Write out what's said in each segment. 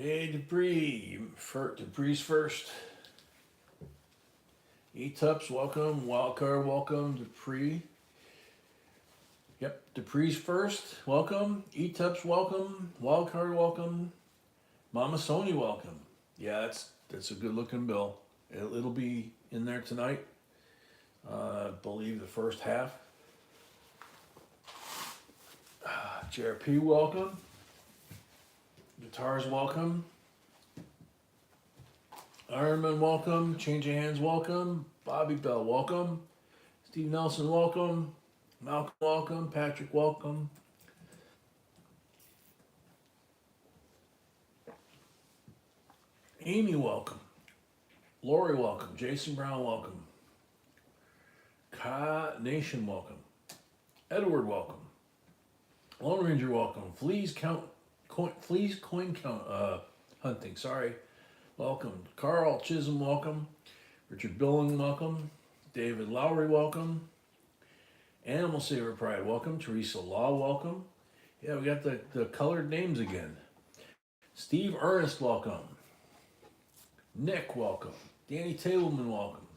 Hey, Dupree. Dupree's first. E-Tups, welcome. Wildcard, welcome. Dupree. Yep, Dupree's first. Welcome. E-Tups, welcome. Wildcard, welcome. Mama Sony, welcome. Yeah, that's a good looking bill. It'll be in there tonight. I believe the first half. JRP, welcome. Guitars, welcome. Ironman, welcome. Change of Hands, welcome. Bobby Bell, welcome. Steve Nelson, welcome. Malcolm, welcome. Patrick, welcome. Amy, welcome. Lori, welcome. Jason Brown, welcome. Ka Nation, welcome. Edward, welcome. Lone Ranger, welcome. Fleas coin count hunting. Sorry, welcome. Carl Chisholm, welcome. Richard Billing, welcome. David Lowry, welcome. Animal Saver Pride, welcome. Teresa Law, welcome. Yeah, we got the colored names again. Steve Ernest, welcome. Nick, welcome. Danny Tableman, welcome.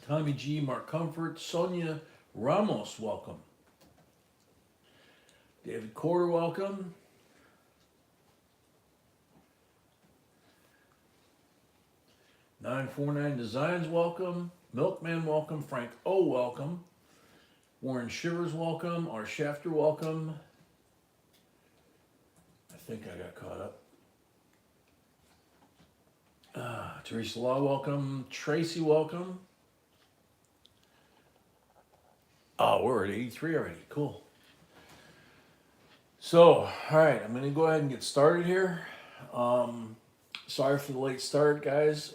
Tommy G, Mark Comfort. Sonia Ramos, welcome. David Corder, welcome. $949 Designs, welcome. Milkman, welcome. Frank O, welcome. Warren Shivers, welcome. R. Shafter, welcome. I think I got caught up. Teresa Law, welcome. Tracy, welcome. Oh, we're at 83 already. Cool. So, all right, I'm going to go ahead and get started here. Sorry for the late start, guys.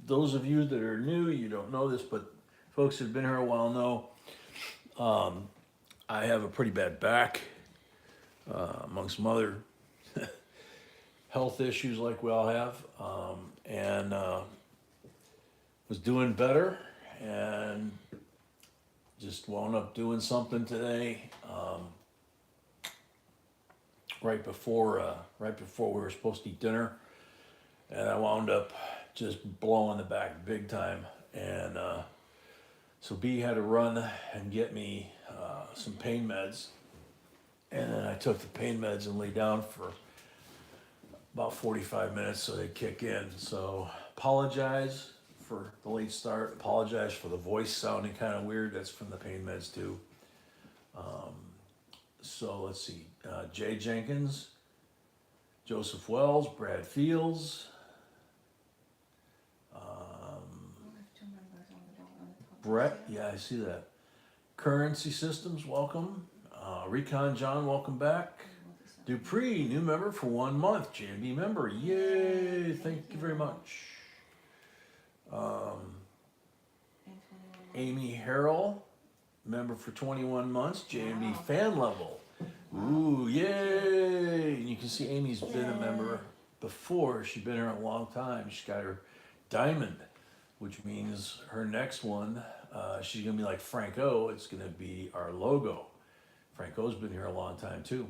Those of you that are new, you don't know this, but folks that have been here a while know I have a pretty bad back, amongst some other health issues like we all have, and was doing better and just wound up doing something today. Right before we were supposed to eat dinner, and I wound up just blowing the back big time. And so B had to run and get me some pain meds, and then I took the pain meds and lay down for about 45 minutes so they'd kick in. So apologize for the late start. Apologize for the voice sounding kind of weird. That's from the pain meds too. So let's see. Jay Jenkins, Joseph Wells, Brad Fields, Brett, yeah, I see that. Currency Systems, welcome. Recon John, welcome back. Dupree, new member for 1 month. JB member, yay, thank you very much. Amy Harrell, member for 21 months. JB fan level. Ooh, yay! And you can see Amy's been a member before. She's been here a long time. She's got her diamond, which means her next one, she's gonna be like Frank O. It's gonna be our logo. Frank O's been here a long time too.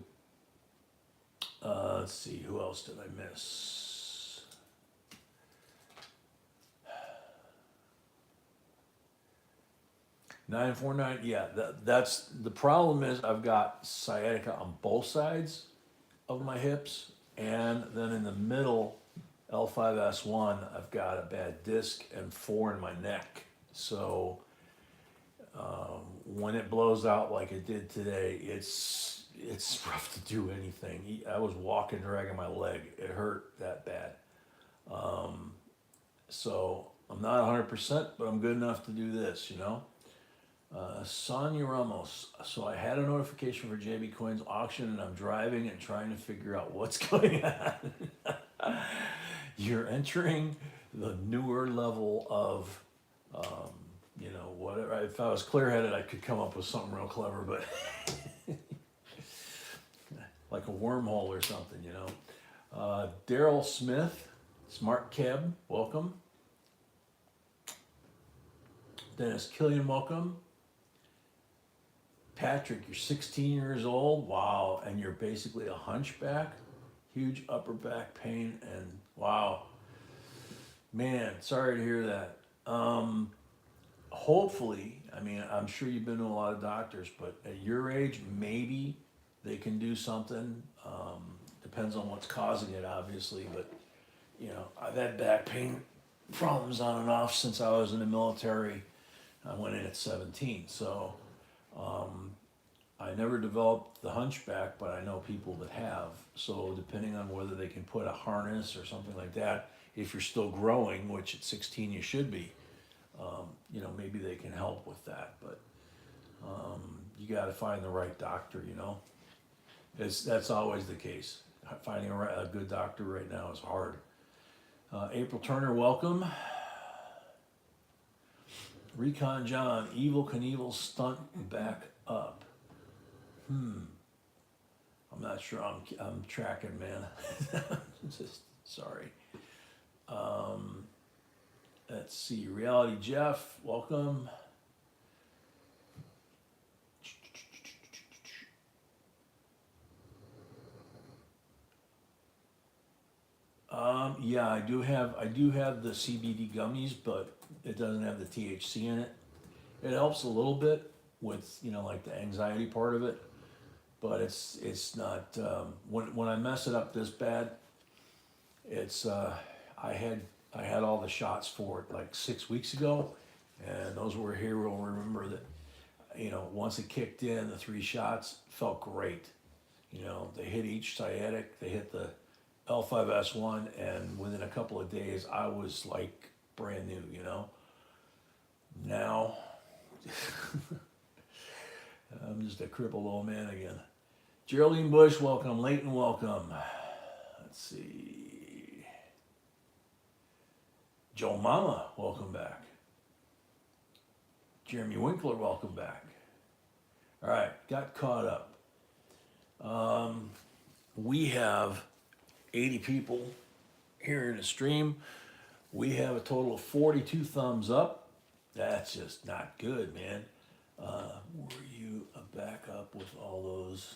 Let's see, who else did I miss? $949, yeah, that's the problem is I've got sciatica on both sides of my hips, and then in the middle, L5S1, I've got a bad disc and 4 in my neck. So when it blows out like it did today, it's rough to do anything. I was walking, dragging my leg. It hurt that bad. So I'm not 100%, but I'm good enough to do this, you know. Sonia Ramos. So I had a notification for JB Coins auction, and I'm driving and trying to figure out what's going on. You're entering the newer level of, you know, whatever. If I was clear-headed, I could come up with something real clever, but like a wormhole or something, you know. Daryl Smith, Smart Cab, welcome. Dennis Killian, welcome. Patrick, you're 16 years old. Wow, and you're basically a hunchback. huge upper back pain, and wow, man, sorry to hear that. Hopefully, I mean, I'm sure you've been to a lot of doctors, but at your age, maybe they can do something. Depends on what's causing it, obviously, but you know, I've had back pain problems on and off since I was in the military. I went in at 17, so I never developed the hunchback, but I know people that have. So depending on whether they can put a harness or something like that, if you're still growing, which at 16 you should be, you know, maybe they can help with that. But you got to find the right doctor, you know. That's always the case. Finding a good doctor right now is hard. April Turner, welcome. Recon John, Evil Knievel stunt back up. I'm not sure I'm tracking, man. Just sorry. Let's see. Reality Jeff, welcome. Yeah, I do have the CBD gummies, but it doesn't have the THC in it. It helps a little bit with, you know, like the anxiety part of it, but it's not when I mess it up this bad. It's I had all the shots for it like 6 weeks ago, and those were here will remember that, you know, once it kicked in, the 3 shots felt great. You know, they hit each sciatic, they hit the L5S1, and within a couple of days, I was like brand new, you know. Now, I'm just a crippled old man again. Geraldine Bush, welcome. Leighton, welcome. Let's see. Joe Mama, welcome back. Jeremy Winkler, welcome back. All right, got caught up. We have 80 people here in the stream. We have a total of 42 thumbs up. That's just not good, man. Were you a backup with all those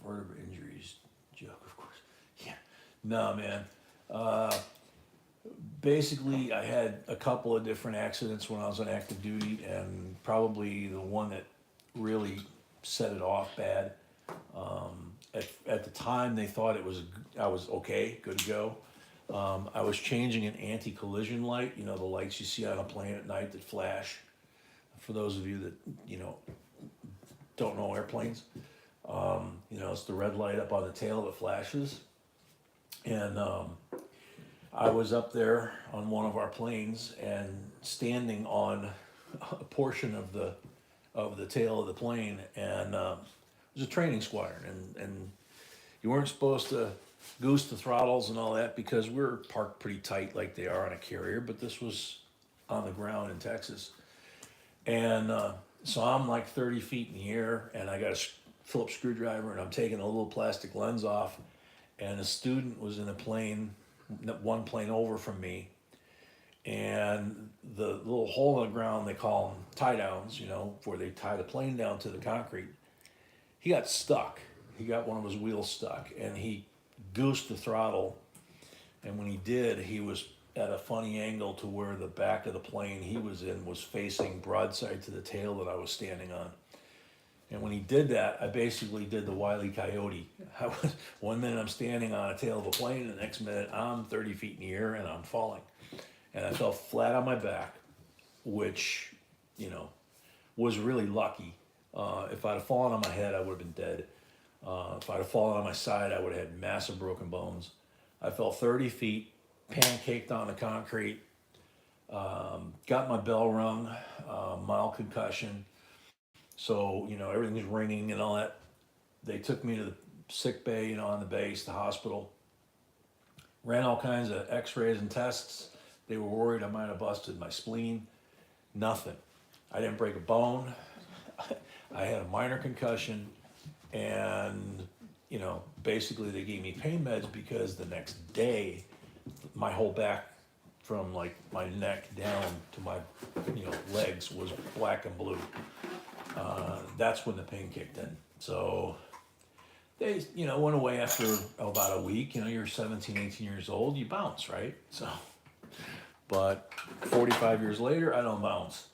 vertebra injuries? Joke, of course. Yeah. No, man. Basically, I had a couple of different accidents when I was on active duty, and probably the one that really set it off bad. At the time, they thought I was okay, good to go. I was changing an anti-collision light, you know, the lights you see on a plane at night that flash. For those of you that, you know, don't know airplanes, you know, it's the red light up on the tail that flashes. And I was up there on one of our planes and standing on a portion of the tail of the plane, and it was a training squadron, and you weren't supposed to goose the throttles and all that because we're parked pretty tight like they are on a carrier, but this was on the ground in Texas. And so I'm like 30 feet in the air, and I got a Phillips screwdriver, and I'm taking a little plastic lens off, and a student was in a plane, one plane over from me, and the little hole in the ground, they call them tie downs, you know, where they tie the plane down to the concrete. He got stuck. He got one of his wheels stuck, and he goosed the throttle. And when he did, he was at a funny angle to where the back of the plane he was in was facing broadside to the tail that I was standing on. And when he did that, I basically did the Wile E. Coyote. One minute I'm standing on a tail of a plane, and the next minute I'm 30 feet in the air and I'm falling. And I fell flat on my back, which, you know, was really lucky. If I'd have fallen on my head, I would have been dead. If I'd have fallen on my side, I would have had massive broken bones. I fell 30 feet, pancaked on the concrete, got my bell rung, mild concussion. So, you know, everything's ringing and all that. They took me to the sick bay, you know, on the base, the hospital. Ran all kinds of x-rays and tests. They were worried I might have busted my spleen. Nothing. I didn't break a bone. I had a minor concussion, and, you know, basically they gave me pain meds because the next day, my whole back from like my neck down to my, you know, legs was black and blue. That's when the pain kicked in. So they, went away after about a week. You're 17, 18 years old, you bounce, right? So, but 45 years later, I don't bounce.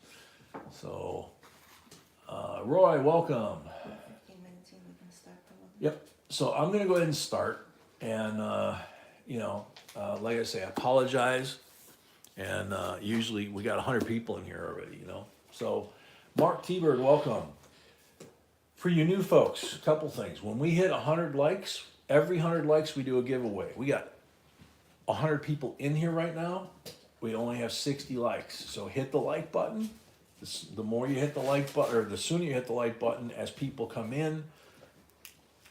So, Roy, welcome. 15 minutes in, we can start probably. Yep. So I'm gonna go ahead and start, and like I say, I apologize. And usually we got 100 people in here already. So, Mark T-Bird, welcome. For you new folks, a couple things. When we hit 100 likes, every 100 likes we do a giveaway. We got 100 people in here right now. We only have 60 likes. So hit the like button. The more you hit the like button, or the sooner you hit the like button, as people come in,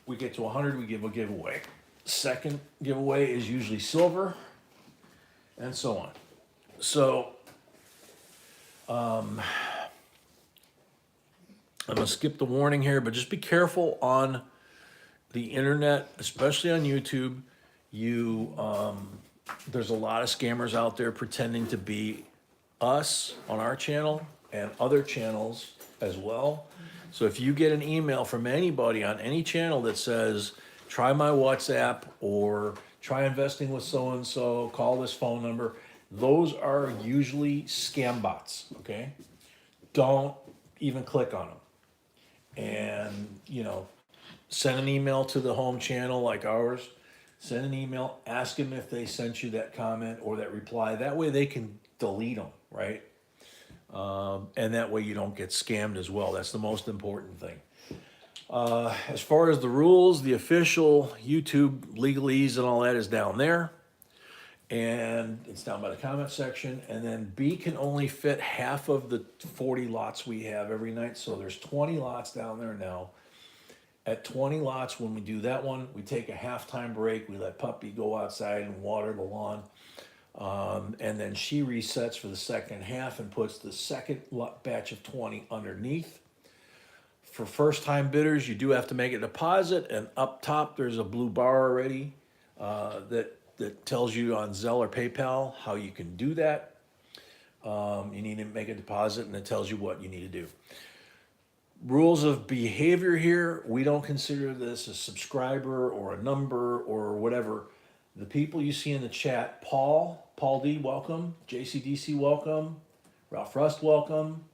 we get to 100, we give a giveaway. Second giveaway is usually silver, and so on. So, I'm gonna skip the warning here, but just be careful on the internet, especially on YouTube. There's a lot of scammers out there pretending to be us on our channel and other channels as well. So if you get an email from anybody on any channel that says, try my WhatsApp, or try investing with so-and-so, call this phone number, those are usually scam bots, okay? Don't even click on them. And, send an email to the home channel like ours. Send an email, ask them if they sent you that comment or that reply. That way they can delete them, right? And that way you don't get scammed as well. That's the most important thing. As far as the rules, the official YouTube legalese and all that is down there. And it's down by the comment section. And then B can only fit half of the 40 lots we have every night. So there's 20 lots down there now. At 20 lots, when we do that one, we take a halftime break. We let Puppy go outside and water the lawn. And then she resets for the second half and puts the second batch of 20 underneath. For first time bidders, you do have to make a deposit. And up top, there's a blue bar already that tells you on Zelle or PayPal how you can do that. You need to make a deposit, and it tells you what you need to do. Rules of behavior here, we don't consider this a subscriber or a number or whatever. The people you see in the chat, Paul D, welcome. JCDC, welcome. Ralph Rust, welcome.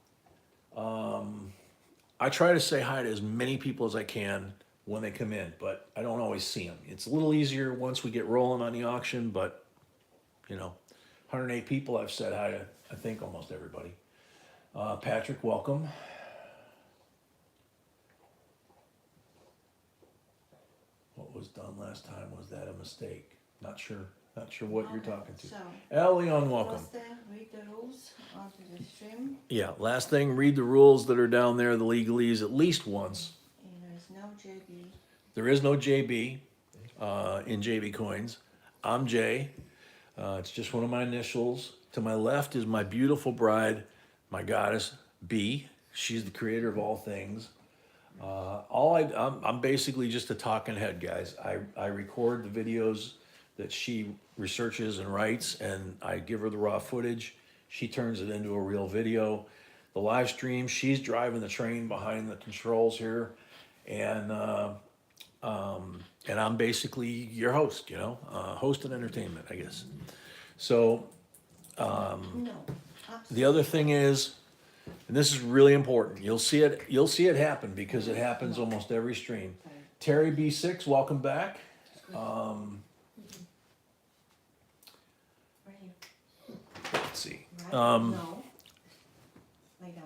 I try to say hi to as many people as I can when they come in, but I don't always see them. It's a little easier once we get rolling on the auction, but 108 people I've said hi to, I think, almost everybody. Patrick, welcome. What was done last time, was that a mistake? Not sure what you're talking to. So, Leon, welcome. first thing, read the rules of the stream. Yeah, last thing, read the rules that are down there, the legalese, at least once. And there is no JB. There is no JB in JB Coins. I'm Jay. It's just one of my initials. To my left is my beautiful bride, my goddess, B. She's the creator of all things. I'm basically just a talking head, guys. I record the videos that she researches and writes, and I give her the raw footage. She turns it into a real video. The live stream, she's driving the train behind the controls here, and I'm basically your host, host and entertainment, I guess. So No, the other thing is, and this is really important, you'll see it happen because it happens almost every stream. Terry B6, welcome back. right here. Let's see. Right? No. Lay down.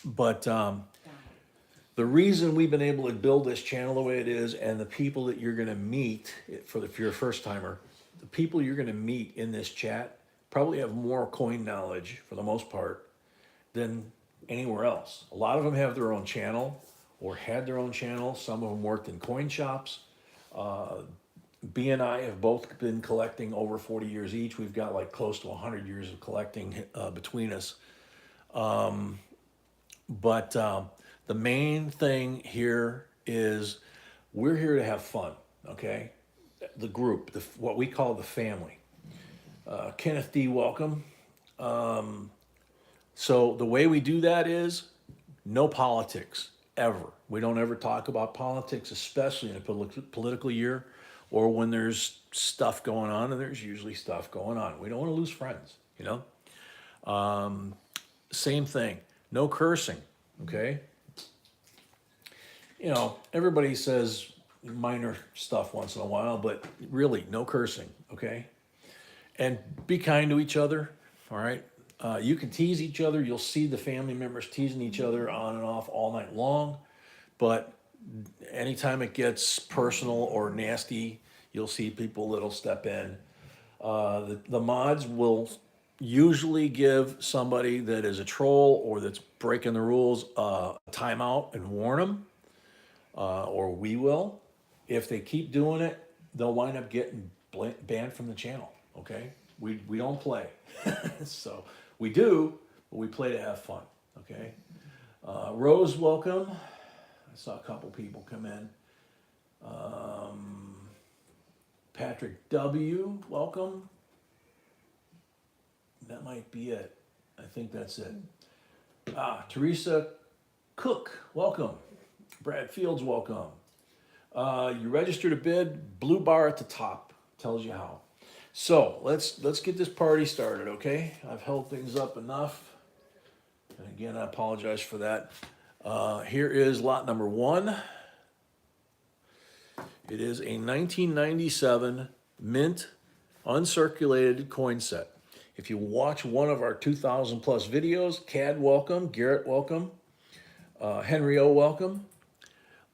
But Down. the reason we've been able to build this channel the way it is, and the people that you're going to meet, if you're a first timer, the people you're going to meet in this chat probably have more coin knowledge for the most part than anywhere else. A lot of them have their own channel or had their own channel. Some of them worked in coin shops. B and I have both been collecting over 40 years each. We've got like close to 100 years of collecting between us. But the main thing here is we're here to have fun, okay? The group, what we call the family. Kenneth D, welcome. So the way we do that is no politics. ever. We don't ever talk about politics, especially in a political year or when there's stuff going on, and there's usually stuff going on. We don't want to lose friends, you know? Same thing, no cursing, okay? You know, everybody says minor stuff once in a while, but really, no cursing, okay? And be kind to each other, all right? You can tease each other. You'll see the family members teasing each other on and off all night long. But anytime it gets personal or nasty, you'll see people that'll step in. The mods will usually give somebody that is a troll or that's breaking the rules a timeout and warn them, or we will. If they keep doing it, they'll wind up getting banned from the channel. Okay, we don't play, so we do, but we play to have fun. Okay, Rose, welcome. I saw a couple people come in. Patrick W, welcome. That might be it. I think that's it. Teresa Cook, welcome. Brad Fields, welcome. You registered a bid, blue bar at the top tells you how. So let's get this party started, okay? I've held things up enough. And again, I apologize for that. Here is lot number 1. It is a 1997 mint uncirculated coin set. If you watch one of our 2,000 plus videos, Cad, welcome. Garrett, welcome. Henry O, welcome.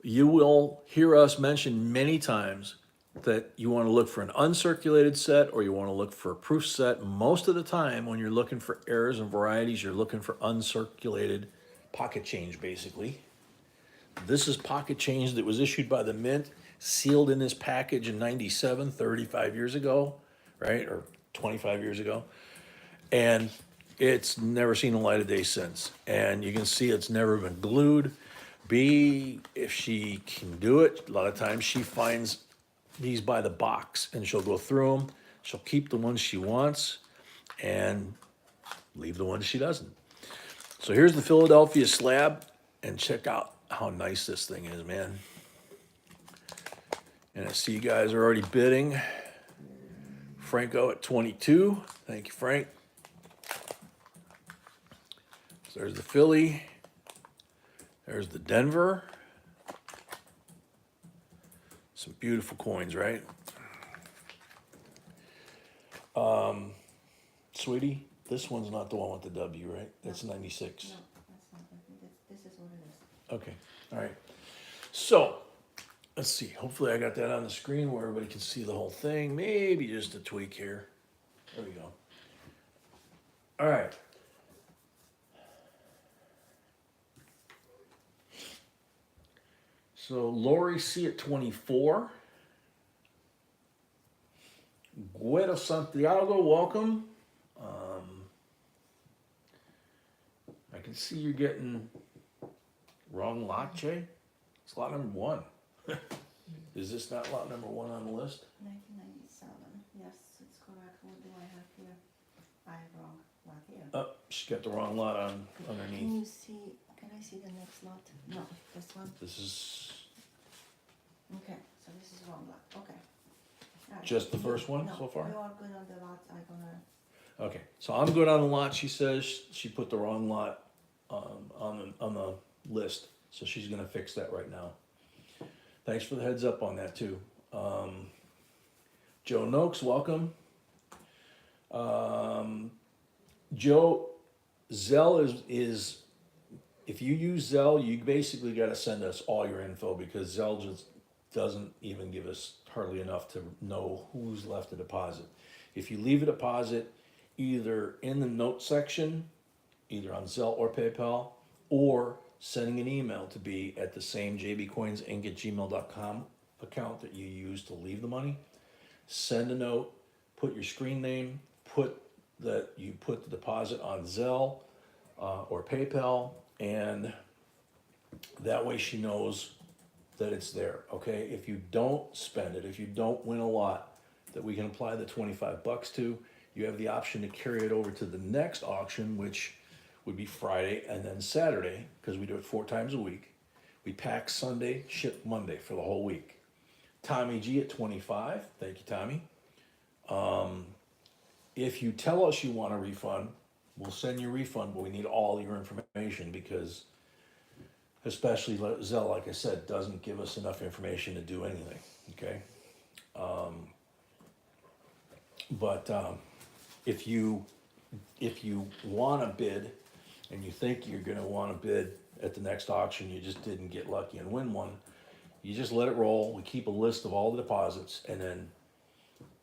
You will hear us mention many times that you want to look for an uncirculated set or you want to look for a proof set. Most of the time when you're looking for errors and varieties, you're looking for uncirculated pocket change, basically. This is pocket change that was issued by the mint, sealed in this package in 97, 35 years ago, right? Or 25 years ago. And it's never seen the light of day since. And you can see it's never been glued. B, if she can do it, a lot of times she finds these by the box and she'll go through them. She'll keep the ones she wants and leave the ones she doesn't. So here's the Philadelphia slab, and check out how nice this thing is, man. And I see you guys are already bidding. Franco at 22. Thank you, Frank. So there's the Philly. There's the Denver. Some beautiful coins, right? Sweetie, this one's not the one with the W, right? That's 96. No, that's not. This is what it is. Okay, all right. So, let's see. Hopefully I got that on the screen where everybody can see the whole thing. Maybe just a tweak here. There we go. All right. So Lori C at 24. Guido Santiago, welcome. I can see you're getting wrong lot, Jay. It's lot number 1. Is this not lot number 1 on the list? 1997. Yes, it's correct. What do I have here? I have wrong lot here. Oh, she got the wrong lot on underneath. Can you see? Can I see the next lot? No, this one. This is Okay, so this is wrong lot. Okay. All right. just the first one No, so far? you are good on the lots. I'm gonna. Okay, so I'm good on the lot. She says she put the wrong lot on the list, so she's gonna fix that right now. Thanks for the heads up on that too. Joe Noakes, welcome. Joe, Zelle is if you use Zelle, you basically got to send us all your info because Zelle just doesn't even give us hardly enough to know who's left a deposit. If you leave a deposit either in the note section, either on Zelle or PayPal, or sending an email to be at the same jbcoinsinc@gmail.com account that you use to leave the money, send a note, put your screen name, put that you put the deposit on Zelle or PayPal, and that way she knows that it's there, okay? If you don't spend it, if you don't win a lot that we can apply the $25 to, you have the option to carry it over to the next auction, which would be Friday and then Saturday, because we do it 4 times a week. We pack Sunday, ship Monday for the whole week. Tommy G at 25. Thank you, Tommy. If you tell us you want a refund, we'll send you a refund, but we need all your information because, especially Zelle, like I said, doesn't give us enough information to do anything. Okay. But if you want to bid and you think you're going to want to bid at the next auction, you just didn't get lucky and win one, you just let it roll. We keep a list of all the deposits, and then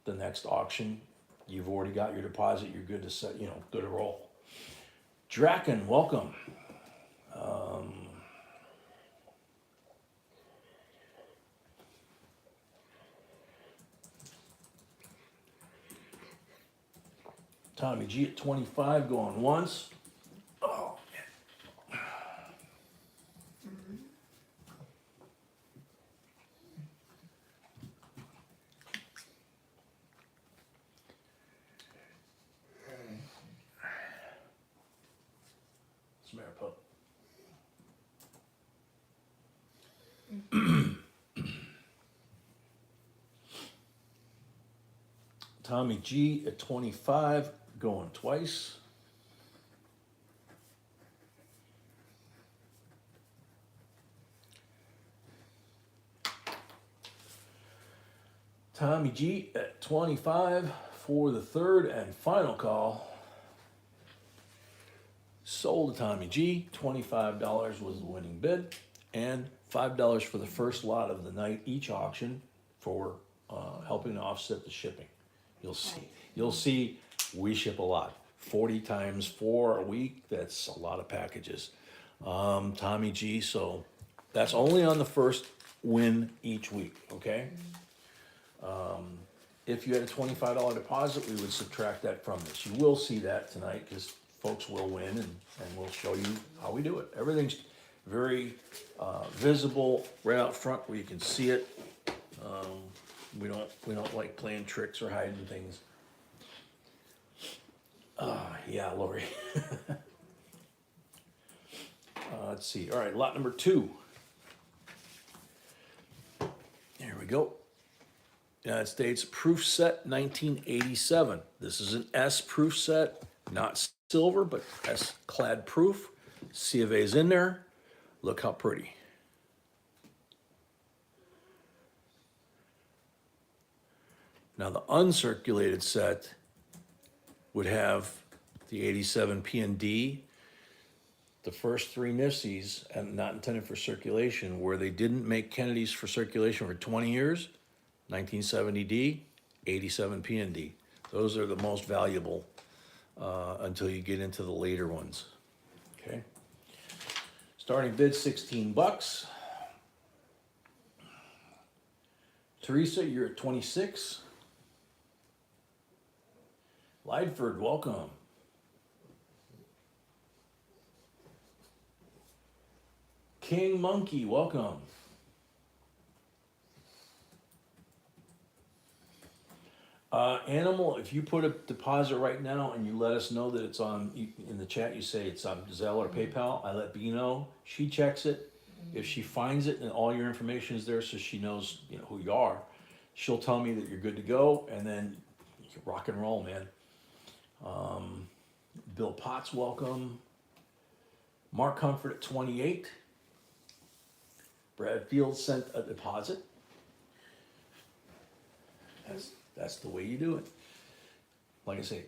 the next auction, you've already got your deposit. You're good to set, good to roll. Draken, welcome. Tommy G at 25 going once. Oh, man. Smear pup. Tommy G at 25 going twice. Tommy G at 25 for the third and final call. Sold to Tommy G. $25 was the winning bid, and $5 for the first lot of the night each auction for helping to offset the shipping. You'll see we ship a lot. 40 times 4 a week, that's a lot of packages. Tommy G, so that's only on the first win each week, okay? If you had a $25 deposit, we would subtract that from this. You will see that tonight because folks will win, and we'll show you how we do it. Everything's very visible right out front where you can see it. We don't like playing tricks or hiding things. Yeah, Lori. Let's see. All right, lot number 2. There we go. United States proof set 1987. This is an S proof set, not silver, but S clad proof. C of A's in there. Look how pretty. Now the uncirculated set would have the 87 P and D, the first 3 NIFCs, and not intended for circulation, where they didn't make Kennedy's for circulation for 20 years, 1970 D, 87 P and D. Those are the most valuable until you get into the later ones. Okay. Starting bid $16. Teresa, you're at 26. Lydford, welcome. King Monkey, welcome. Animal, if you put a deposit right now and you let us know that it's on, in the chat you say it's on Zelle or PayPal, I let B know. She checks it. If she finds it and all your information is there so she knows who you are, she'll tell me that you're good to go, and then you can rock and roll, man. Bill Potts, welcome. Mark Comfort at 28. Brad Fields sent a deposit. That's the way you do it. Like I say,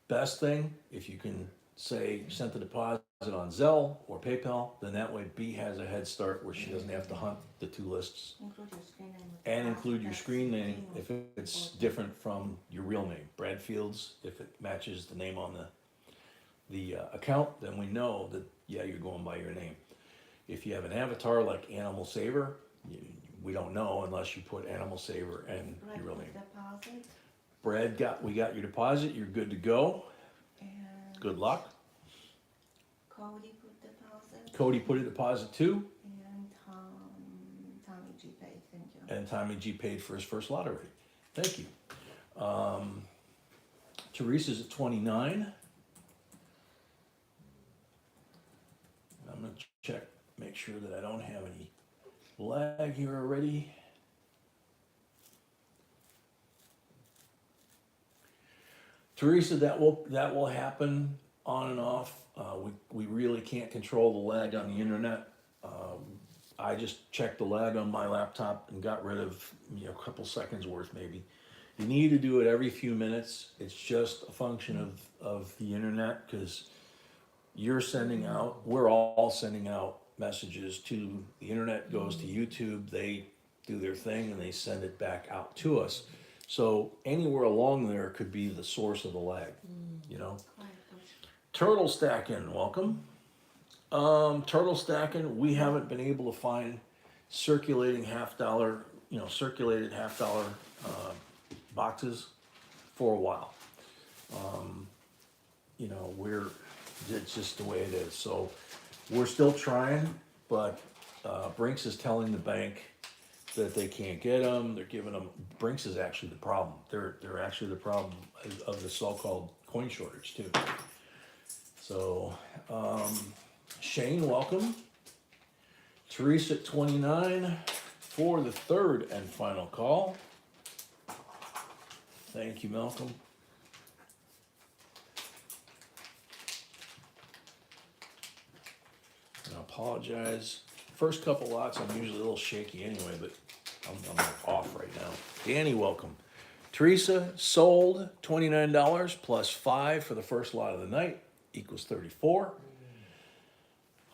best thing, if you can say sent the deposit on Zelle or PayPal, then that way B has a head start where she doesn't have to hunt the 2 lists. Include your screen name. And include your screen name if it's different from your real name. Brad Fields, if it matches the name on the account, then we know that, yeah, you're going by your name. If you have an avatar like Animal Saver, we don't know unless you put Animal Saver and your real name. Deposit. Brad, we got your deposit. You're good to go. And Good luck. Cody put deposit. Cody put a deposit too. And Tommy G paid, thank you. And Tommy G paid for his first lot already. Thank you. Teresa's at 29. I'm gonna check, make sure that I don't have any lag here already. Teresa, that will happen on and off. We really can't control the lag on the internet. I just checked the lag on my laptop and got rid of a couple seconds worth maybe. You need to do it every few minutes. It's just a function of the internet because we're all sending out messages to the internet, goes to YouTube, they do their thing and they send it back out to us. So anywhere along there could be the source of the lag, you know. Turtle stacking, welcome. Turtle stacking, we haven't been able to find circulated $50 boxes for a while. It's just the way it is. So we're still trying, but Brinks is telling the bank that they can't get them. They're giving them. Brinks is actually the problem. They're actually the problem of the so-called coin shortage too. So Shane, welcome. Teresa at 29 for the third and final call. Thank you, Malcolm. And I apologize. First couple lots, I'm usually a little shaky anyway, but I'm like off right now. Danny, welcome. Teresa sold $29 plus 5 for the first lot of the night equals 34.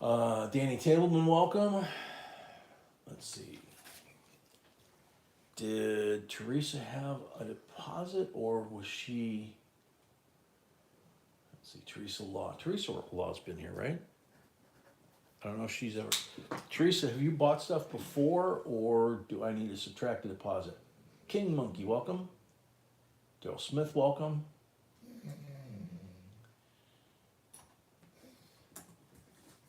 Danny Tableman, welcome. Let's see. Did Teresa have a deposit or was she? Let's see, Teresa Law's been here, right? I don't know if she's ever. Teresa, have you bought stuff before or do I need to subtract the deposit? King Monkey, welcome. Daryl Smith, welcome.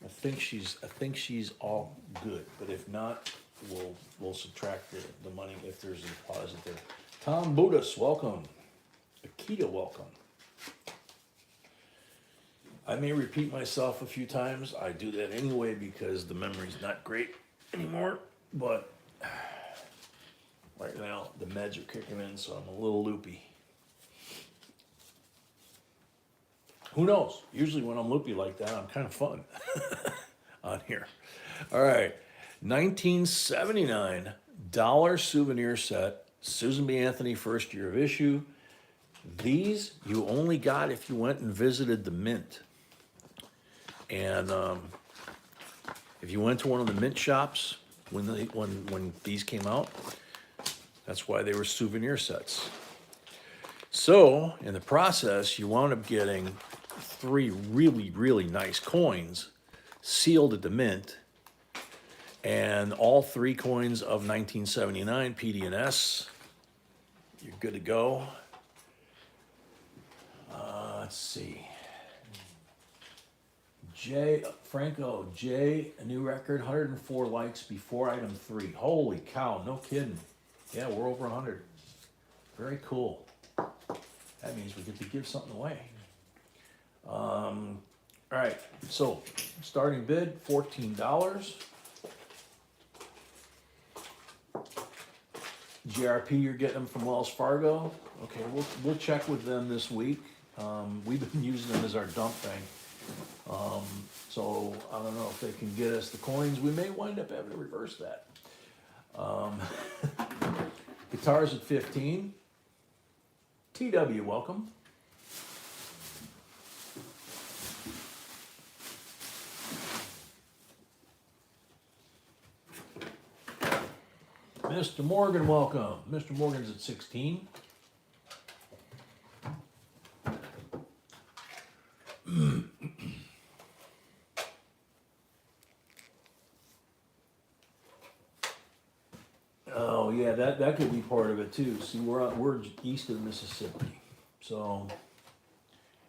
I think she's all good, but if not, we'll subtract the money if there's a deposit there. Tom Budis, welcome. Akita, welcome. I may repeat myself a few times. I do that anyway because the memory's not great anymore, but right now the meds are kicking in, so I'm a little loopy. Who knows? Usually when I'm loopy like that, I'm kind of fun on here. All right. 1979 dollar souvenir set, Susan B. Anthony, first year of issue. These you only got if you went and visited the mint. And if you went to one of the mint shops when these came out, that's why they were souvenir sets. So in the process, you wound up getting 3 really, really nice coins sealed at the mint, and all 3 coins of 1979 PD&S. You're good to go. Let's see. Franco J, a new record, 104 likes before item 3. Holy cow, no kidding. Yeah, we're over 100. Very cool. That means we get to give something away. All right, so starting bid, $14. GRP, you're getting them from Wells Fargo. Okay, we'll check with them this week. We've been using them as our dump bank. So I don't know if they can get us the coins. We may wind up having to reverse that. Guitars at 15. TW, welcome. Mr. Morgan, welcome. Mr. Morgan's at 16. Oh yeah, that could be part of it too. See, we're east of Mississippi, so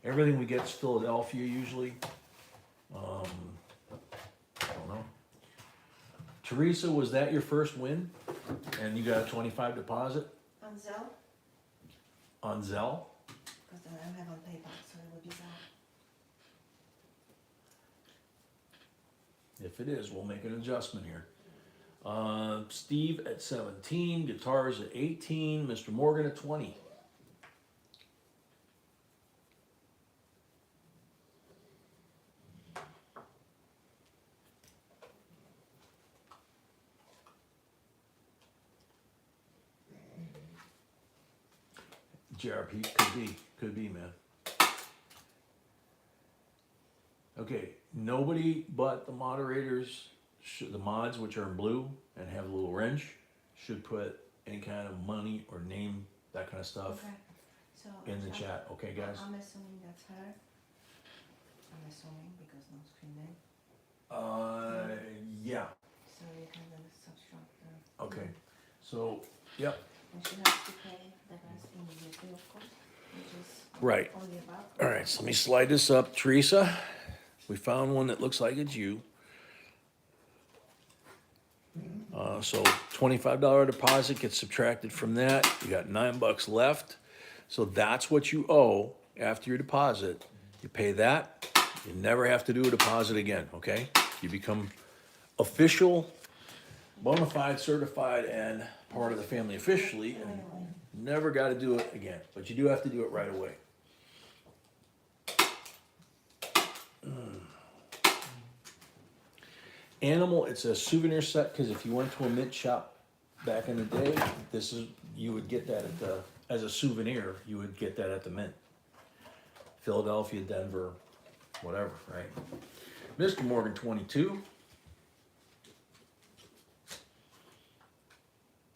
everything we get is Philadelphia usually. I don't know. Teresa, was that your first win? And you got a 25 deposit On Zelle? on Zelle? Because I don't have Unpaid box, so it would be Zelle. If it is, we'll make an adjustment here. Steve at 17, guitars at 18, Mr. Morgan at 20. JRP could be, man. Okay, nobody but the moderators, the mods, which are in blue and have a little wrench, should put any kind of money or name, that kind of stuff, Okay, so. in the chat. Okay, guys? I'm assuming that's her. I'm assuming because no screen name. Yeah. So you can then subtract the. Okay. So, yep. And she has to pay the rest immediately, of course, which is. Right. Only about. All right, so let me slide this up. Teresa, we found one that looks like it's you. So $25 deposit gets subtracted from that. You got $9 left. So that's what you owe after your deposit. You pay that. You never have to do a deposit again, okay? You become official, bona fide, certified, and part of the family officially, and never got to do it again. But you do have to do it right away. Animal, it's a souvenir set, because if you went to a mint shop back in the day, you would get that as a souvenir, you would get that at the mint. Philadelphia, Denver, whatever, right? Mr. Morgan, 22.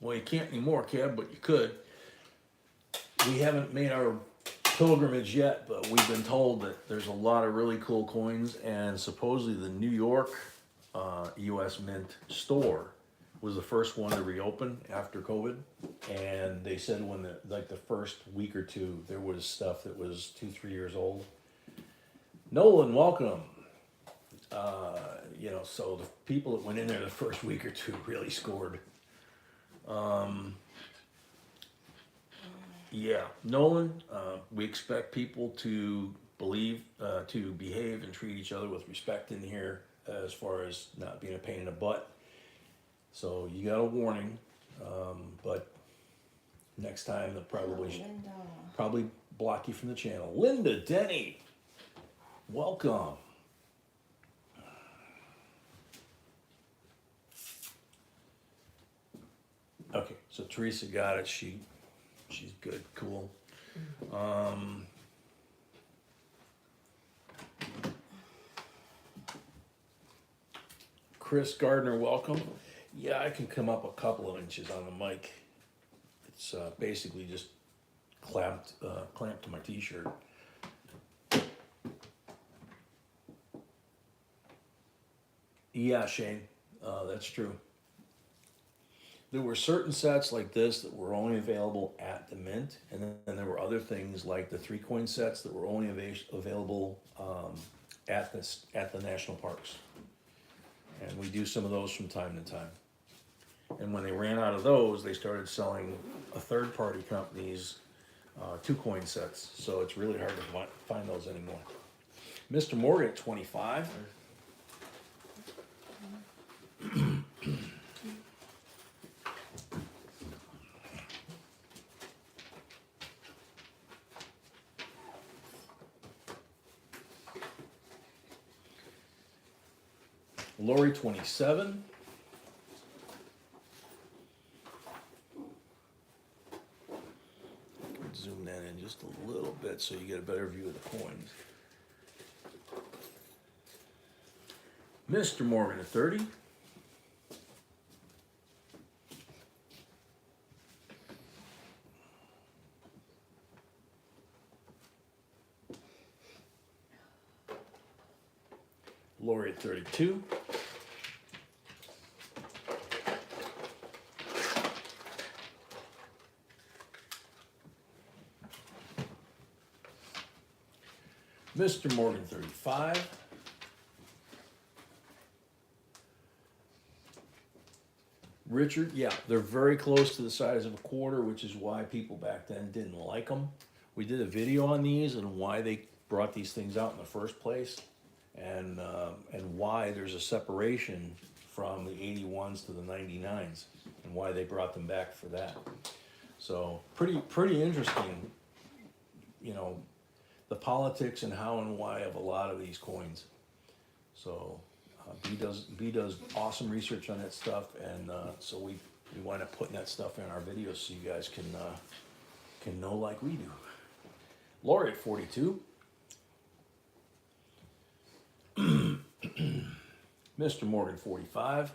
Well, you can't anymore, Kev, but you could. We haven't made our pilgrimage yet, but we've been told that there's a lot of really cool coins, and supposedly the New York U.S. Mint store was the first one to reopen after COVID, and they said when the first week or two there was stuff that was 2-3 years old. Nolan, welcome. So the people that went in there the first week or two really scored. Yeah, Nolan, we expect people to behave and treat each other with respect in here, as far as not being a pain in the butt. So you got a warning, but next time they'll probably block you from the channel. Linda Denny, welcome. Okay, so Teresa got it. She's good, cool. Chris Gardner, welcome. Yeah, I can come up a couple of inches on the mic. It's basically just clamped to my t-shirt. Yeah, Shane, that's true. There were certain sets like this that were only available at the mint, and then there were other things like the 3-coin sets that were only available at the national parks. And we do some of those from time to time. And when they ran out of those, they started selling a third-party company's 2-coin sets. So it's really hard to find those anymore. Mr. Morgan at 25. Lori, 27. Zoom that in just a little bit so you get a better view of the coins. Mr. Morgan at 30. Lori at 32. Mr. Morgan, 35. Richard, yeah, they're very close to the size of a quarter, which is why people back then didn't like them. We did a video on these and why they brought these things out in the first place, and why there's a separation from the 81s to the 99s and why they brought them back for that. So pretty interesting, you know, the politics and how and why of a lot of these coins. So B does awesome research on that stuff, and so we wind up putting that stuff in our videos so you guys can know like we do. Lori at 42. Mr. Morgan 45.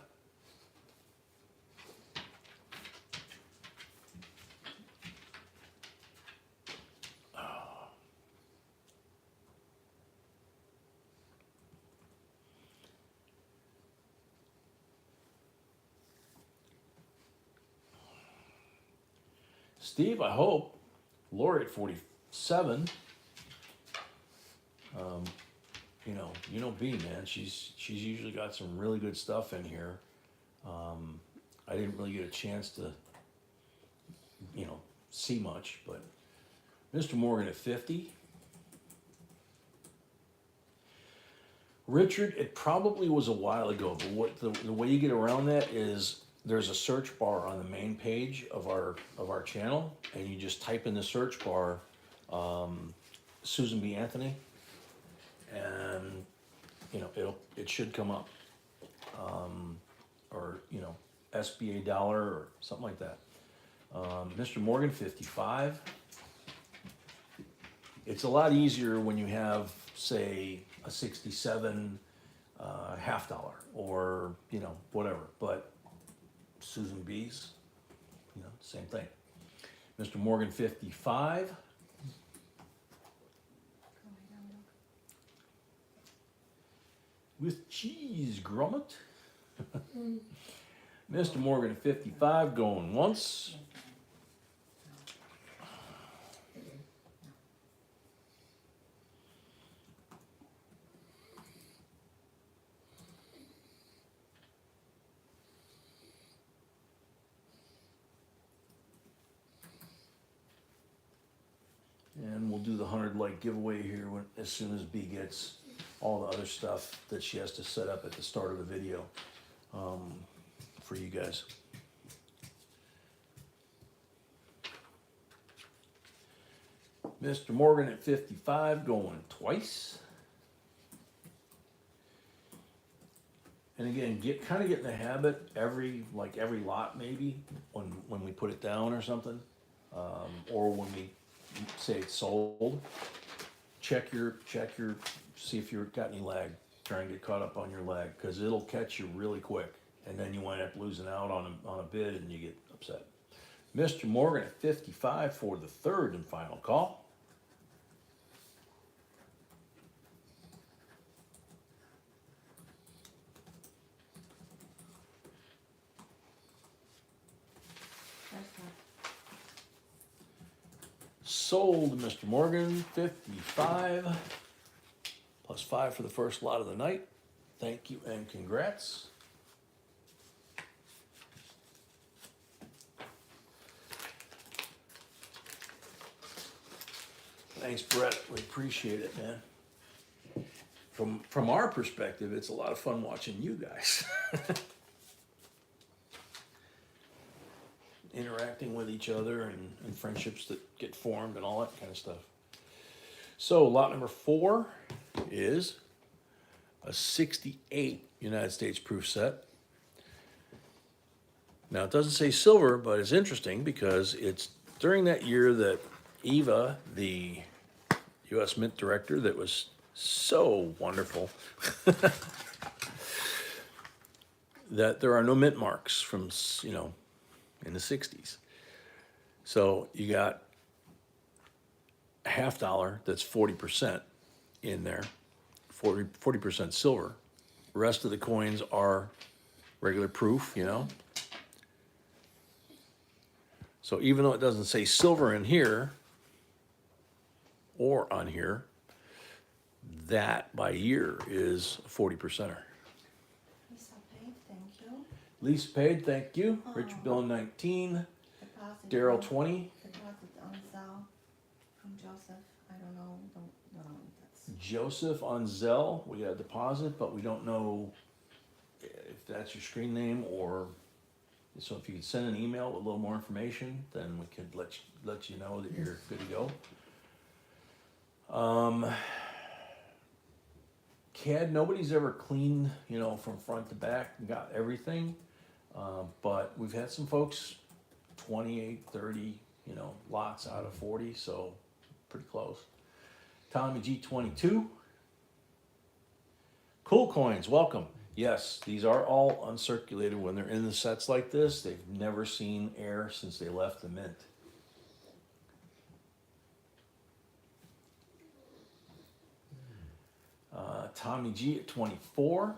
Steve, I hope. Lori at 47. You know B, man. She's usually got some really good stuff in here. I didn't really get a chance to, see much, but Mr. Morgan at 50. Richard, it probably was a while ago, but what the way you get around that is there's a search bar on the main page of our channel, and you just type in the search bar Susan B. Anthony, and it should come up, or SBA dollar or something like that. Mr. Morgan 55. It's a lot easier when you have, say, a 67 half dollar or whatever, but Susan B's, same thing. Mr. Morgan 55. With cheese grommet. Mr. Morgan 55 going once. And we'll do the 100 like giveaway here as soon as B gets all the other stuff that she has to set up at the start of the video for you guys. Mr. Morgan at 55 going twice. And again, get in the habit every lot maybe when we put it down or something, or when we say it's sold. Check your see if you've got any lag. Try and get caught up on your lag, because it'll catch you really quick, and then you wind up losing out on a bid and you get upset. Mr. Morgan at 55 for the third and final call. Sold, Mr. Morgan, 55, plus 5 for the first lot of the night. Thank you and congrats. Thanks, Brett. We appreciate it, man. From our perspective, it's a lot of fun watching you guys. Interacting with each other and friendships that get formed and all that kind of stuff. So lot number 4 is a 68 United States proof set. Now it doesn't say silver, but it's interesting because it's during that year that Eva, the U.S. Mint director that was so wonderful, that there are no mint marks from, in the 60s. So you got a half dollar that's 40% in there, 40% silver. The rest of the coins are regular proof, So even though it doesn't say silver in here or on here, that by year is a 40%er. Lisa paid, thank you. Lease paid, thank you. Richard Bill 19. Deposit Daryl on- 20. Deposit on Zelle from Joseph. I don't know if that's. Joseph on Zelle, we got a deposit, but we don't know if that's your screen name, or so if you could send an email with a little more information, then we could let you know that you're good to go. CAD, nobody's ever cleaned, from front to back and got everything. But we've had some folks 28, 30, lots out of 40, so pretty close. Tommy G22. Cool coins, welcome. Yes, these are all uncirculated when they're in the sets like this. They've never seen air since they left the mint. Tommy G at 24.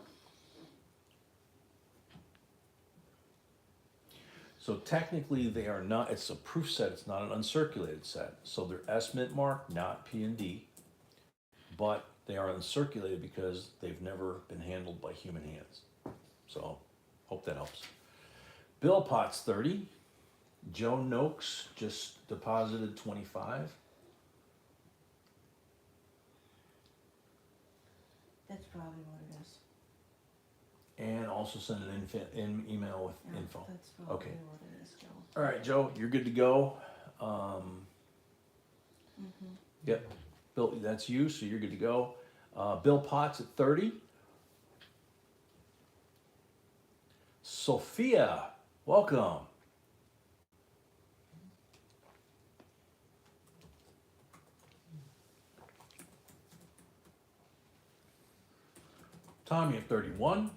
So technically they are not, it's a proof set, it's not an uncirculated set. So they're S mint mark, not P and D, but they are uncirculated because they've never been handled by human hands. So hope that helps. Bill Potts 30. Joe Noakes just deposited 25. That's probably what it is. And also send an email with Yeah, info. that's probably Okay. what it is, Joe. All right, Joe, you're good to go. Yep, Bill, that's you, so you're good to go. Bill Potts at 30. Sophia, welcome. Tommy at 31.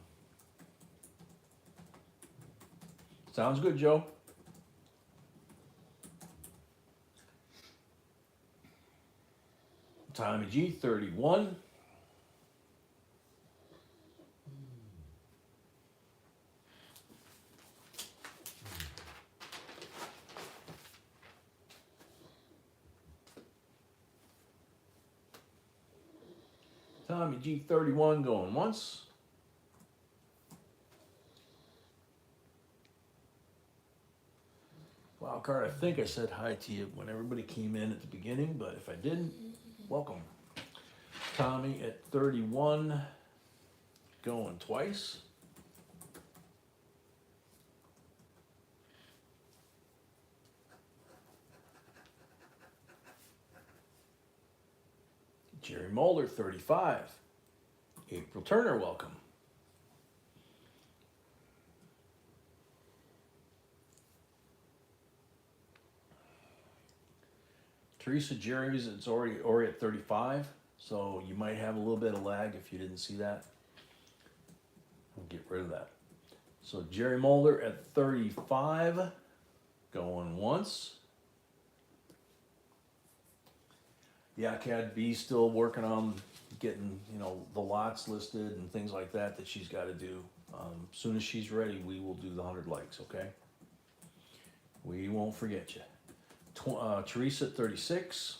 Sounds good, Joe. Tommy G, 31. Tommy G, 31 going once. Wild card, I think I said hi to you when everybody came in at the beginning, but if I didn't, welcome. Tommy at 31, going twice. Jerry Mulder, 35. April Turner, welcome. Teresa Jerry's, it's already at 35, so you might have a little bit of lag if you didn't see that. We'll get rid of that. So Jerry Mulder at 35, going once. Yeah, CAD B still working on getting, the lots listed and things like that she's got to do. As soon as she's ready, we will do the 100 likes, okay? We won't forget you. Teresa at 36.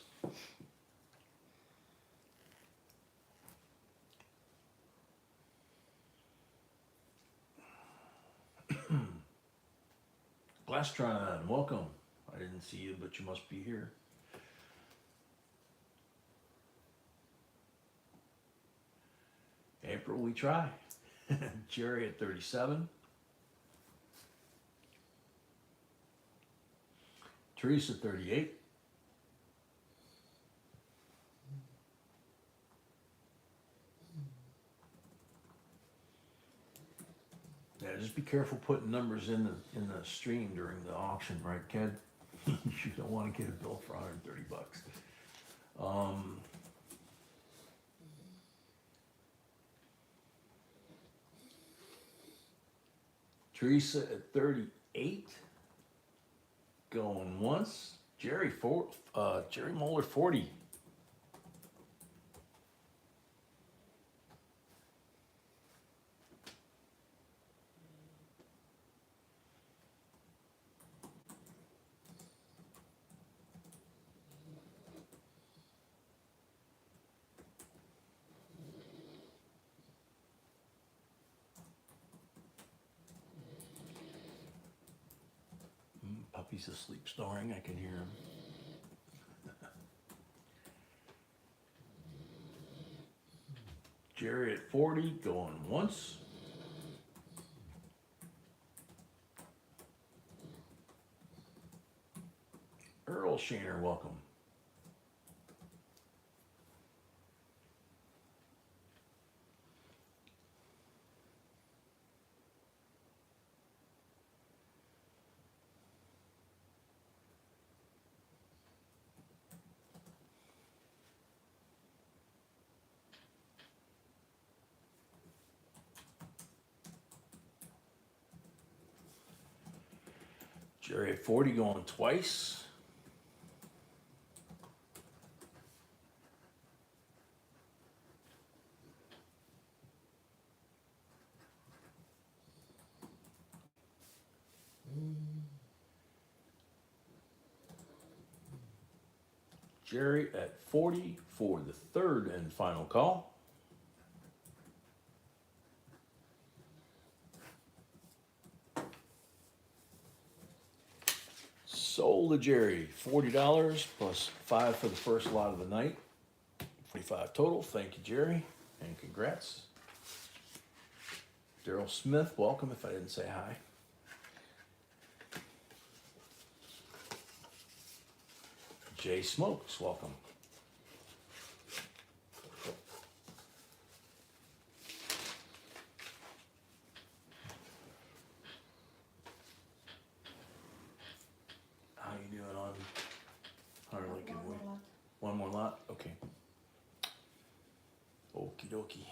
Glastron, welcome. I didn't see you, but you must be here. April, we try. Jerry at 37. Teresa, 38. Yeah, just be careful putting numbers in the stream during the auction, right, Ked? You don't want to get a bill for $130. Teresa at 38. Going once. Jerry Moeller 40. Puppy's asleep snoring, I can hear him. Jerry at 40, going once. Shaner, welcome. Jerry at 40 going twice. Jerry at 40 for the third and final call. Sold to Jerry, $40 plus 5 for the first lot of the night. 45 total. Thank you, Jerry, and congrats. Daryl Smith, welcome if I didn't say hi. Jay Smokes, welcome. How you doing on Hunter Lincoln? One more lot? Okay. Okie dokie.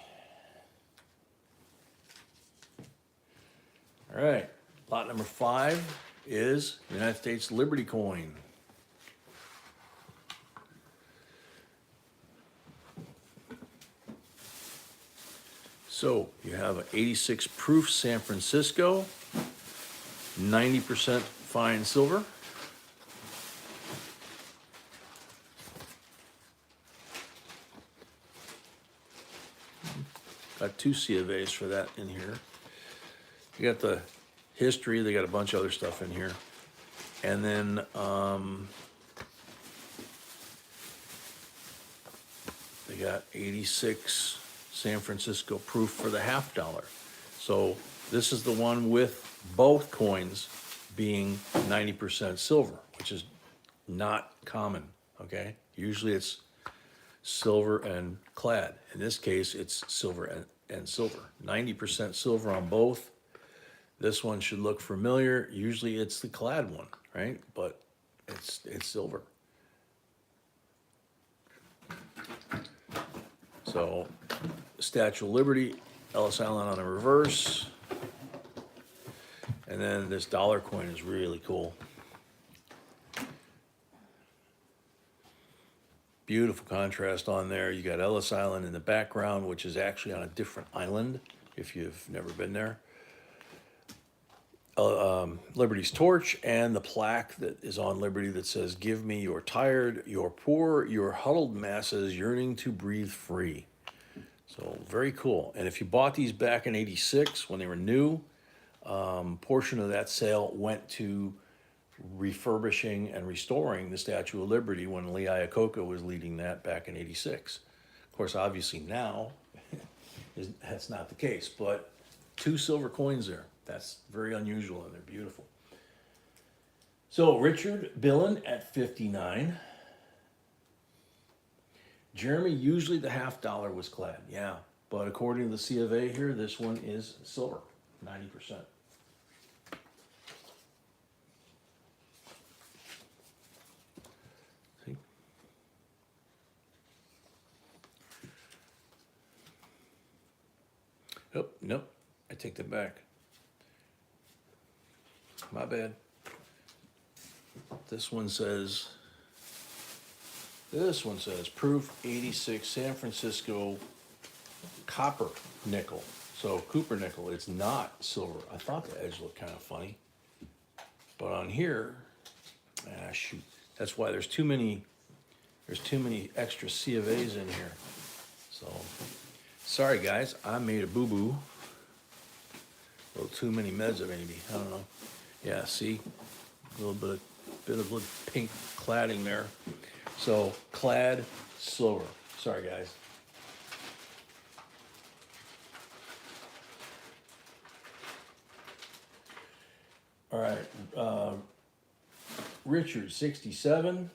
All right, lot number 5 is United States Liberty Coin. So you have an 86 proof San Francisco, 90% fine silver. Got 2 C of A's for that in here. You got the history, they got a bunch of other stuff in here. And then they got 86 San Francisco proof for the $50. So this is the one with both coins being 90% silver, which is not common, okay? Usually it's silver and clad. In this case, it's silver and silver. 90% silver on both. This one should look familiar. Usually it's the clad one, right? But it's silver. So, Statue of Liberty, Ellis Island on the reverse. And then this dollar coin is really cool. Beautiful contrast on there. You got Ellis Island in the background, which is actually on a different island, if you've never been there. Liberty's torch and the plaque that is on Liberty that says, "Give me your tired, your poor, your huddled masses yearning to breathe free." So very cool. And if you bought these back in '86 when they were new, portion of that sale went to refurbishing and restoring the Statue of Liberty when Lee Iacocca was leading that back in '86. Of course, obviously now that's not the case, but 2 silver coins there. That's very unusual and they're beautiful. So Richard Billen at 59. Jeremy, usually the $50 was clad, yeah. But according to the C of A here, this one is silver, 90%. See? Oh, nope, I take that back. My bad. This one says proof 86 San Francisco copper nickel. So Cooper nickel, it's not silver. I thought the edge looked kind of funny. But on here, shoot. That's why there's too many extra C of A's in here. So sorry guys, I made a boo-boo. A little too many meds maybe, I don't know. Yeah, see, a little bit of pink cladding there. So clad silver. Sorry, guys. All right, Richard, 67.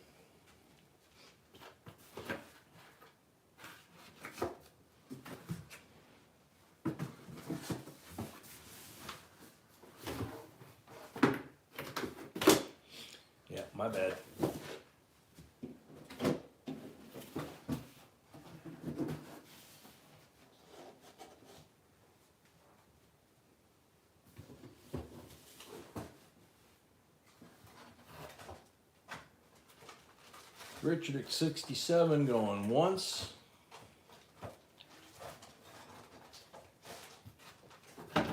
my bad. Richard at 67 going once. Okay.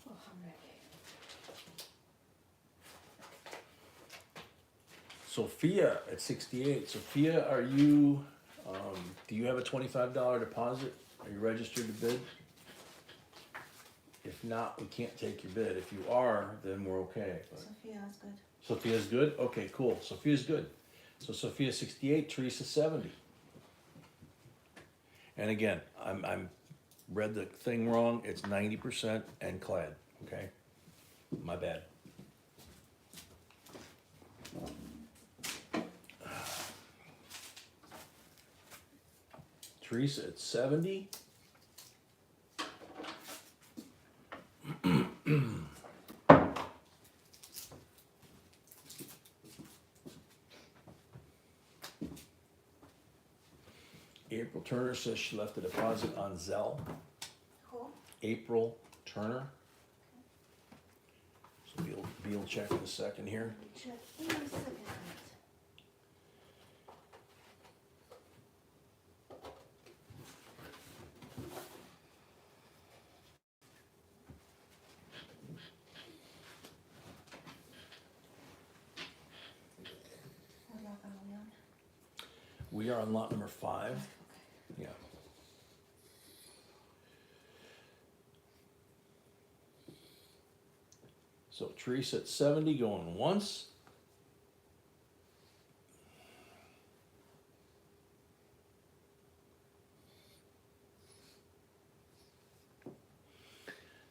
Oh, I'm ready. Sophia at 68. Sophia, are you, do you have a $25 deposit? Are you registered to bid? If not, we can't take your bid. If you are, then we're okay. But Sophia's good. Sophia's good? Okay, cool. Sophia's good. So Sophia 68, Teresa 70. And again, I'm read the thing wrong. It's 90% and clad, okay? My bad. Teresa at 70. April Turner says she left a deposit on Zelle. Who? April Turner. So we'll check in a second here. Check in a second. What lot are we on? We are on lot number 5. Okay. Yeah. So Teresa at 70 going once.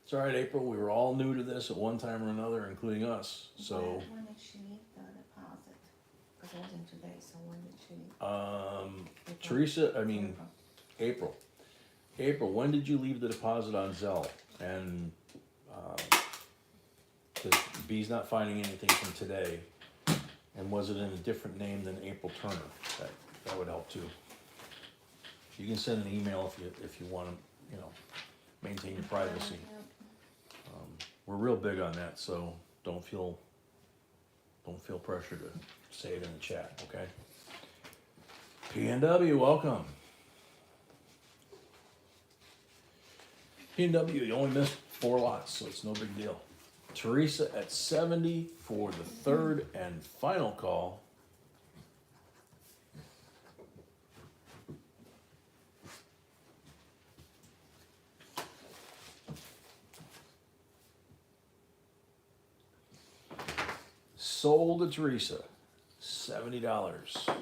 It's all right, April. We were all new to this at one time or another, including us. So When did she leave the deposit? Because it wasn't today, so when did she leave? April. Teresa, I mean April. April, when did you leave the deposit on Zelle? And because B's not finding anything from today, and was it in a different name than April Turner? That would help too. You can send an email if you want to, maintain your privacy. Yep. We're real big on that, so don't feel pressure to say it in the chat, okay? PNW, welcome. PNW, you only missed 4 lots, so it's no big deal. Teresa at 70 for the third and final call. Sold to Teresa, $70.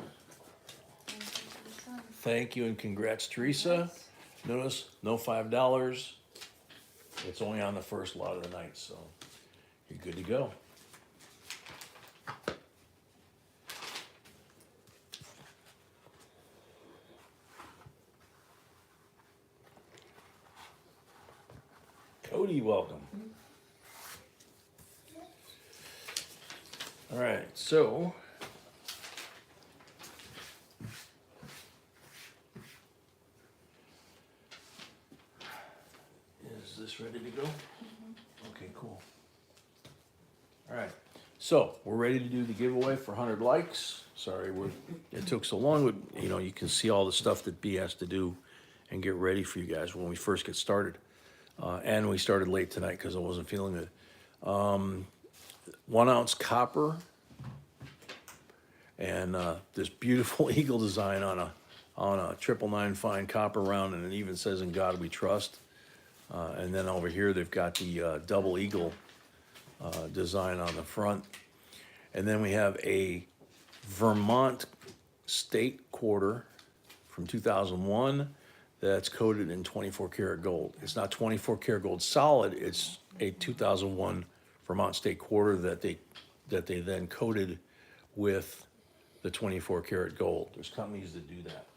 Thank you and congrats, Teresa. Notice, no $5. It's only on the first lot of the night, so you're good to go. Cody, welcome. All right, so is this ready to go? Okay, cool. All right, so we're ready to do the giveaway for 100 likes. Sorry, it took so long. You can see all the stuff that B has to do and get ready for you guys when we first get started. And we started late tonight because I wasn't feeling good. 1 ounce copper and this beautiful eagle design on a 999 fine copper round, and it even says "In God We Trust." And then over here they've got the double eagle design on the front, and then we have a Vermont state quarter from 2001 that's coated in 24 karat gold. It's not 24 karat gold solid. It's a 2001 Vermont state quarter that they then coated with the 24 karat gold. There's companies that do that.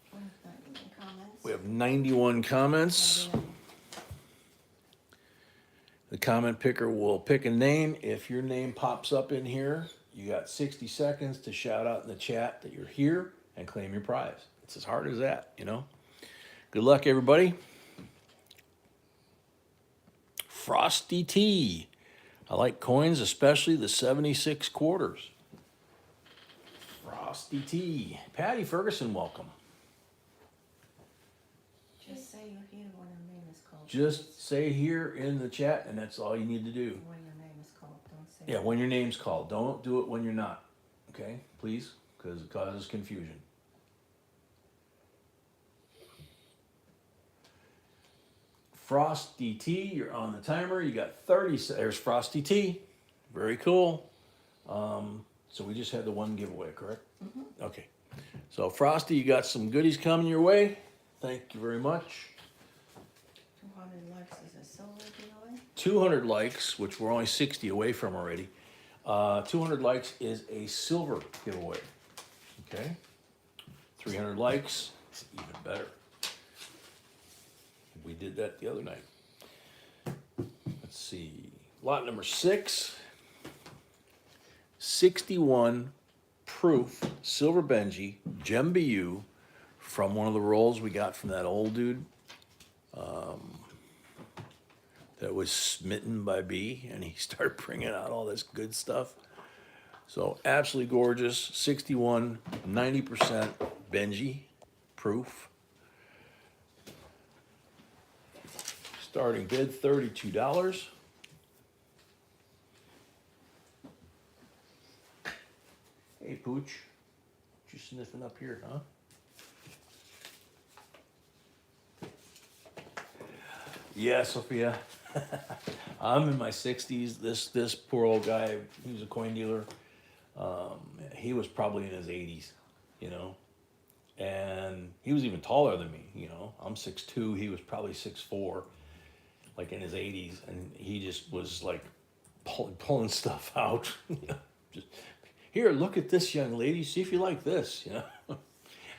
Comments? We have 91 comments. The comment picker will pick a name. If your name pops up in here, you got 60 seconds to shout out in the chat that you're here and claim your prize. It's as hard as that, you know. Good luck, everybody. Frosty T. I like coins, especially the 76 quarters. Frosty T. Patty Ferguson, welcome. Just say you're here when your name is called. Just say here in the chat, and that's all you need to do. When your name is called, don't say. Yeah, when your name's called. Don't do it when you're not. Okay, please, because it causes confusion. Frosty T, you're on the timer. You got 30 seconds. There's Frosty T. Very cool. So we just had the one giveaway, correct? Mm-hmm. Okay. So Frosty, you got some goodies coming your way. Thank you very much. 200 likes is a silver giveaway. 200 likes, which we're only 60 away from already. 200 likes is a silver giveaway. Okay. 300 likes is even better. We did that the other night. Let's see. Lot number 6. 61 proof silver Benji Gem BU from one of the rolls we got from that old dude that was smitten by B, and he started bringing out all this good stuff. So absolutely gorgeous. 61 90% Benji proof. Starting bid $32. Hey Pooch, you sniffing up here, huh? Yeah, Sophia. I'm in my 60s. This poor old guy, he was a coin dealer. He was probably in his 80s, you know, and he was even taller than me. You know, I'm 6'2". He was probably 6'4", like in his 80s, and he just was like pulling stuff out. Just, here, look at this, young lady. See if you like this, you know.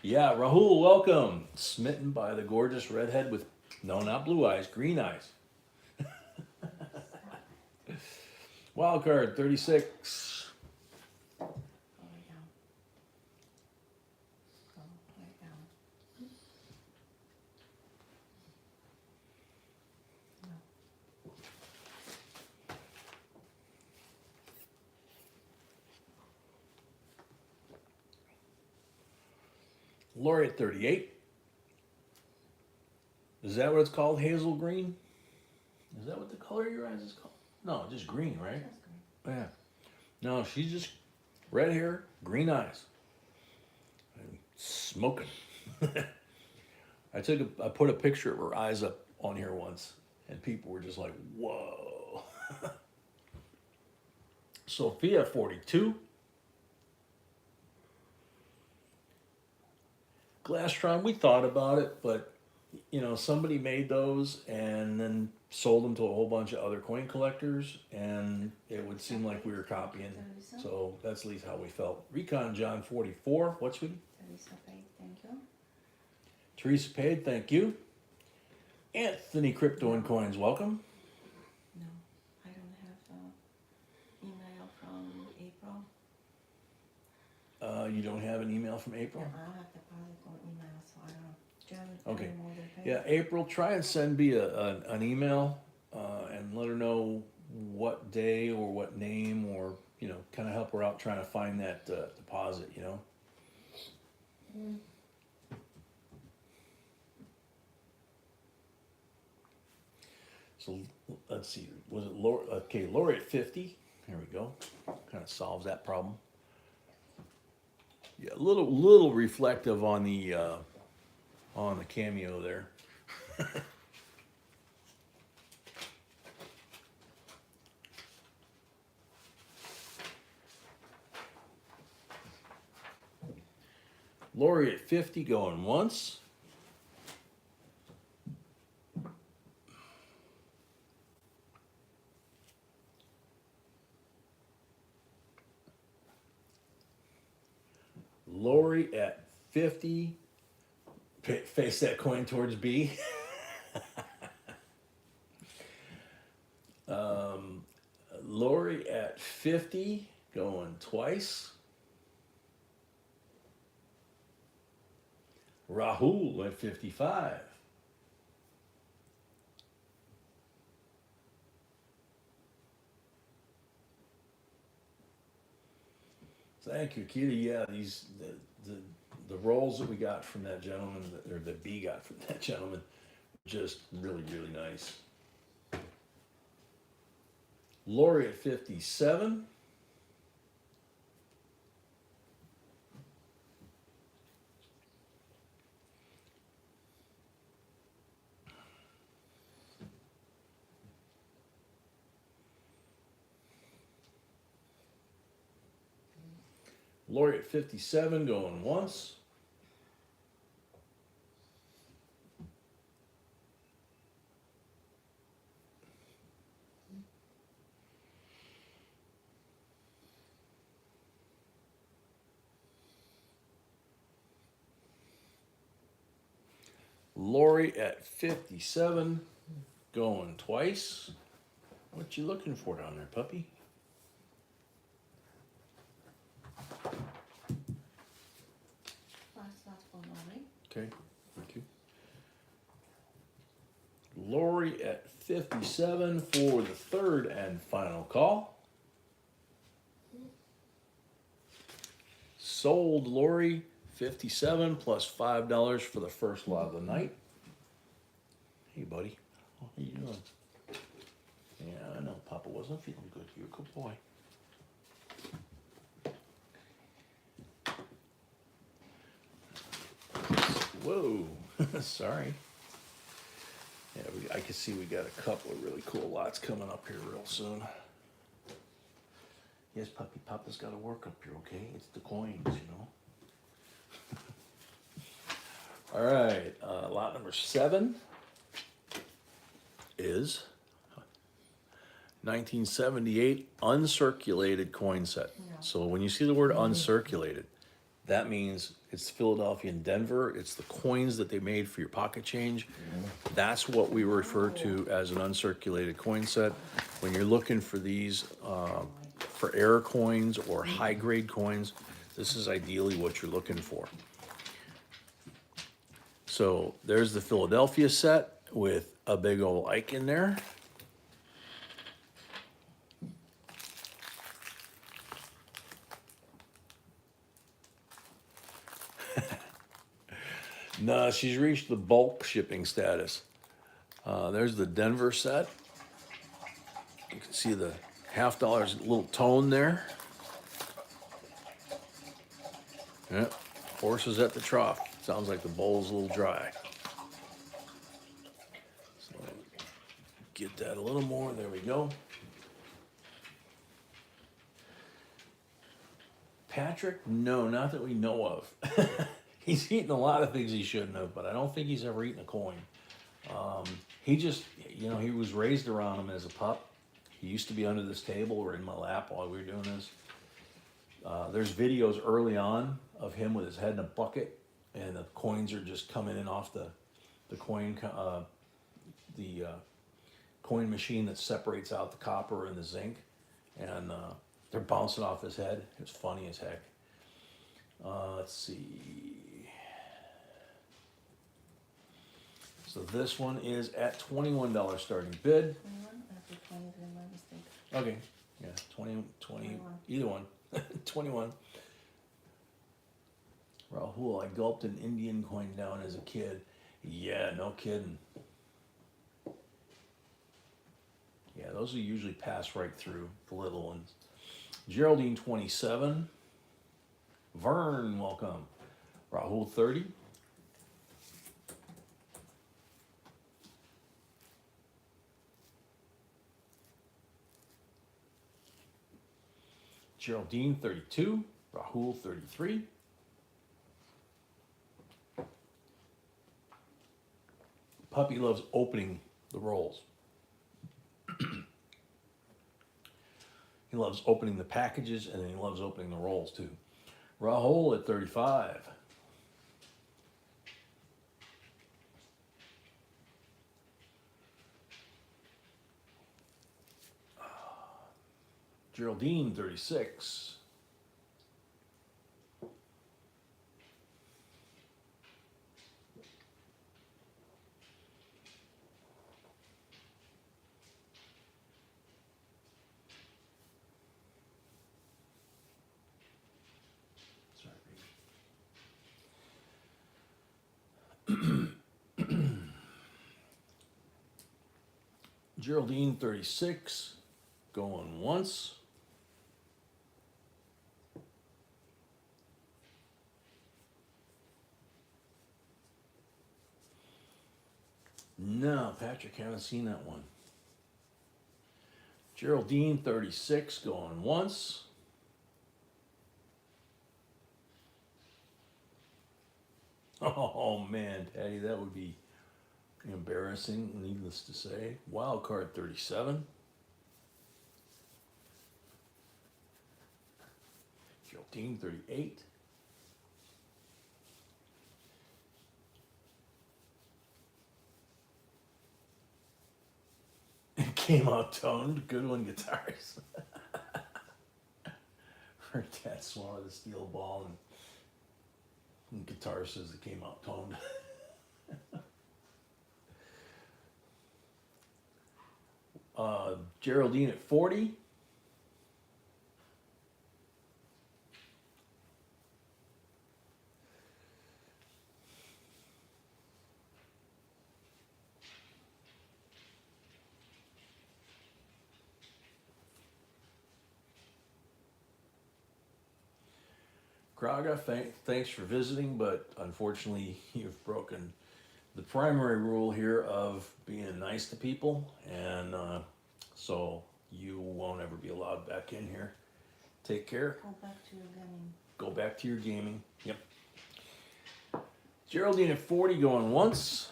Yeah, Rahul, welcome. Smitten by the gorgeous redhead with, no, not blue eyes, green eyes. Wild card, 36. Go way down. Go way down. No. Lori at 38. Is that what it's called? Hazel green? Is that what the color of your eyes is called? No, just green, right? That's great. Yeah. No, she's just red hair, green eyes. And smoking. I put a picture of her eyes up on here once, and people were just like, whoa. Sophia, 42. Glastron, we thought about it, but you know, somebody made those and then sold them to a whole bunch of other coin collectors, and it would seem like we were copying. So that's at least how we felt. Recon John, 44. What, sweetie? Teresa paid, thank you. Teresa paid, thank you. Anthony Crypto and Coins, welcome. No, I don't have email from April. You don't have an email from April? Yeah, I'll have to probably go email, so I don't know. Jen, Okay. tell me more than paid. Yeah, April, try and send me an email and let her know what day or what name, or, you know, kind of help her out trying to find that deposit, you know. Mm. So let's see, was it Lori? Okay, Lori at 50. Here we go. Kind of solves that problem. Yeah, a little reflective on the cameo there. Lori at 50 going once. Lori at 50. Face that coin towards B. 50 going twice. Rahul at 55. Thank you, Kitty. Yeah, the rolls that we got from that gentleman, or that B got from that gentleman, just really, really nice. Lori at 57. Lori at 57 going once. Lori at 57 going twice. What you looking for down there, puppy? That's for Lori. Okay, thank you. Lori at 57 for the third and final call. Sold Lori 57 plus $5 for the first lot of the night. Hey, buddy. How you doing? Yeah, I know Papa wasn't feeling good. You're a good boy. Whoa, sorry. Yeah, I can see we got a couple of really cool lots coming up here real soon. Yes, puppy, Papa's got to work up here, okay? It's the coins, you know. All right, lot number 7 is 1978 uncirculated coin set. Yeah. So when you see the word uncirculated, that means it's Philadelphia and Denver. It's the coins that they made for your pocket change. That's what we refer to as an uncirculated coin set. When you're looking for these for error coins or high grade coins, this is ideally what you're looking for. So there's the Philadelphia set with a big old Ike in there. No, she's reached the bulk shipping status. There's the Denver set. You can see the $50 little tone there. Yep, horses at the trough. Sounds like the bowl's a little dry. So get that a little more. There we go. Patrick? No, not that we know of. He's eaten a lot of things he shouldn't have, but I don't think he's ever eaten a coin. He just, you know, he was raised around them as a pup. He used to be under this table or in my lap while we were doing this. There's videos early on of him with his head in a bucket, and the coins are just coming in off the coin coin machine that separates out the copper and the zinc, and they're bouncing off his head. It's funny as heck. Let's see. So this one is at $21 starting bid. 21? After 20 is my mistake. Okay, yeah, 20, 21. either one. 21. Rahul, I gulped an Indian coin down as a kid. Yeah, no kidding. Yeah, those will usually pass right through, the little ones. Geraldine, 27. Vern, welcome. Rahul, 30. Geraldine, 32. Rahul, 33. Puppy loves opening the rolls. He loves opening the packages, and then he loves opening the rolls too. Rahul at 35. Geraldine, 36. Geraldine, 36. Going once. No, Patrick, haven't seen that one. Geraldine, 36. Going once. Oh man, Patty, that would be embarrassing, needless to say. Wild card, 37. Geraldine, 38. It came out toned. Good one, guitars. Her dad swallowed the steel ball, and guitar says it came out toned. Geraldine at 40. Kraga, thanks for visiting, but unfortunately you've broken the primary rule here of being nice to people, and so you won't ever be allowed back in here. Take care. Go back to your gaming. Go back to your gaming. Yep. Geraldine at 40 going once.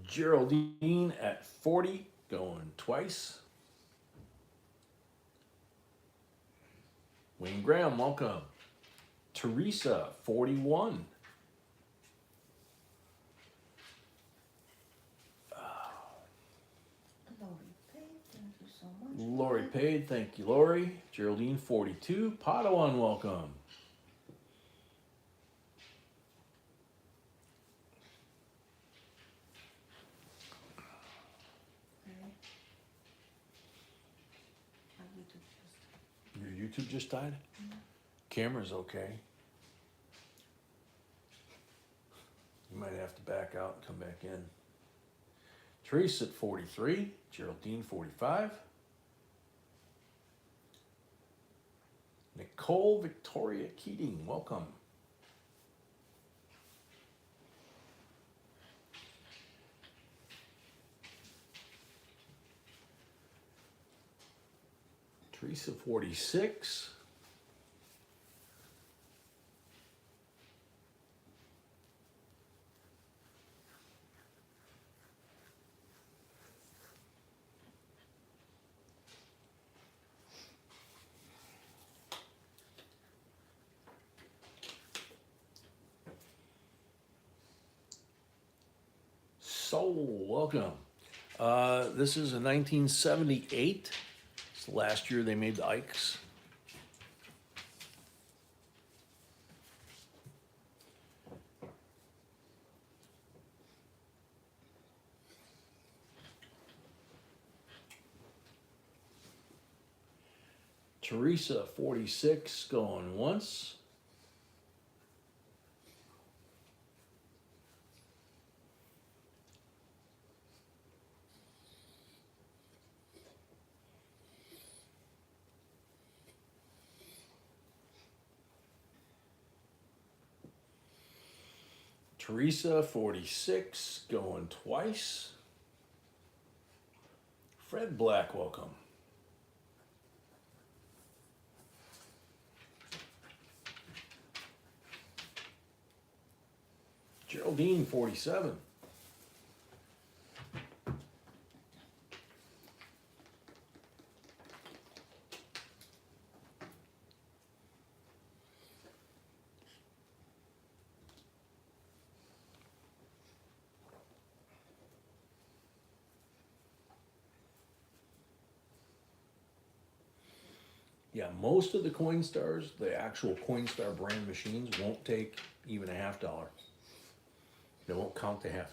Geraldine at 40 going twice. Wayne Graham, welcome. Teresa, 41. Lori paid, thank you so much. Lori paid, thank you, Lori. Geraldine, 42. Padawan, welcome. Okay. My YouTube just. Your YouTube just died? Camera's okay. You might have to back out and come back in. Teresa at 43. Geraldine, 45. Nicole Victoria Keating, welcome. Teresa, 46. Soul, welcome. This is a 1978. It's the last year they made the Ikes. Teresa, 46, going once. Teresa, 46, going twice. Fred Black, welcome. Geraldine, 47. Yeah, most of the Coinstars, the actual Coinstar brand machines, won't take even a $50. They won't count the $50.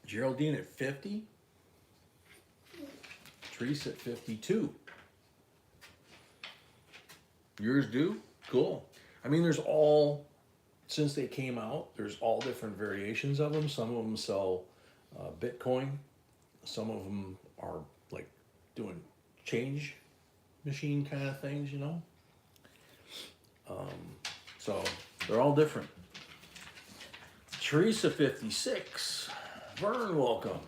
Geraldine at 50. Teresa at 52. Yours do? Cool. I mean, since they came out, there's all different variations of them. Some of them sell Bitcoin. Some of them are like doing change machine kind of things, you know? So they're all different. Teresa 56. Vern, welcome.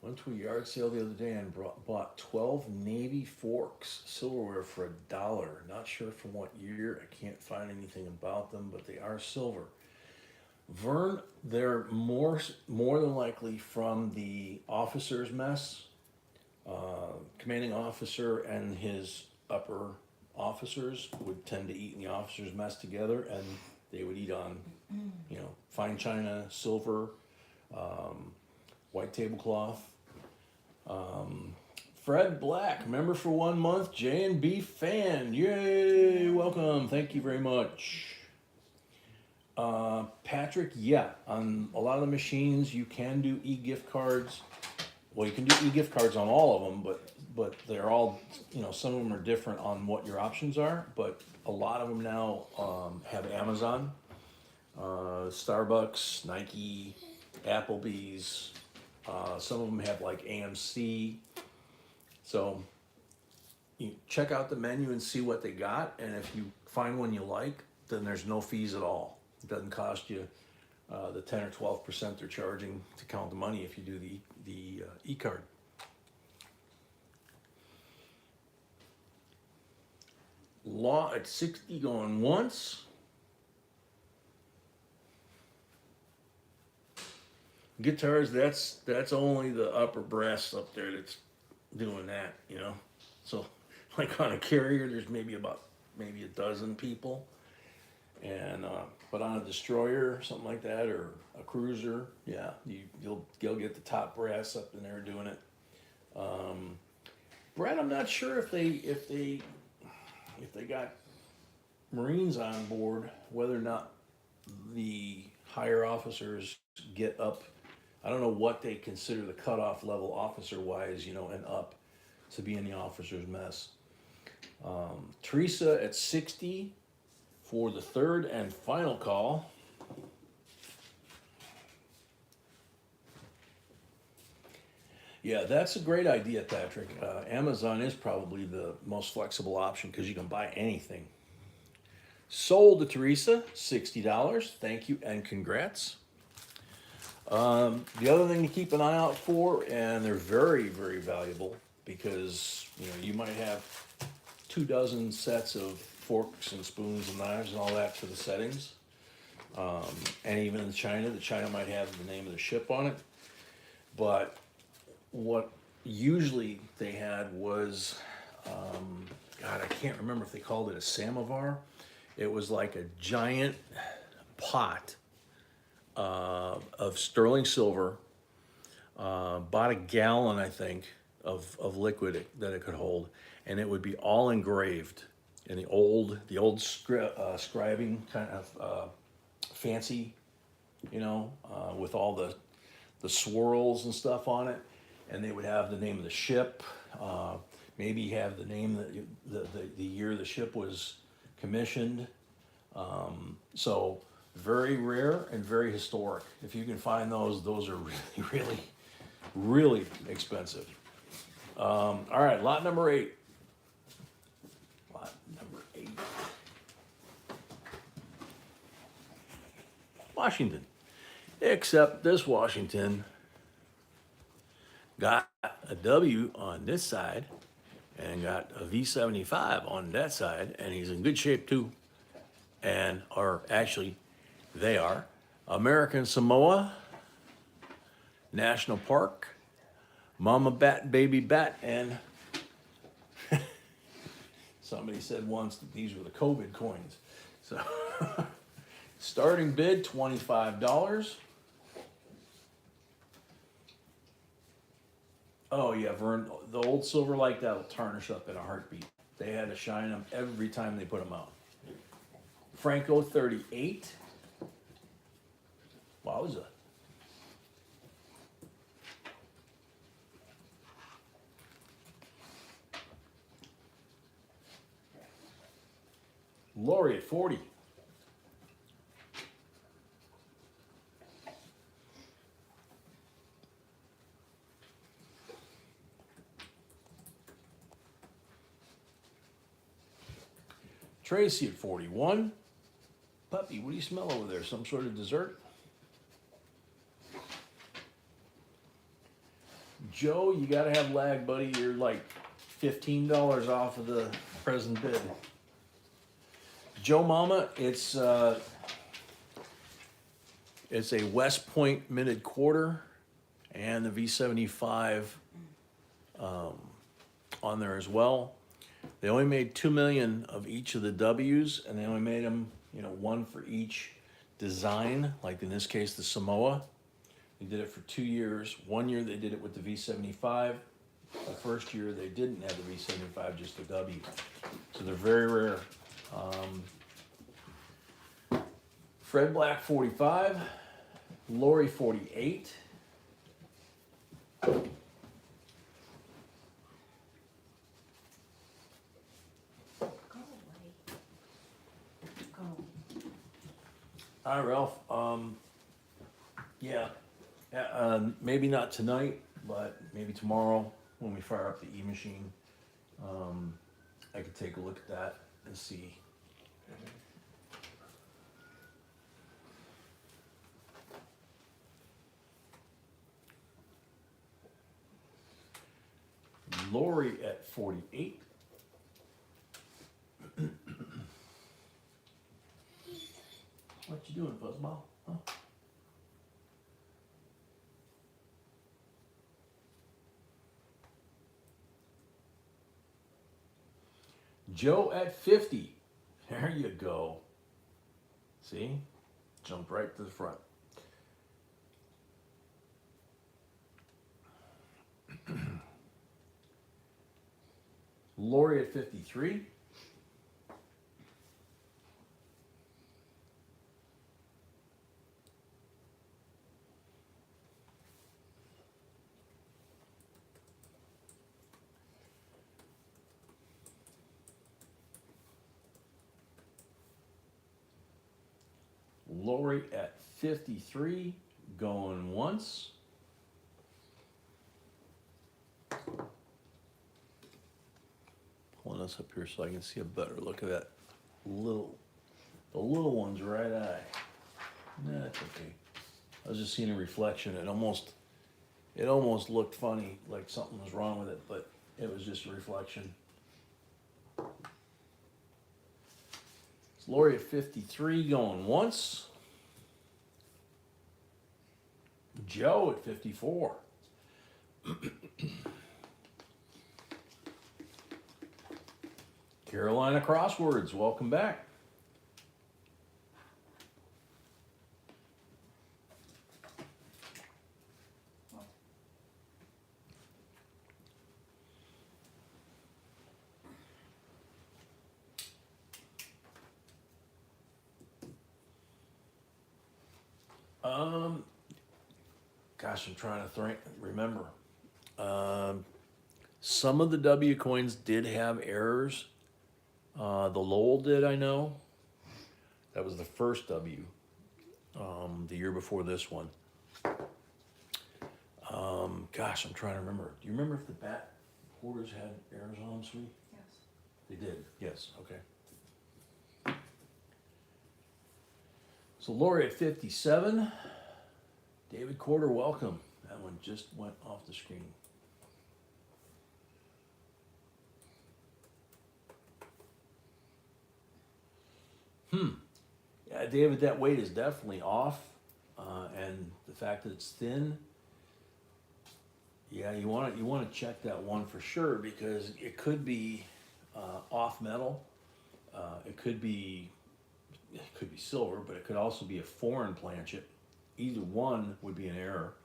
Went to a yard sale the other day and bought 12 Navy forks, silverware for $1. Not sure from what year. I can't find anything about them, but they are silver. Vern, they're more than likely from the officer's mess. Commanding officer and his upper officers would tend to eat in the officer's mess together, and they would eat on, fine china, silver, white tablecloth. Fred Black, member for 1 month, J&B fan. Yay, welcome. Thank you very much. Patrick, yeah, on a lot of the machines you can do e-gift cards. Well, you can do e-gift cards on all of them, but they're all, some of them are different on what your options are, but a lot of them now have Amazon, Starbucks, Nike, Applebee's. Some of them have like AMC. So you check out the menu and see what they got, and if you find one you like, then there's no fees at all. It doesn't cost you the 10 or 12% they're charging to count the money if you do the e-card. Law at 60 going once. Guitars, that's only the upper brass up there that's doing that, So like on a carrier, there's maybe a dozen people. And but on a destroyer, something like that, or a cruiser, yeah, you'll get the top brass up in there doing it. Brad, I'm not sure if they got Marines on board, whether or not the higher officers get up. I don't know what they consider the cutoff level officer-wise, and up to be in the officer's mess. Teresa at 60 for the third and final call. Yeah, that's a great idea, Patrick. Amazon is probably the most flexible option because you can buy anything. Sold to Teresa, $60. Thank you and congrats. The other thing to keep an eye out for, and they're very, very valuable because you might have 24 sets of forks and spoons and knives and all that for the settings. And even in China, the China might have the name of the ship on it. But what usually they had was, God, I can't remember if they called it a samovar. It was like a giant pot of sterling silver, about a gallon, I think, of liquid that it could hold, and it would be all engraved in the old scribing kind of fancy, with all the swirls and stuff on it, and they would have the name of the ship, maybe have the name that the year the ship was commissioned. So very rare and very historic. If you can find those are really, really, really expensive. All right, lot number 8. Lot number 8. Washington. Except this Washington got a W on this side and got a V75 on that side, and he's in good shape too. They are American Samoa, National Park, Mama Bat, Baby Bat, and somebody said once that these were the COVID coins. So starting bid $25. Oh yeah, Vern, the old silver like that will tarnish up in a heartbeat. They had to shine them every time they put them out. Franco 38. Wowza. Lori at 40. Tracy at 41. Puppy, what do you smell over there? Some sort of dessert? Joe, you gotta have lag, buddy. You're like $15 off of the present bid. Joe Mama, it's a West Point minted quarter and the V75 on there as well. They only made 2 million of each of the W's, and they only made them, one for each design. Like in this case, the Samoa. They did it for 2 years. 1 year they did it with the V75. The first year they didn't have the V75, just the W. So they're very rare. Fred Black 45, Lori 48. Hi, Ralph. Yeah, maybe not tonight, but maybe tomorrow when we fire up the e-machine, I could take a look at that and see. Lori at 48. What you doing, Fuzzball? Huh? Joe at 50. There you go. See? Jump right to the front. Lori at 53. Lori at 53, going once. Pulling this up here so I can see a better look at that the little one's right eye. Nah, that's okay. I was just seeing a reflection. It almost looked funny, like something was wrong with it, but it was just a reflection. It's Lori at 53, going once. Joe at 54. Carolina Crosswords, welcome back. Gosh, I'm trying to remember. Some of the W coins did have errors. The Lowell did, I know. That was the first W, the year before this one. Gosh, I'm trying to remember. Do you remember if the bat quarters had errors on them, sweet? Yes. They did, yes, okay. So Lori at 57. David Quarter, welcome. That one just went off the screen. Yeah, David, that weight is definitely off, and the fact that it's thin. Yeah, you want to check that one for sure because it could be off metal. It could be silver, but it could also be a foreign planchet. Either one would be an error.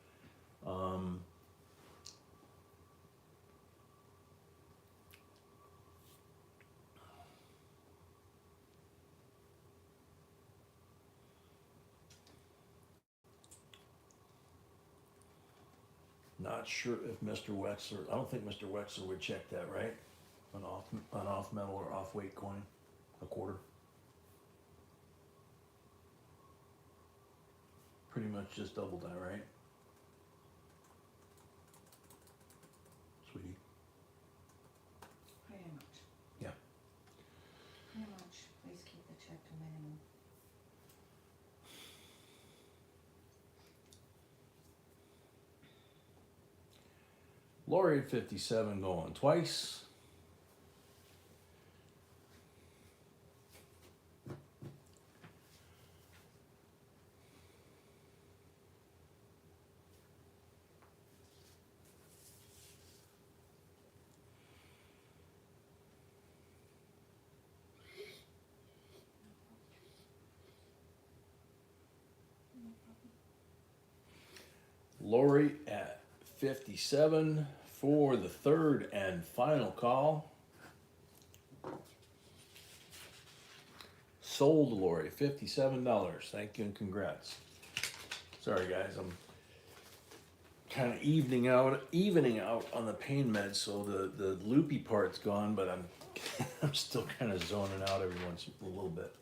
Not sure if Mr. Wexler, I don't think Mr. Wexler would check that, right? An off metal or off weight coin, a quarter. Pretty much just double that, right? Sweetie. Pretty much. Yeah. Pretty much. Please keep the check to minimum. Lori at 57 going twice. Lori at 57 for the third and final call. Sold Lori, $57. Thank you and congrats. Sorry guys, I'm kind of evening out on the pain meds, so the loopy part's gone, but I'm still kind of zoning out every once a little bit.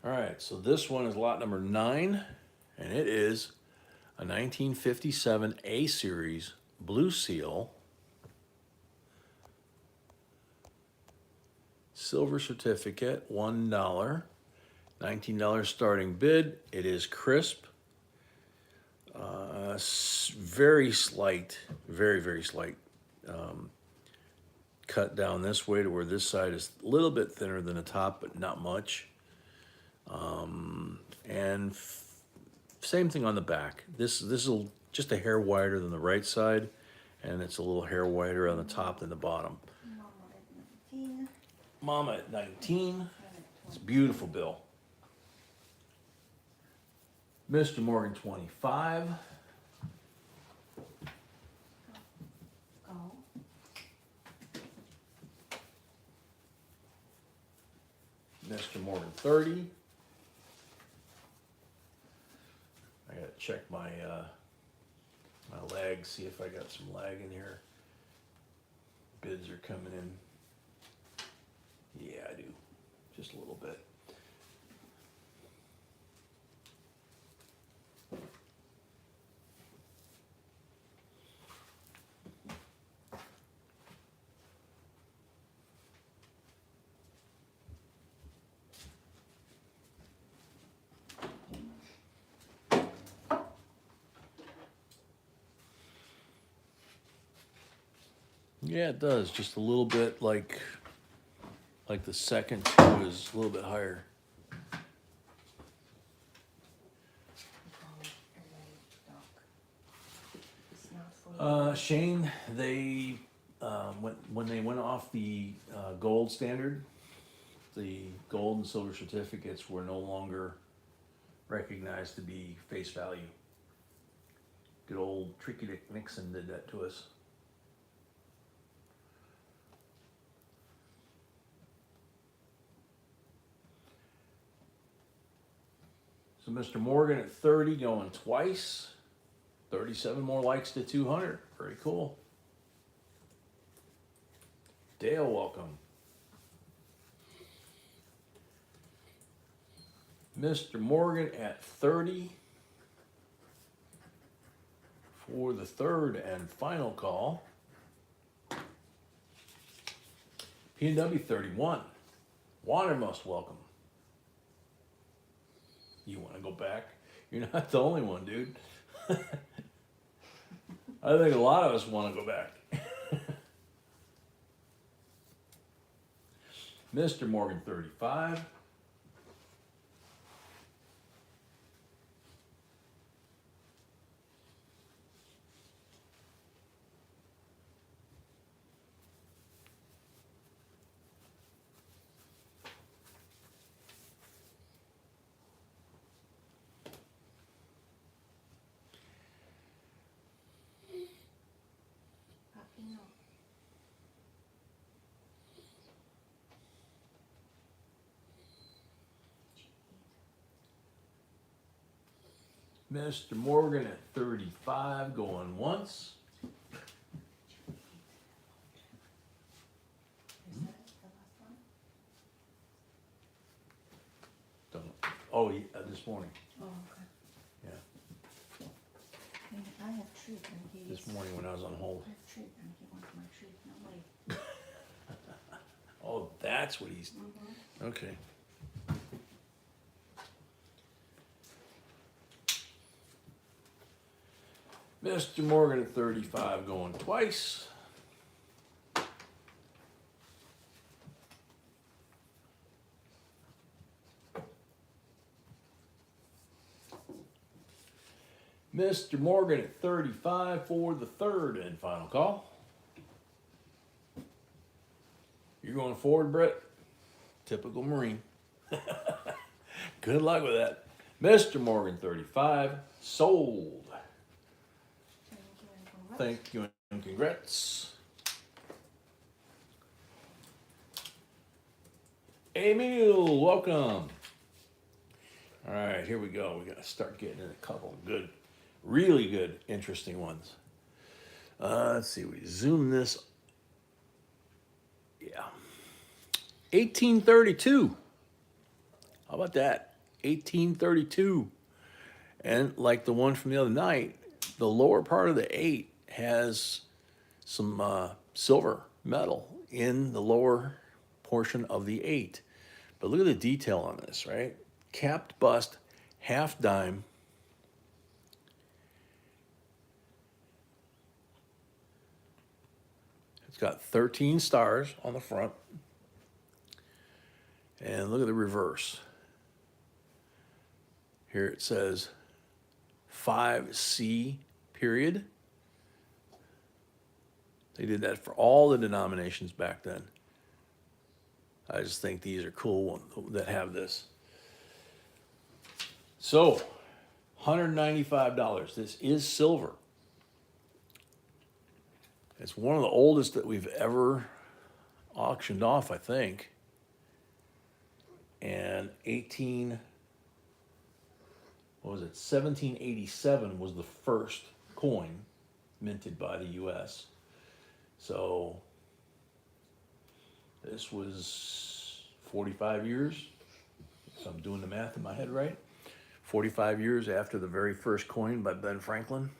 All right, so this one is lot number 9, and it is a 1957 A Series Blue Seal silver certificate, $1, $19 starting bid. It is crisp, very slight, very slight cut down this way to where this side is a little bit thinner than the top, but not much. And same thing on the back. This is just a hair wider than the right side, and it's a little hair wider on the top than the bottom. Mama at 19. Mama at 19. It's a beautiful bill. Mr. Morgan 25. Go. Mr. Morgan 30. I gotta check my my lag, see if I got some lag in here. Bids are coming in. Yeah, I do. Just a little bit. Yeah, it does. Just a little bit like the second two is a little bit higher. Shane, they when they went off the gold standard, the gold and silver certificates were no longer recognized to be face value. Good old Tricky Dick Nixon did that to us. So Mr. Morgan at 30 going twice. 37 more likes to 200. Very cool. Dale, welcome. Mr. Morgan at 30 for the third and final call. P&W 31. Wandermust, welcome. You want to go back? You're not the only one, dude. I think a lot of us want to go back. Mr. Morgan 35. Papino. Mr. Morgan at 35 going once. Is that the last one? Don't, oh, this morning. Oh, okay. Yeah, Man, I have treat and he's. this morning when I was on hold. I have treat and he wants my treat, nobody. Oh, that's what he's, Mm-hmm. okay. Mr. Morgan at 35 going twice. Mr. Morgan at 35 for the third and final call. You're going forward, Brett? Typical Marine. Good luck with that. Mr. Morgan 35 sold. Thank you and congrats. Thank you and congrats. Emil, welcome. All right, here we go. We got to start getting in a couple good, really good, interesting ones. Let's see, we zoom this. Yeah. 1832. How about that? 1832. And like the one from the other night, the lower part of the 8 has some silver metal in the lower portion of the 8. But look at the detail on this, right? Capped bust, half dime. It's got 13 stars on the front. And look at the reverse. Here it says 5C period. They did that for all the denominations back then. I just think these are cool ones that have this. So, $195. This is silver. It's one of the oldest that we've ever auctioned off, I think. And 1787 was the first coin minted by the US. So this was 45 years, if I'm doing the math in my head right. 45 years after the very first coin by Ben Franklin,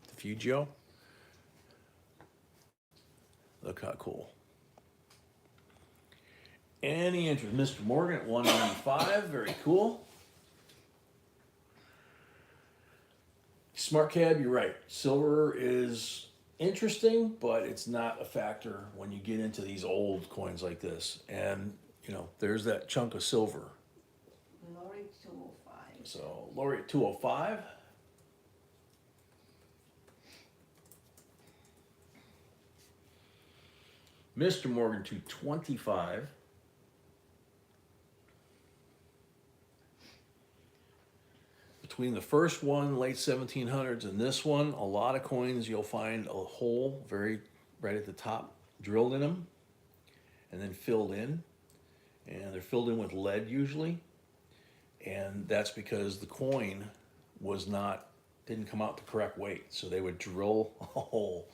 the Fugio. Look how cool. Any interest? Mr. Morgan at 195, very cool. Smart Cab, you're right. Silver is interesting, but it's not a factor when you get into these old coins like this. And, you know, there's that chunk of silver. Lori 205. So, Lori at 205. Mr. Morgan 225. Between the first one, late 1700s, and this one, a lot of coins you'll find a hole right at the top drilled in them and then filled in. And they're filled in with lead usually. And that's because the coin didn't come out the correct weight. So they would drill a hole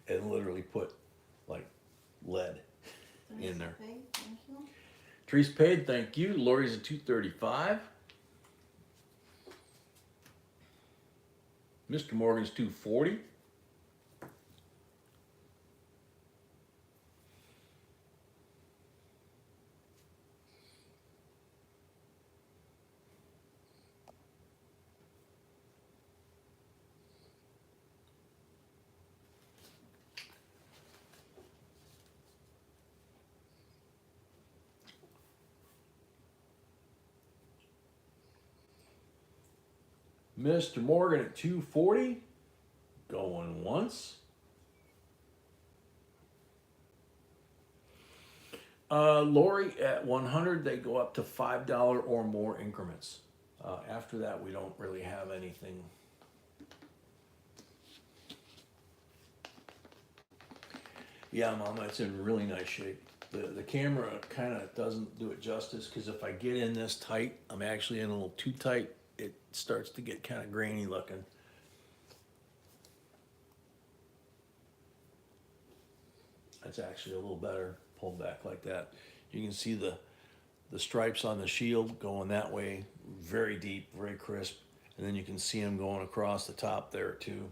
and literally put like lead in there. Paid, thank you. Trees paid, thank you. Lori's at 235. Mr. Morgan's 240. Mr. Morgan at 240. Going once. Lori at 100, they go up to $5 or more increments. After that, we don't really have anything. Yeah, Mama, it's in really nice shape. The camera kind of doesn't do it justice because if I get in this tight, I'm actually in a little too tight it starts to get kind of grainy looking. That's actually a little better pulled back like that. You can see the stripes on the shield going that way, very deep, very crisp. And then you can see them going across the top there too.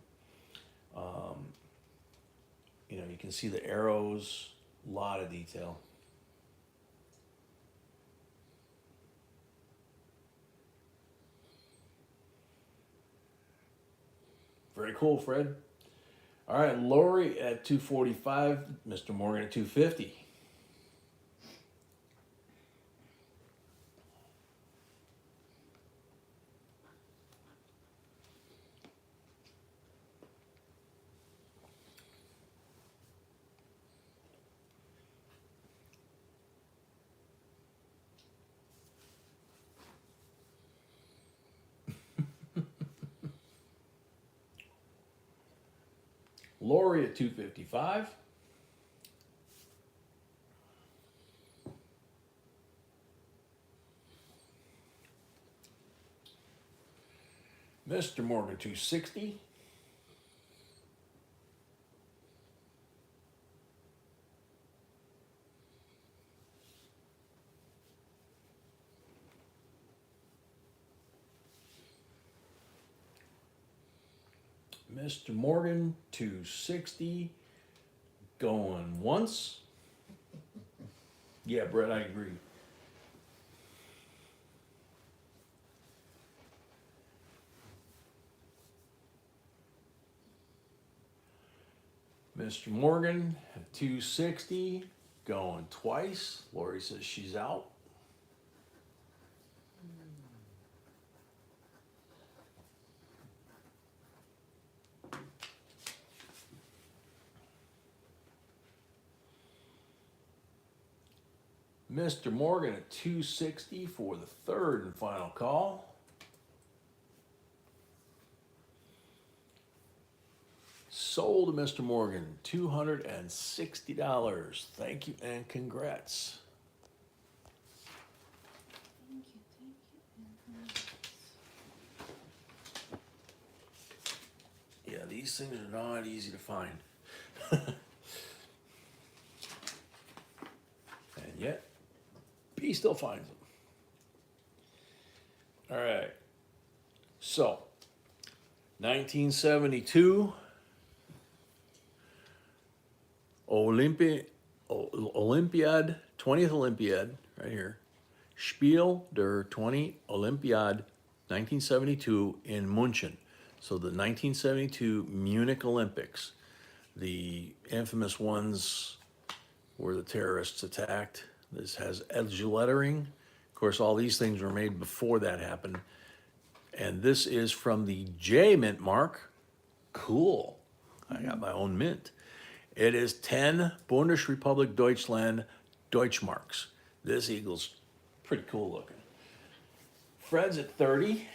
You know, you can see the arrows, a lot of detail. Very cool, Fred. All right, Lori at 245, Mr. Morgan at 250. Lori at 255. Mr. Morgan 260. Mr. Morgan 260. Going once. Yeah, Brett, I agree. Mr. Morgan at 260. Going twice. Lori says she's out. Mr. Morgan at 260 for the third and final call. Sold to Mr. Morgan, $260. Thank you and congrats. Thank you, and Yeah, these things are not easy to find. And yet, B still finds them. All right. So, 1972, Olympiad, 20th Olympiad, right here. Spiel der 20 Olympiad 1972 in München. So the 1972 Munich Olympics, the infamous ones where the terrorists attacked. This has edge lettering. Of course, all these things were made before that happened. And this is from the J mint mark. Cool. I got my own mint. It is 10 Bundesrepublik Deutschland Deutschmarks. This eagle's pretty cool looking. Fred's at 30.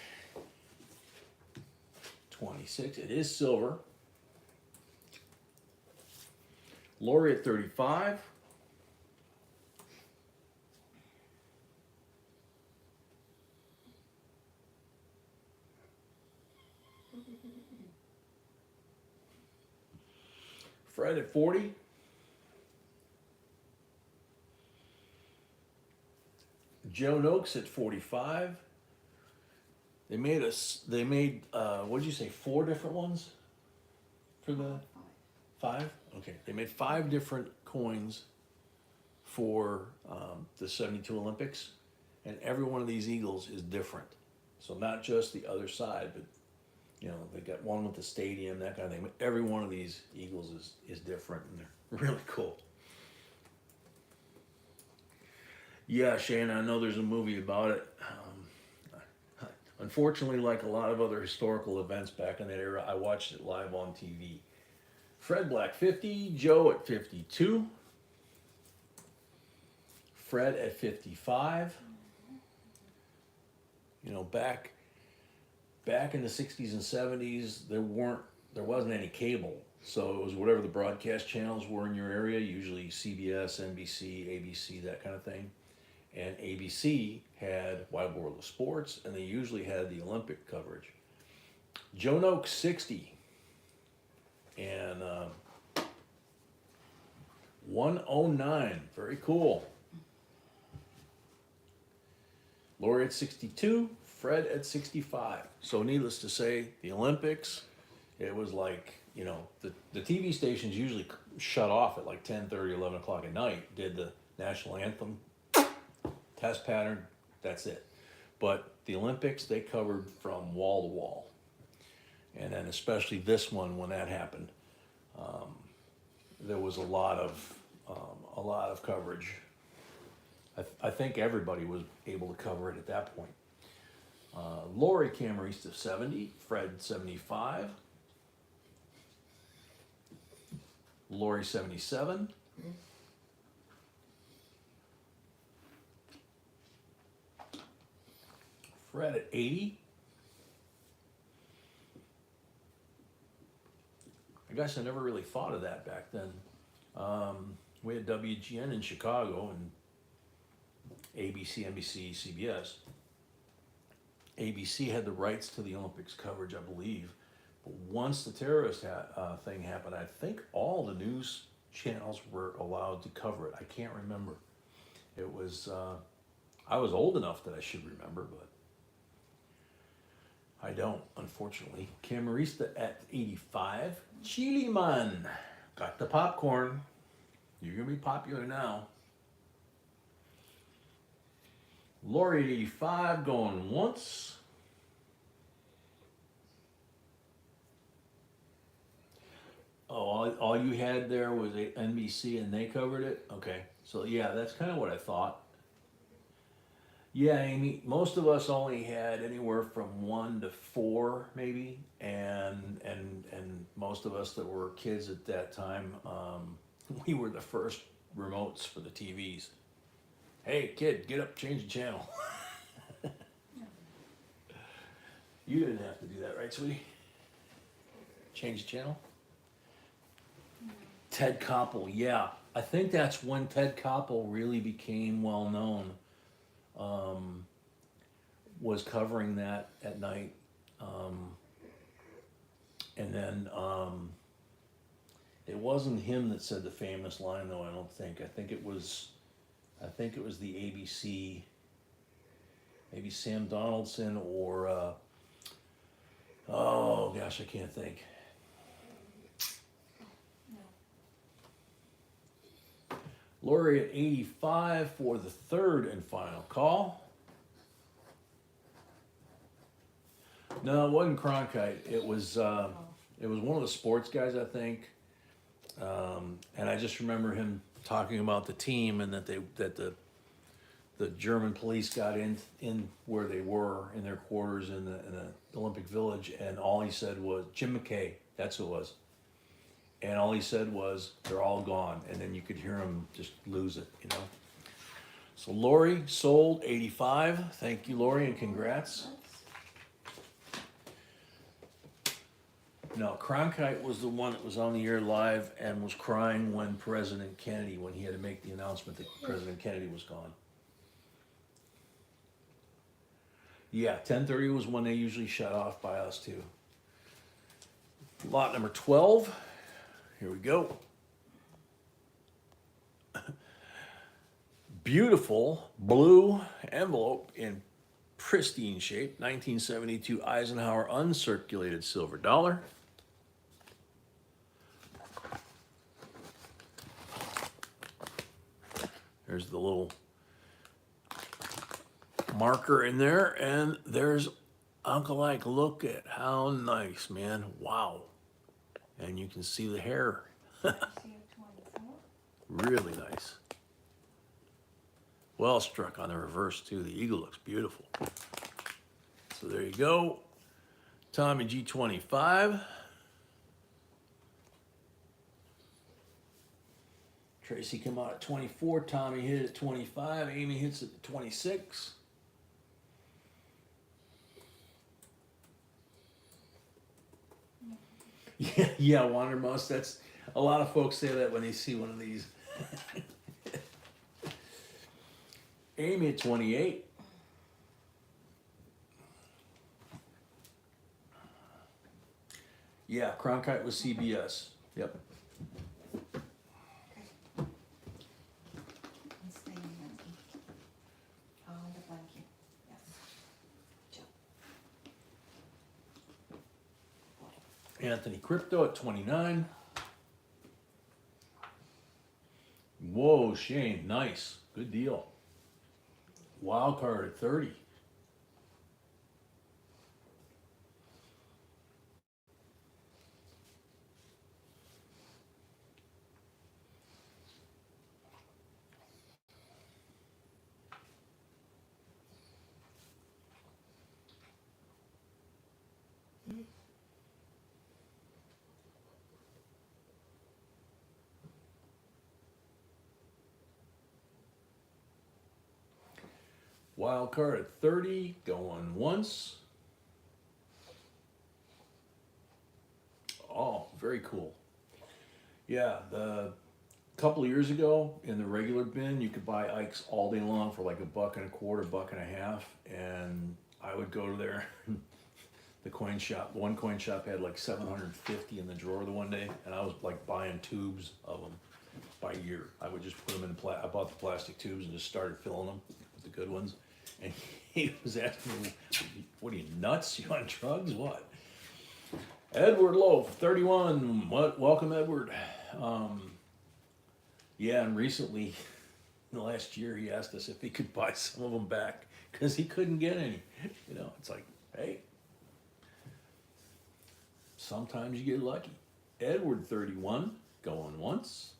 26. It is silver. Lori at 35. Fred at 40. Joe Noakes at 45. They made what did you say, 4 different ones for the 5? Okay, they made 5 different coins for the 72 Olympics, and every one of these eagles is different. So not just the other side, but you know, they got one with the stadium, that kind of thing. But every one of these eagles is different, and they're really cool. Yeah, Shane, I know there's a movie about it. Unfortunately, like a lot of other historical events back in that era, I watched it live on TV. Fred Black 50, Joe at 52, Fred at 55. You know, back in the 60s and 70s, there wasn't any cable. So it was whatever the broadcast channels were in your area, usually CBS, NBC, ABC, that kind of thing. and ABC had Wide World of Sports, and they usually had the Olympic coverage. Joan Oak 60 and 109, very cool. Lori at 62, Fred at 65. So needless to say, the Olympics, it was like, you know, the TV stations usually shut off at like 10:30, 11 o'clock at night, did the national anthem, test pattern, that's it. But the Olympics, they covered from wall to wall. And then especially this one, when that happened, there was a lot of coverage. I think everybody was able to cover it at that point. Lori Camarista 70, Fred 75, Lori 77, Fred at 80. I guess I never really thought of that back then. We had WGN in Chicago and ABC, NBC, CBS. ABC had the rights to the Olympics coverage, I believe. But once the terrorist thing happened, I think all the news channels were allowed to cover it. I can't remember. It was, I was old enough that I should remember, but I don't, unfortunately. Camarista at 85. Chile Man, got the popcorn. You're gonna be popular now. Lori at 85, going once. Oh, all you had there was NBC and they covered it? Okay, so yeah, that's kind of what I thought. Yeah, Amy, most of us only had anywhere from 1 to 4 maybe, and most of us that were kids at that time, we were the first remotes for the TVs. Hey kid, get up, change the channel. You didn't have to do that, right, sweetie? Change the channel? Ted Koppel, yeah. I think that's when Ted Koppel really became well known. Was covering that at night. And then it wasn't him that said the famous line though, I don't think. I think it was the ABC, maybe Sam Donaldson or oh gosh, I can't think. Lori at 85 for the third and final call. No, it wasn't Cronkite. It was one of the sports guys, I think. And I just remember him talking about the team and that the German police got in where they were in their quarters in the Olympic Village, and all he said was Jim McKay. That's who it was. And all he said was, they're all gone. And then you could hear him just lose it, you know. So Lori sold 85. Thank you, Lori, and congrats. No, Cronkite was the one that was on the air live and was crying when President Kennedy, when he had to make the announcement that President Kennedy was gone. Yeah, 10:30 was when they usually shut off by us too. Lot number 12. Here we go. Beautiful blue envelope in pristine shape. 1972 Eisenhower uncirculated silver dollar. There's the little marker in there, and there's Uncle Ike. Look at how nice, man. Wow. And you can see the hair. Really nice. Well struck on the reverse too. The eagle looks beautiful. So there you go. Tommy G25. Tracy come out at 24. Tommy hit it at 25. Amy hits it at 26. Yeah, Wandermouse. That's a lot of folks say that when they see one of these. Amy at 28. Yeah, Cronkite was CBS. Yep. And stay in Yankee. Oh, the blanket, yes. Joe. Anthony Crypto at 29. Whoa, Shane, nice. Good deal. Wild card at 30. Wild card at 30, going once. Oh, very cool. Yeah, the couple of years ago in the regular bin, you could buy Ikes all day long for like $1.25, $1.50, and I would go to there. The coin shop, one coin shop had like 750 in the drawer the one day, and I was like buying tubes of them by year. I would just put them in I bought the plastic tubes and just started filling them with the good ones. And he was asking me, "What are you nuts? You on drugs? What?" Edward Loaf, 31. Welcome, Edward. Yeah, and recently, in the last year, he asked us if he could buy some of them back because he couldn't get any. You know, it's like, hey, sometimes you get lucky. Edward, 31, going once.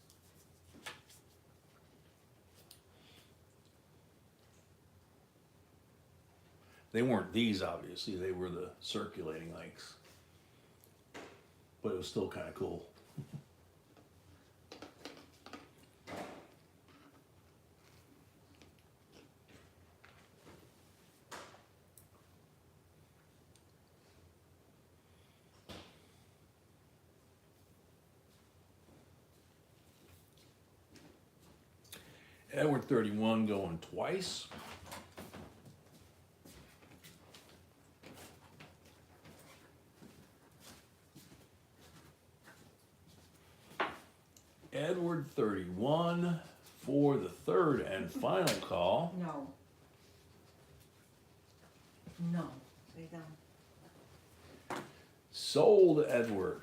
They weren't these, obviously. They were the circulating Ikes. But it was still kind of cool. Edward, 31, going twice. Edward, 31, for the third and final call. No. No, they don't. Sold, Edward.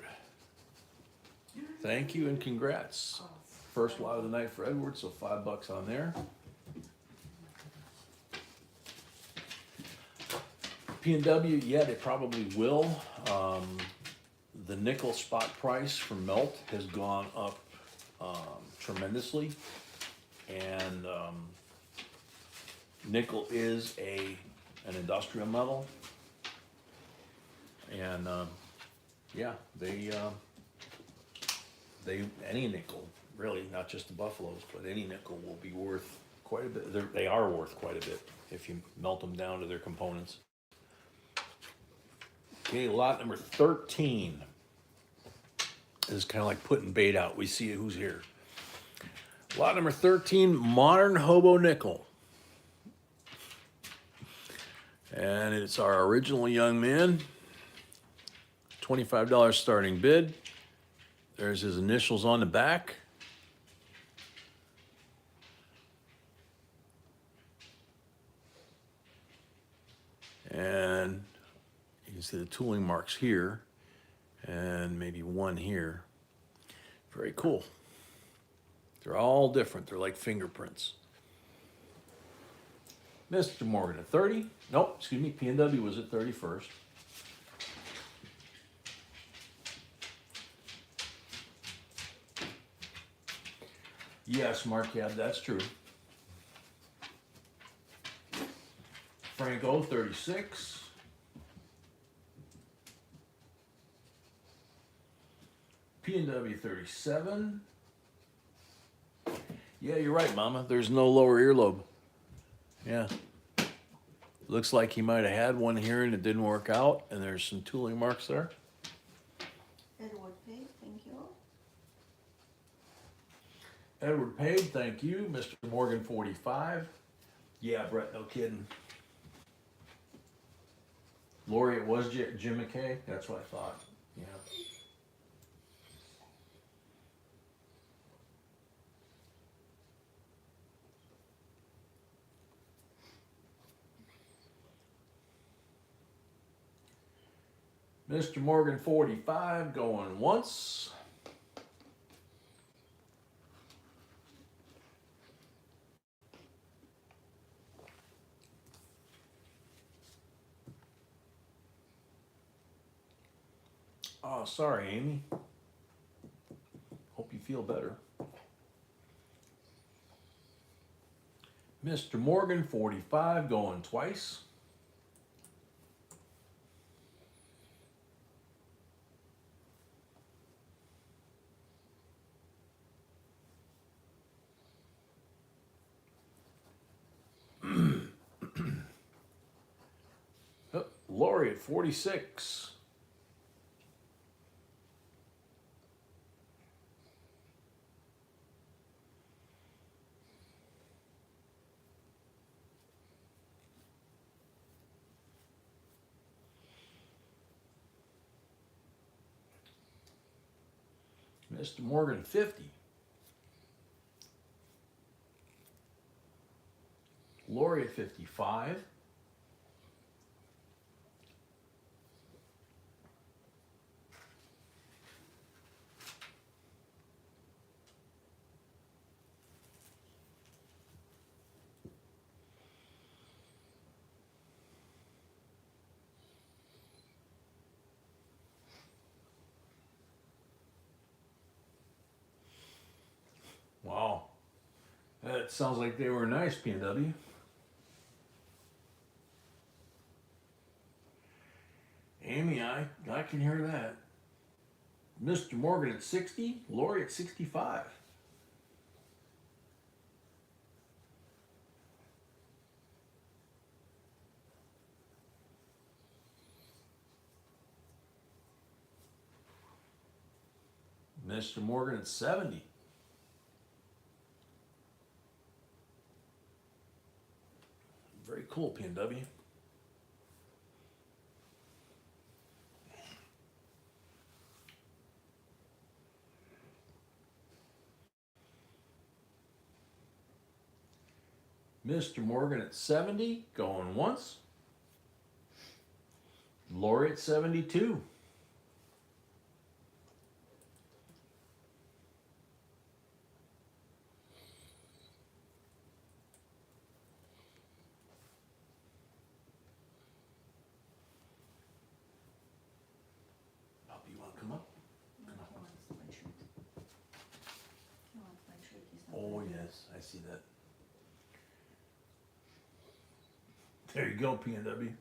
Thank you and congrats. Oh, First lot of the night for Edward, so $5 on there. P&W, yeah, they probably will. The nickel spot price for melt has gone up tremendously, and nickel is an industrial metal, and yeah, they any nickel, really, not just the Buffaloes, but any nickel will be worth quite a bit. They are worth quite a bit if you melt them down to their components. Okay, lot number 13. This is kind of like putting bait out. We see who's here. Lot number 13, Modern Hobo Nickel. And it's our original young man. $25 starting bid. There's his initials on the back. And you can see the tooling marks here and maybe one here. Very cool. They're all different. They're like fingerprints. Mr. Morgan at 30. Nope, excuse me, P&W was at 31st. Yes, Mark Cab, that's true. Franco, 36. P&W, 37. Yeah, you're right, Mama. There's no lower earlobe. Yeah. Looks like he might have had one here and it didn't work out, and there's some tooling marks there. Edward Paid, thank you. Edward Paid, thank you. Mr. Morgan, 45. Yeah, Brett, no kidding. Lori, it was Jim McKay? That's what I thought. Yeah. Mr. Morgan 45 going once. Oh, sorry, Amy. Hope you feel better. Mr. Morgan 45 going twice. Oh, Lori at 46. Mr. Morgan 50. Lori at 55. Wow. That sounds like they were nice, P&W. Amy, I can hear that. Mr. Morgan at 60. Lori at 65. Mr. Morgan at 70. Very cool, P&W. Mr. Morgan at 70, going once. Lori at 72. Puppy, you want to come up? No, he wants my treat. He wants my treat. He's not Oh, ready. yes, I see that. There you go, P&W.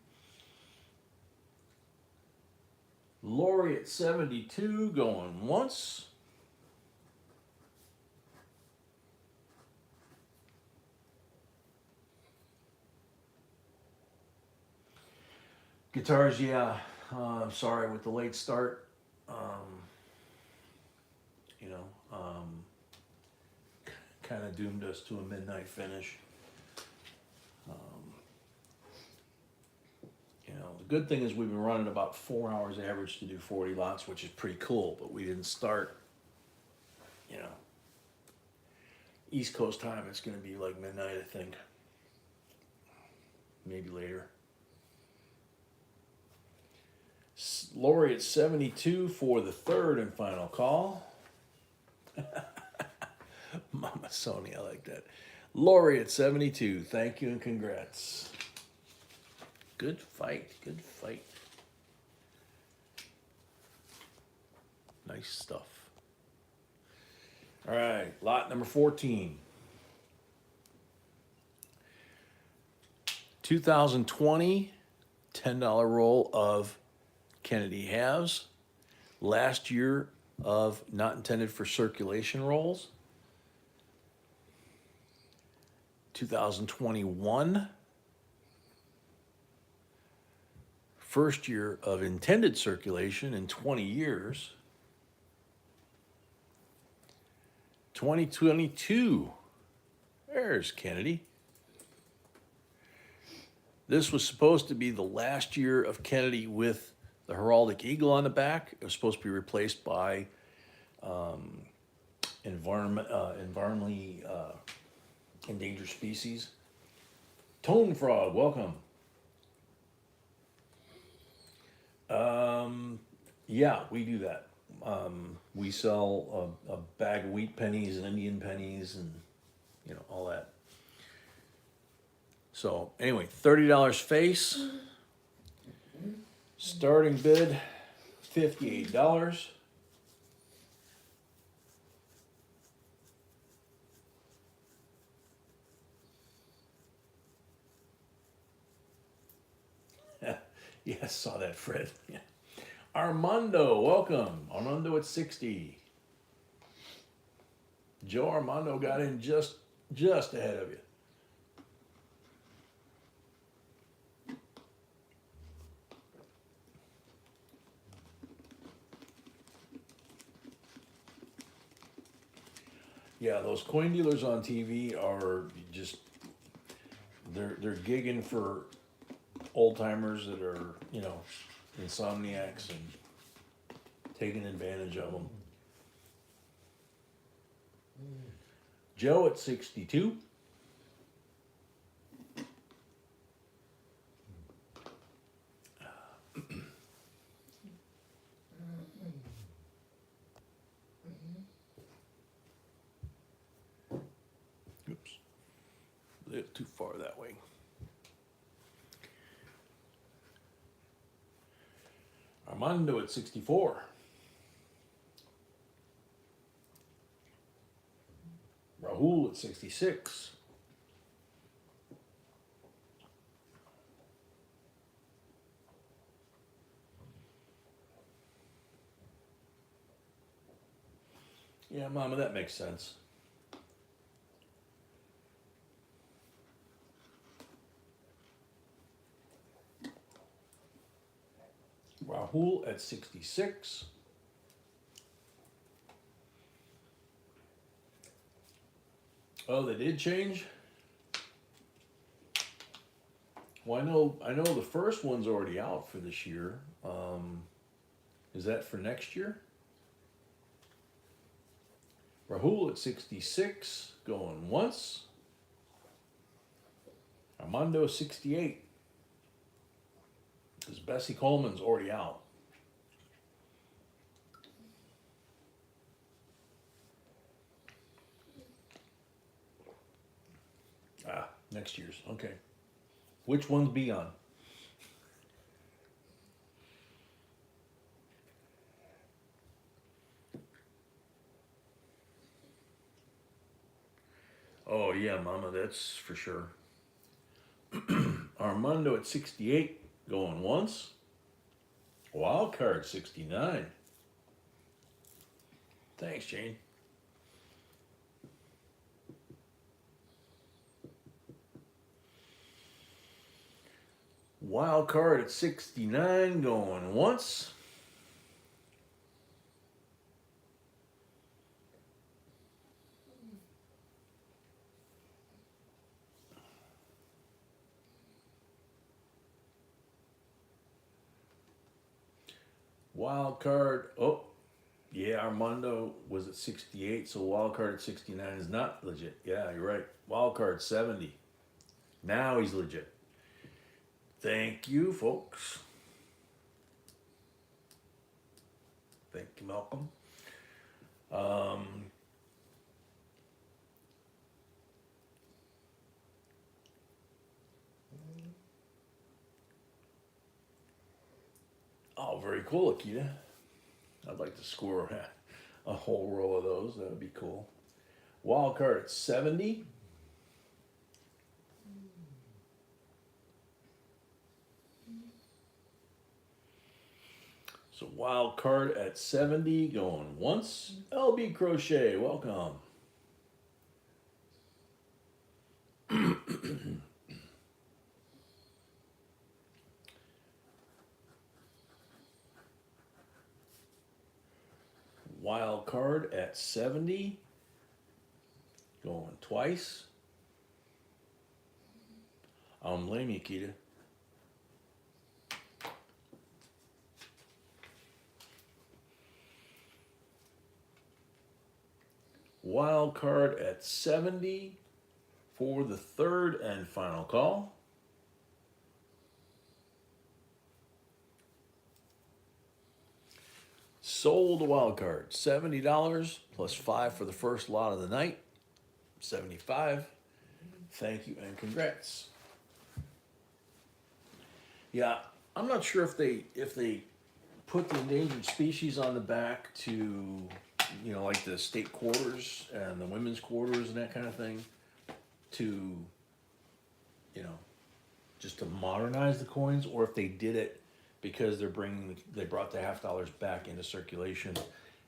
Lori at 72, going once. Guitars, yeah. Sorry with the late start. You know, kind of doomed us to a midnight finish. You know, the good thing is we've been running about 4 hours average to do 40 lots, which is pretty cool, but we didn't start, you know, East Coast time. It's going to be like midnight, I think. Maybe later. Lori at 72 for the third and final call. Mama Sony, I like that. Lori at 72, thank you and congrats. Good fight, good fight. Nice stuff. All right, lot number 14. 2020 $10 roll of Kennedy halves. Last year of not intended for circulation rolls. 2021. First year of intended circulation in 20 years. 2022. There's Kennedy. This was supposed to be the last year of Kennedy with the heraldic eagle on the back. It was supposed to be replaced by environmentally endangered species. Tone frog, welcome. Yeah, we do that. We sell a bag of wheat pennies and Indian pennies and all that. So anyway, $30 face. Starting bid, $58. Yes, saw that, Fred. Yeah. Armando, welcome. Armando at 60. Joe Armando got in just ahead of you. Yeah, those coin dealers on TV are just they're gigging for old timers that are insomniacs and taking advantage of them. Joe at 62. Oops, a little too far that way. Armando at 64. Rahul at 66. Yeah, Mama, that makes sense. Rahul at 66. Oh, they did change? Well, I know the first one's already out for this year. Is that for next year? Rahul at 66, going once. Armando 68. Because Bessie Coleman's already out. Next year's, okay. Which one's Beyond? Oh yeah, Mama, that's for sure. Armando at 68, going once. Wild card 69. Thanks, Jane. Wild card at 69, going once. Wild card, oh, yeah, Armando was at 68, so wild card at 69 is not legit. Yeah, you're right. Wild card 70. Now he's legit. Thank you, folks. Thank you, Malcolm. Oh, very cool, Akita. I'd like to score a whole row of those. That would be cool. Wild card at 70. So wild card at 70, going once. LB Crochet, welcome. Wild card at 70, going twice. I don't blame you, Keita. Wild card at 70 for the third and final call. Sold a wild card, $70 plus 5 for the first lot of the night, 75. Thank you and congrats. Yeah, I'm not sure if they put the endangered species on the back to, you know, like the state quarters and the women's quarters and that kind of thing, to, you know, just to modernize the coins, or if they did it because they brought the $50 back into circulation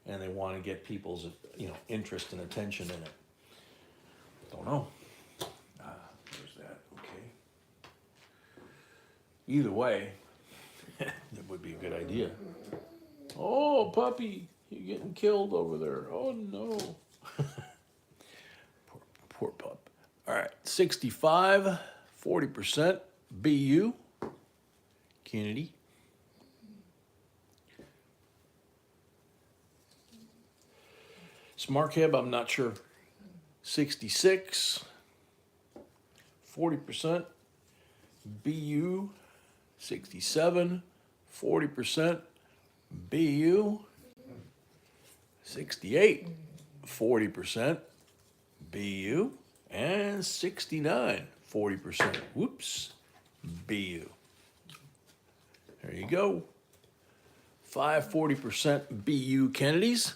and they want to get people's, you know, interest and attention in it. Don't know. There's that. Okay. Either way, that would be a good idea. Oh, puppy, you're getting killed over there. Oh no. poor pup. All right, 65, 40%. BU. Kennedy. Smart cab, I'm not sure. 66, 40%. BU. 67, 40%. BU. 68, 40%. BU. And 69, 40%. Whoops. BU. There you go. 40% BU Kennedys.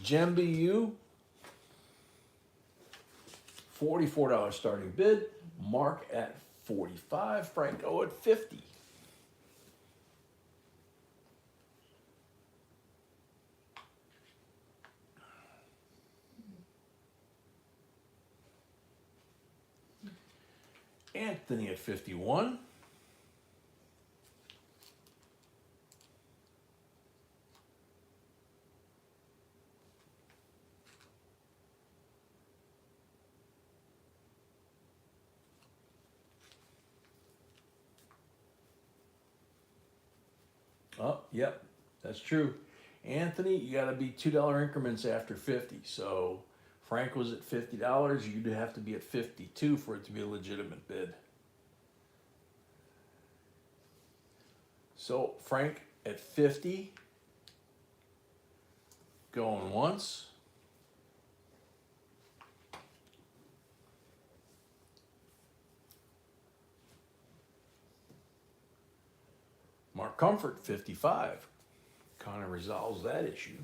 Gem BU. $44 starting bid. Mark at 45. Franco at 50. Anthony at 51. Oh, yep, that's true. Anthony, you got to be $2 increments after 50. So Frank was at $50. You'd have to be at 52 for it to be a legitimate bid. So Frank at 50, going once. Mark Comfort, 55. Kind of resolves that issue.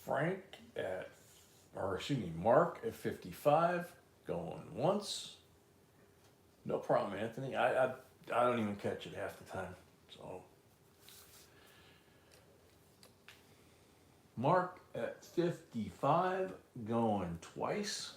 Frank at, or excuse me, Mark at 55, going once. No problem, Anthony. I don't even catch it half the time. So Mark at 55, going twice.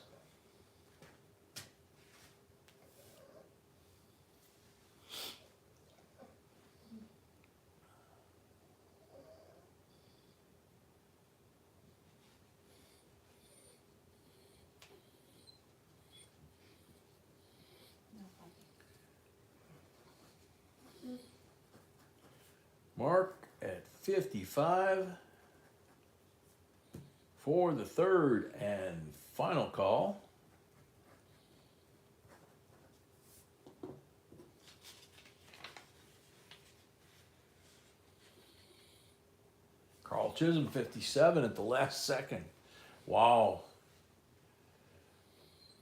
Mark at 55 for the third and final call. Carl Chisholm, 57 at the last second. Wow.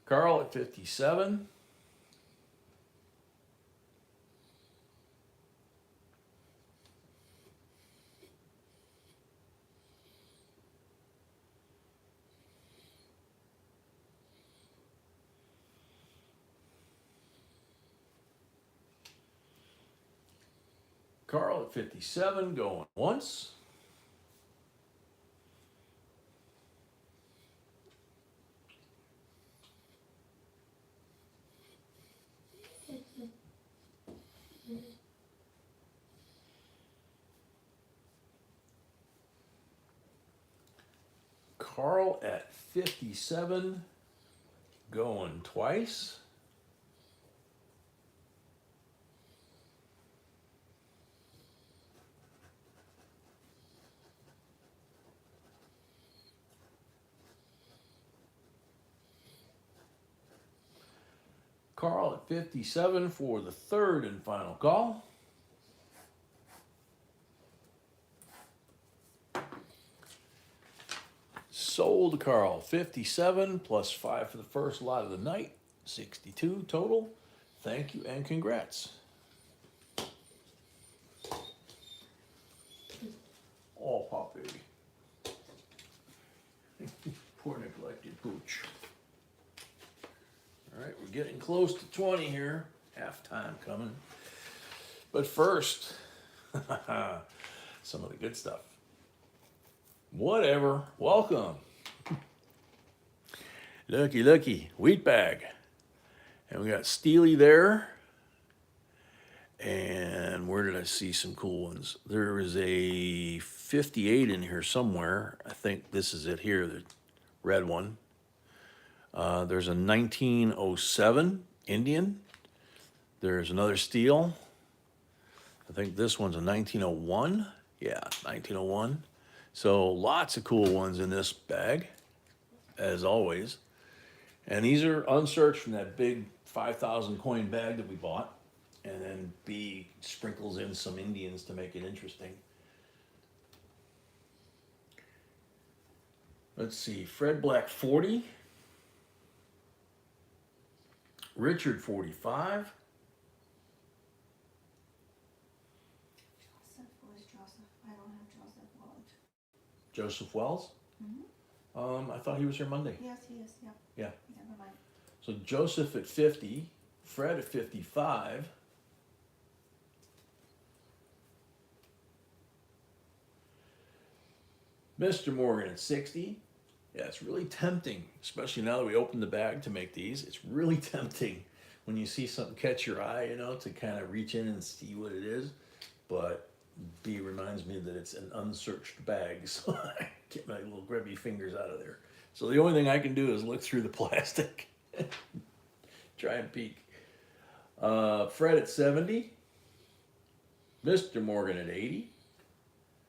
Carl at 57. Carl at 57, going once. Carl at 57, going twice. Carl at 57 for the third and final call. Sold Carl, 57 plus 5 for the first lot of the night, 62 total. Thank you and congrats. Oh, pop baby. Poor neglected pooch. All right, we're getting close to 20 here. Half time coming. But first, some of the good stuff. Whatever. Welcome. Looky, wheat bag. And we got Steely there. And where did I see some cool ones? There is a 58 in here somewhere. I think this is it here, the red one. There's a 1907 Indian. There's another steel. I think this one's a 1901. Yeah, 1901. So lots of cool ones in this bag, as always. And these are unsearched from that big 5,000 coin bag that we bought. And then B sprinkles in some Indians to make it interesting. Let's see, Fred Black 40. Richard 45. Joseph, who is Joseph? I don't have Joseph Welch. Joseph Wells? I thought he was here Monday. Yes, he is, yeah. Yeah. Never mind. So Joseph at 50, Fred at 55. Mr. Morgan at 60. Yeah, it's really tempting, especially now that we opened the bag to make these. It's really tempting when you see something catch your eye, to kind of reach in and see what it is. But B reminds me that it's an unsearched bag, so I get my little grubby fingers out of there. So the only thing I can do is look through the plastic. Try and peek. Fred at 70. Mr. Morgan at 80.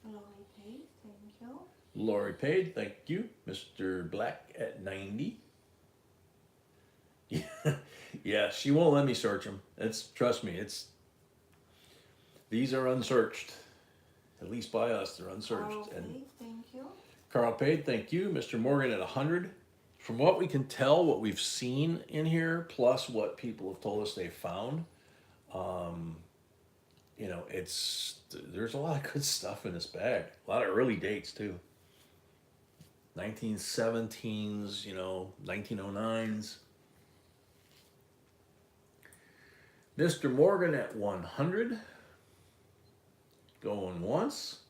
Lori Paid, thank you. Lori Paid, thank you. Mr. Black at 90. Yeah, she won't let me search them. Trust me, these are unsearched. At least by us, they're unsearched. Carl Paid, thank you. Carl Paid, thank you. Mr. Morgan at 100. From what we can tell, what we've seen in here, plus what people have told us they found, there's a lot of good stuff in this bag. A lot of early dates too. 1917s, 1909s. Mr. Morgan at 100. Going once.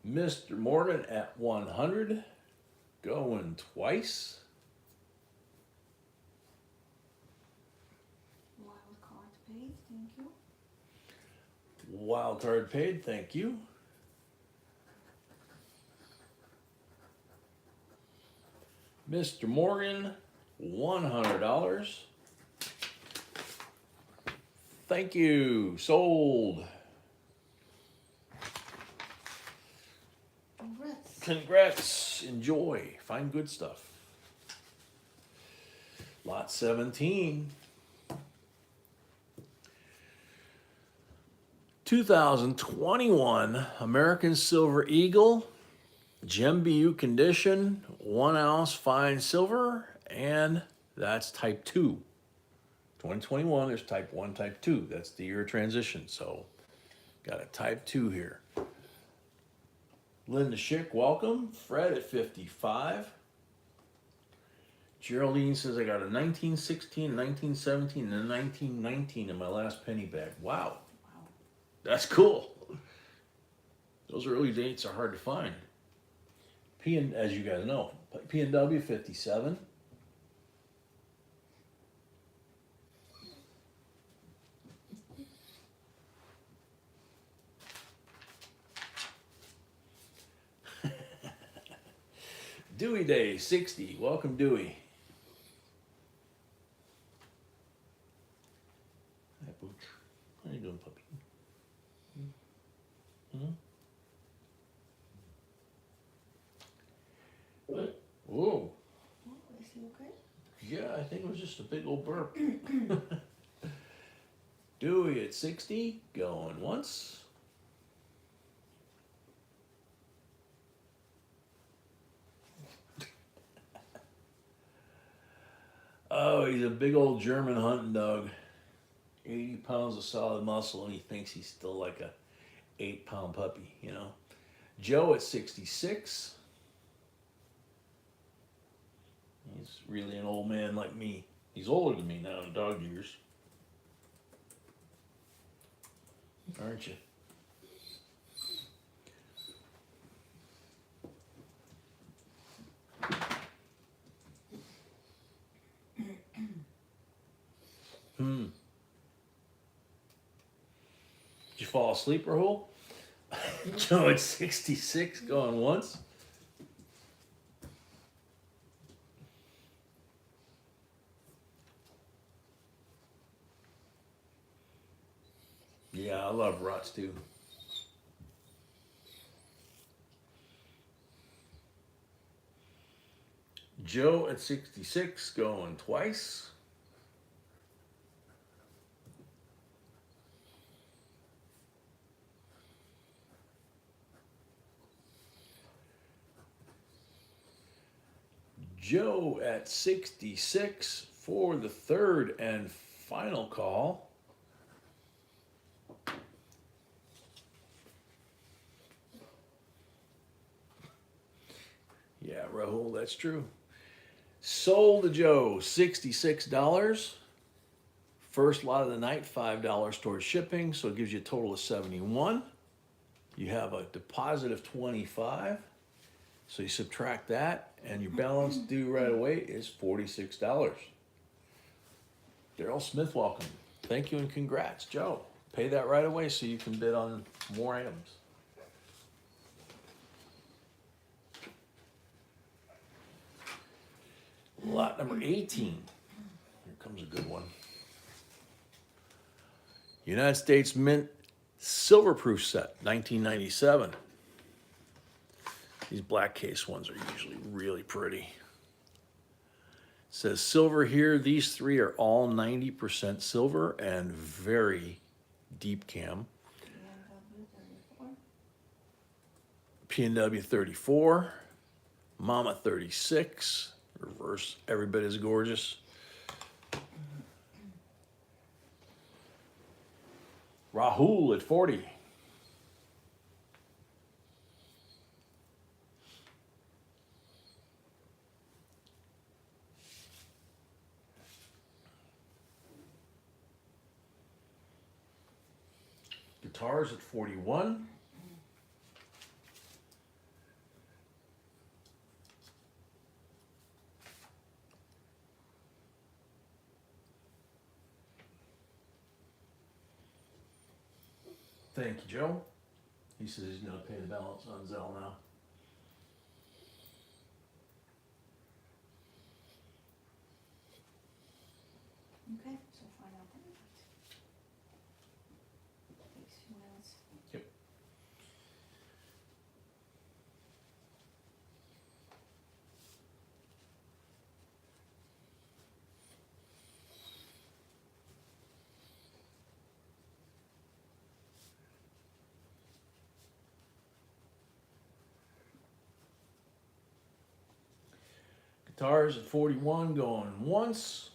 Mr. Morgan at 100. Going twice. Wild Card Paid, thank you. Wild Card Paid, thank you. Mr. Morgan, $100. Thank you. Sold. Congrats. Enjoy. Find good stuff. Lot 17. 2021 American Silver Eagle. Gem BU condition, 1 ounce fine silver, and that's type 2. 2021, there's type 1, type 2. That's the year of transition, so got a type 2 here. Linda Schick, welcome. Fred at 55. Geraldine says I got a 1916, 1917, and a 1919 in my last penny bag. Wow. That's cool. Those early dates are hard to find. As you guys know, P&W 57. Dewey Day 60. Welcome, Dewey. Hi, Booch. How you doing, puppy? Hmm? What? Whoa. Oh, is he okay? Yeah, I think it was just a big old burp. Dewey at 60. Going once. Oh, he's a big old German hunting dog. 80 pounds of solid muscle, and he thinks he's still like a 8-pound puppy, you know. Joe at 66. He's really an old man like me. He's older than me now in dog years. Aren't you? Hmm. Did you fall asleep, Rahul? Joe at 66 going once. Yeah, I love ruts too. Joe at 66 going twice. Joe at 66 for the third and final call. Yeah, Rahul, that's true. Sold to Joe, $66. First lot of the night, $5 towards shipping, so it gives you a total of 71. You have a deposit of 25. So you subtract that, and your balance due right away is $46. Daryl Smith, welcome. Thank you and congrats, Joe. Pay that right away so you can bid on more items. Lot number 18. Here comes a good one. United States Mint Silver Proof Set, 1997. These black case ones are usually really pretty. It says silver here. These three are all 90% silver and very deep cam. P&W 34, Mama 36, reverse, every bit as gorgeous. Rahul at 40. Guitars at 41. Thank you, Joe. He says he's going to pay the balance on Zelle now. Okay, so find out then. Takes a few minutes. Yep. Guitars at 41 going once.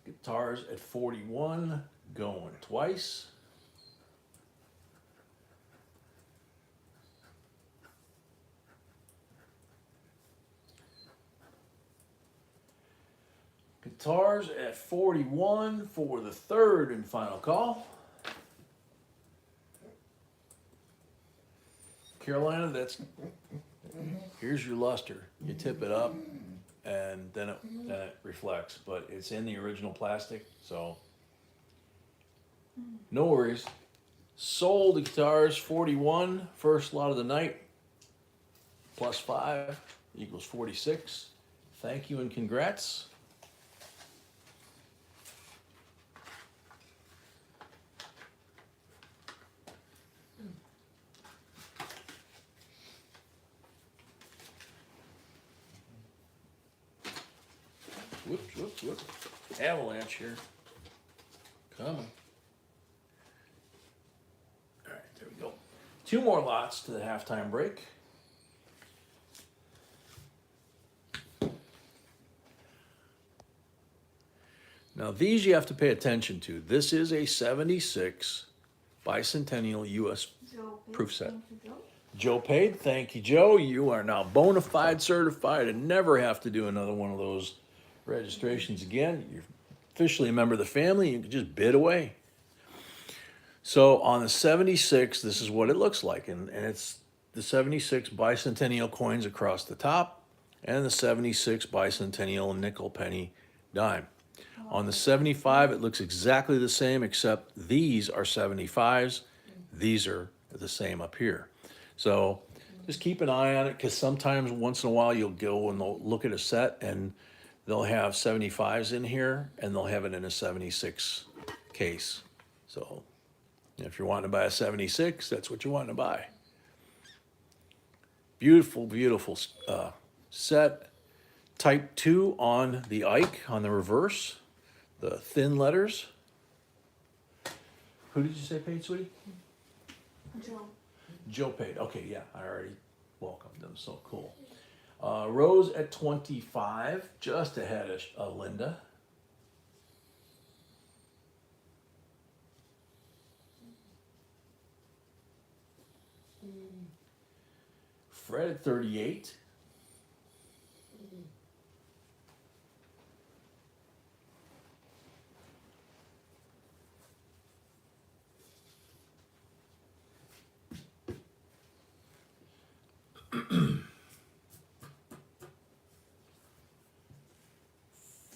Guitars at 41 going twice. Guitars at 41 for the third and final call. Carolina, here's your luster. You tip it up and then it reflects, but it's in the original plastic, so no worries. Sold the guitars 41, first lot of the night, plus 5 equals 46. Thank you and congrats. Whoops, whoops, whoops. Avalanche here. Coming. All right, there we go. 2 more lots to the halftime break. Now these you have to pay attention to. This is a 76 bicentennial US Joe, proof set. thank you, Joe. Joe paid. Thank you, Joe. You are now bona fide certified and never have to do another one of those registrations again. You're officially a member of the family. You can just bid away. So on the 76, this is what it looks like. And it's the 76 bicentennial coins across the top and the 76 bicentennial nickel, penny, dime. On the 75, it looks exactly the same, except these are 75s. These are the same up here. So just keep an eye on it, because sometimes once in a while you'll go and they'll look at a set and they'll have 75s in here and they'll have it in a 76 case. So if you're wanting to buy a 76, that's what you're wanting to buy. Beautiful, beautiful set. Type 2 on the Ike, on the reverse, the thin letters. Who did you say paid, sweetie? Joe. Joe paid. Okay, yeah, I already welcomed them, so cool. Rose at 25, just ahead of Linda. Fred at 38.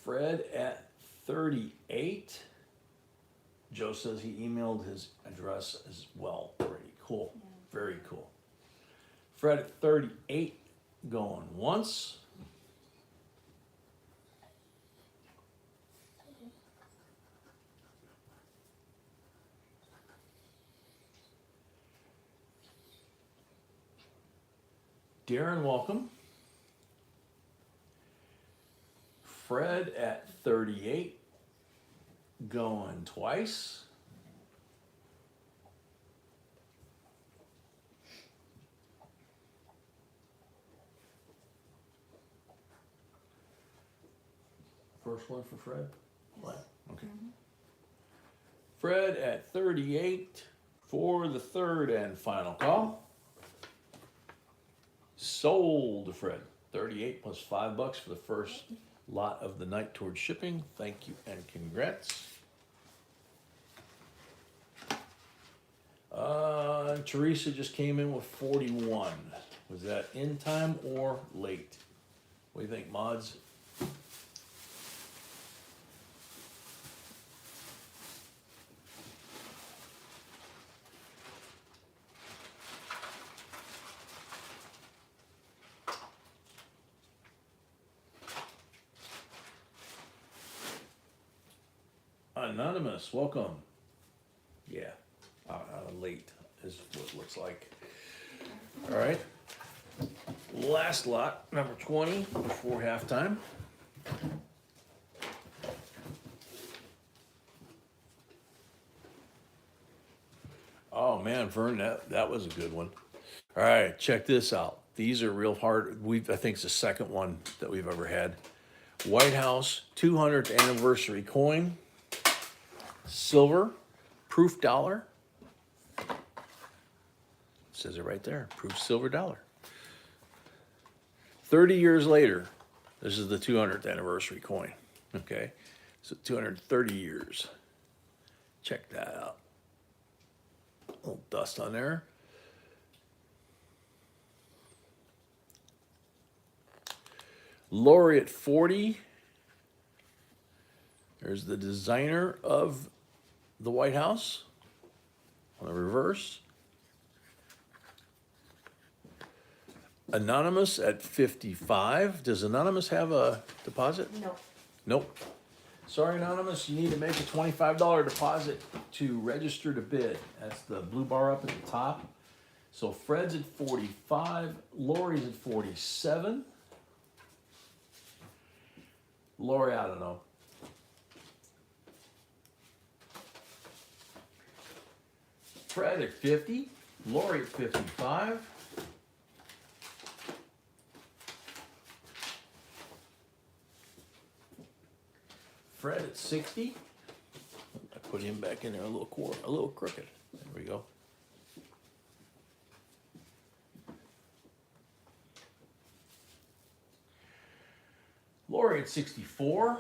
Fred at 38. Joe says he emailed his address as well already. Cool. Very cool. Fred at 38 going once. Darren, welcome. Fred at 38 going twice. First one for Fred? Yes. Okay. Mm-hmm. Fred at 38 for the third and final call. Sold to Fred. 38 plus $5 for the first lot of the night towards shipping. Thank you and congrats. Teresa just came in with 41. Was that in time or late? What do you think, mods? Anonymous, welcome. Yeah, late is what it looks like. All right. Last lot, number 20, before halftime. Oh man, Vern, that was a good one. All right, check this out. These are real hard. I think it's the second one that we've ever had. White House 200th anniversary coin. Silver, proof dollar. It says it right there, proof silver dollar. 30 years later, this is the 200th anniversary coin, okay? So 230 years. Check that out. A little dust on there. Lori at 40. There's the designer of the White House on the reverse. Anonymous at 55. Does Anonymous have a deposit? No. Nope. Sorry, Anonymous, you need to make a $25 deposit to register to bid. That's the blue bar up at the top. So Fred's at 45, Lori's at 47. Lori, I don't know. Fred at 50, Lori at 55. Fred at 60. I put him back in there a little crooked. There we go. Lori at 64.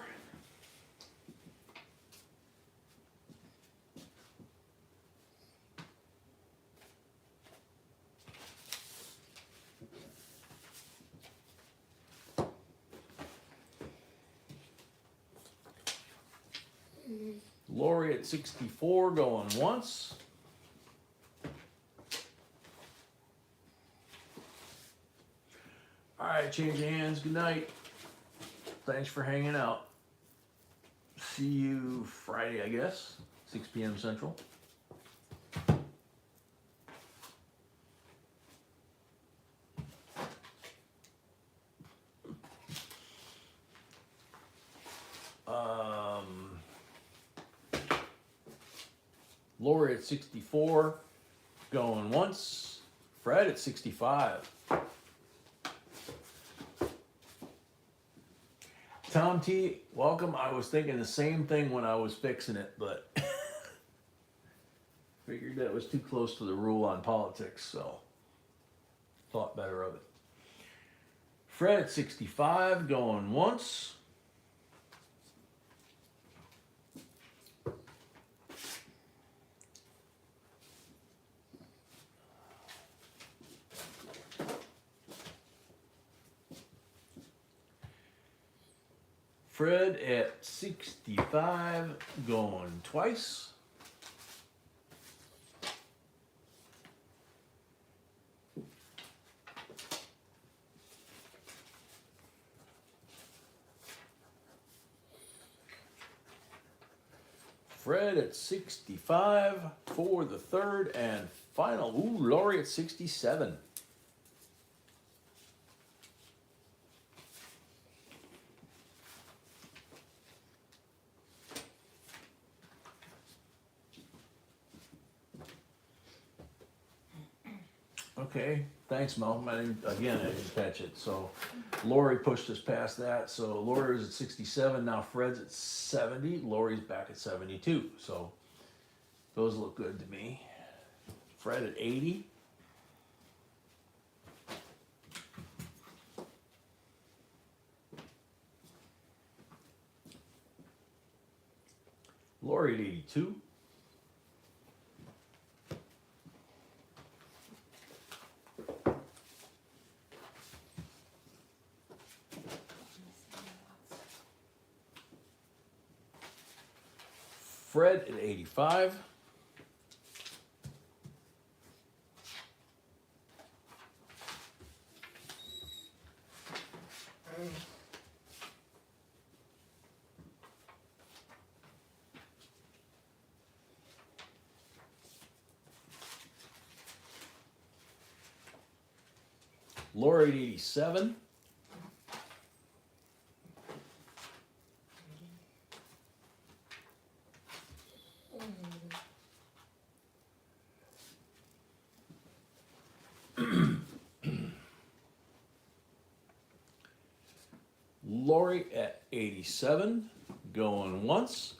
Lori at 64 going once. All right, change of hands. Good night. Thanks for hanging out. See you Friday, I guess, 6 p.m. Central. Lori at 64, going once. Fred at 65. Tom T, welcome. I was thinking the same thing when I was fixing it, but figured that was too close to the rule on politics, so thought better of it. Fred at 65, going once. Fred at 65, going twice. Fred at 65 for the third and final. Ooh, Lori at 67. Okay, thanks, Mo. I didn't catch it. So Lori pushed us past that. So Lori's at 67. Now Fred's at 70. Lori's back at 72. So those look good to me. Fred at 80. Lori at 82. Fred at 85. Lori at 87. Lori at 87, going once.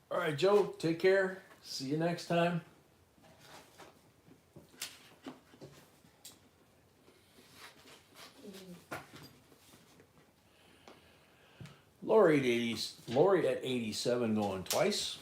All right, Joe, take care. See you next time. Lori at 87 going twice.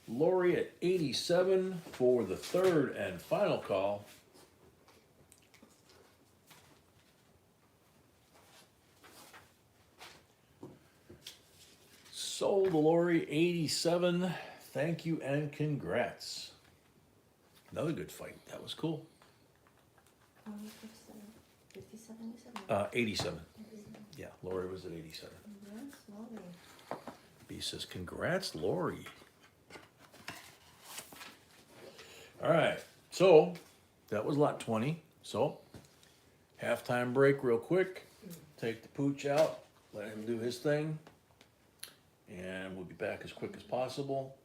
Lori at 87 for the third and final call. Sold Lori 87. Thank you and congrats. Another good fight. That was cool. 57, you said? 87. Yeah, Lori was at 87. Yes, Lori. B says, congrats, Lori. All right, so that was lot 20. So, halftime break real quick. Take the pooch out, let him do his thing, and we'll be back as quick as possible.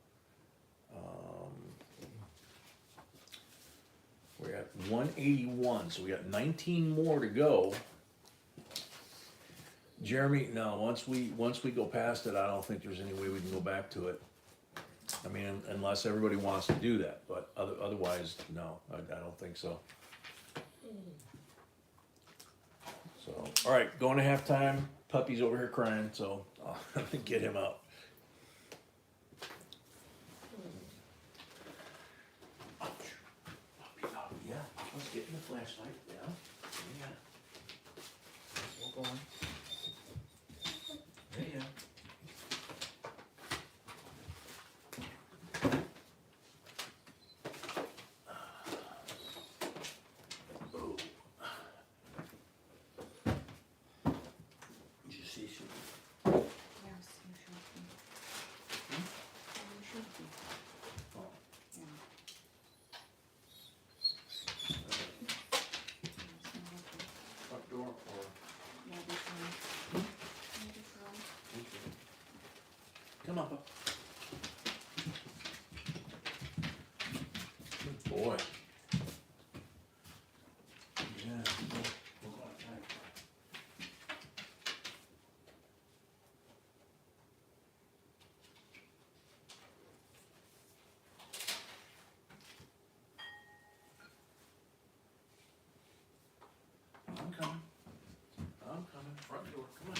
We're at 181, so we got 19 more to go. Jeremy, no, once we go past it, I don't think there's any way we can go back to it. I mean, unless everybody wants to do that, but otherwise, no, I don't think so. So, all right, going to halftime. Puppy's over here crying, so I'll get him out. Yeah, let's get in the flashlight. Yeah, we'll go on. There you go. Did you see she? Yes, you should be. You should be. Oh. Yeah. Front door or? Yeah, this one. Yeah, this one. Come on, Pop. Good boy. Yeah. We'll go outside. I'm coming. I'm coming. Front door. Come on.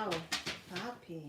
Wow, happy.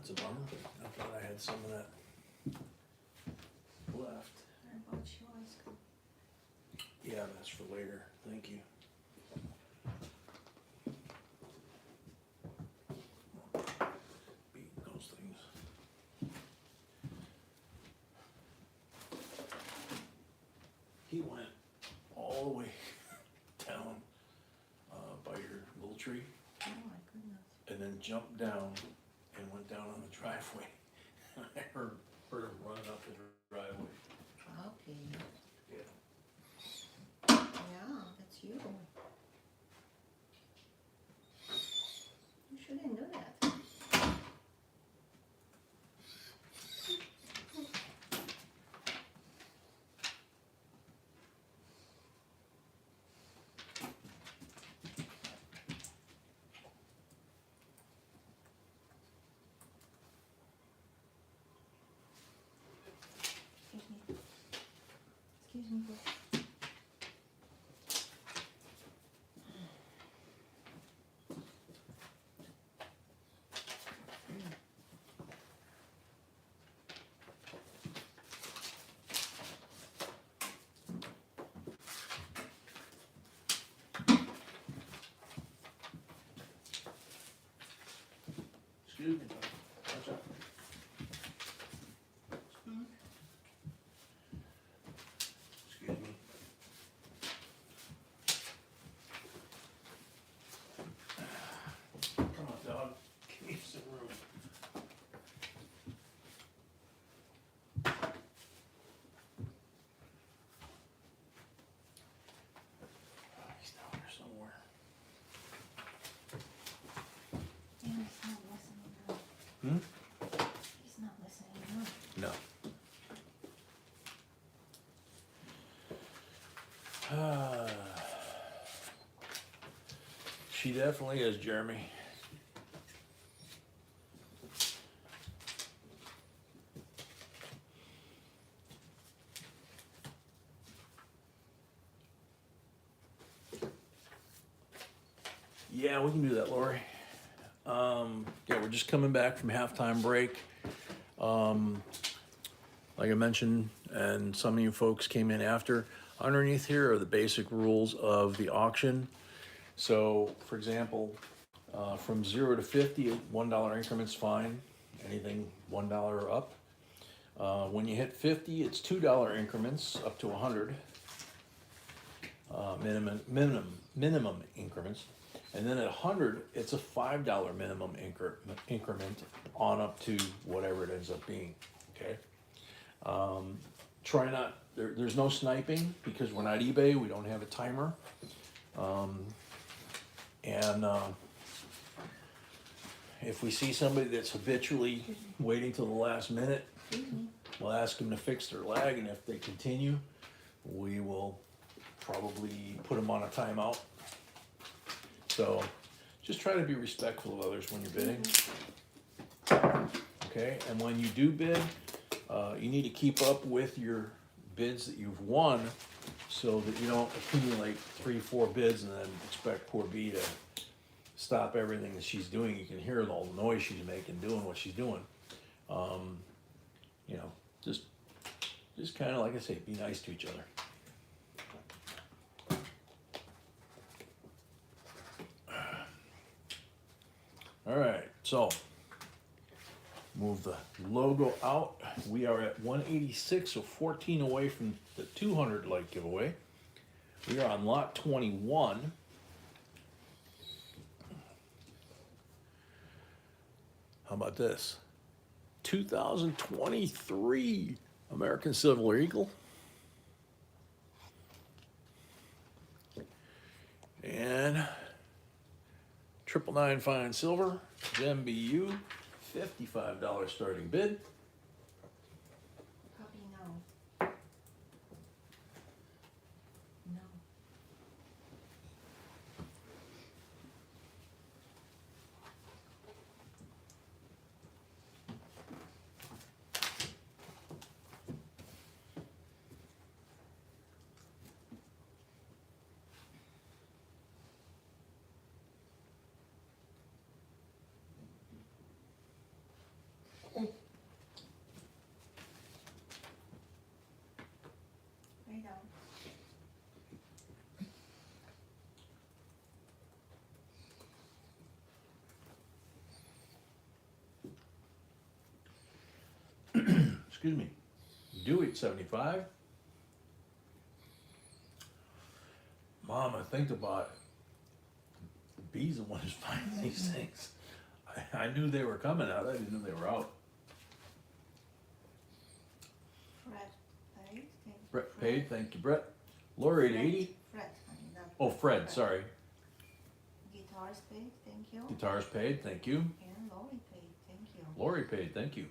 That's a bummer. I thought I had some of that left. I bought you ice cream. Yeah, that's for later. Thank you. Beating those things. He went all the way down by your little tree Oh my goodness. and then jumped down and went down on the driveway. I heard him running up the driveway. Happy. Yeah. Yeah, that's you. You shouldn't do that. Excuse me. Excuse me. Excuse me. Watch out. Excuse me. Come on, dog. Give me some room. He's down there somewhere. Yeah, he's not listening now. Hmm? He's not listening now. No. She definitely is, Jeremy. Yeah, we can do that, Lori. Yeah, we're just coming back from halftime break. Like I mentioned, and some of you folks came in after, underneath here are the basic rules of the auction. So, for example, from 0 to 50, $1 increments fine. Anything $1 or up. When you hit 50, it's $2 increments up to 100. Minimum increments. And then at 100, it's a $5 minimum increment on up to whatever it ends up being. Okay. Try not. There's no sniping because we're not eBay. We don't have a timer. If we see somebody that's habitually waiting till the last minute, we'll ask them to fix their lag, and if they continue, we will probably put them on a timeout. So just try to be respectful of others when you're bidding. Okay, and when you do bid, you need to keep up with your bids that you've won, so that you don't accumulate 3, 4 bids and then expect poor B to stop everything that she's doing. You can hear all the noise she's making, doing what she's doing. You know, just kind of, like I say, be nice to each other. All right, so move the logo out. We are at 186, so 14 away from the 200 light giveaway. We are on lot 21. How about this? 2023 American Silver Eagle. And 999 fine silver, Gem BU, $55 starting bid. Copy no. No. Way down. Excuse me. Dewey at 75. Mom, I think about it. B's the one who's finding these things. I knew they were coming out. I didn't know they were out. Fred, paid. Thank you. Brett paid. Thank you, Brett. Lori at 80. Fred, I mean that. Oh, Fred, sorry. Guitars paid. Thank you. Guitars paid. Thank you. And Lori paid. Thank you. Lori paid. Thank you.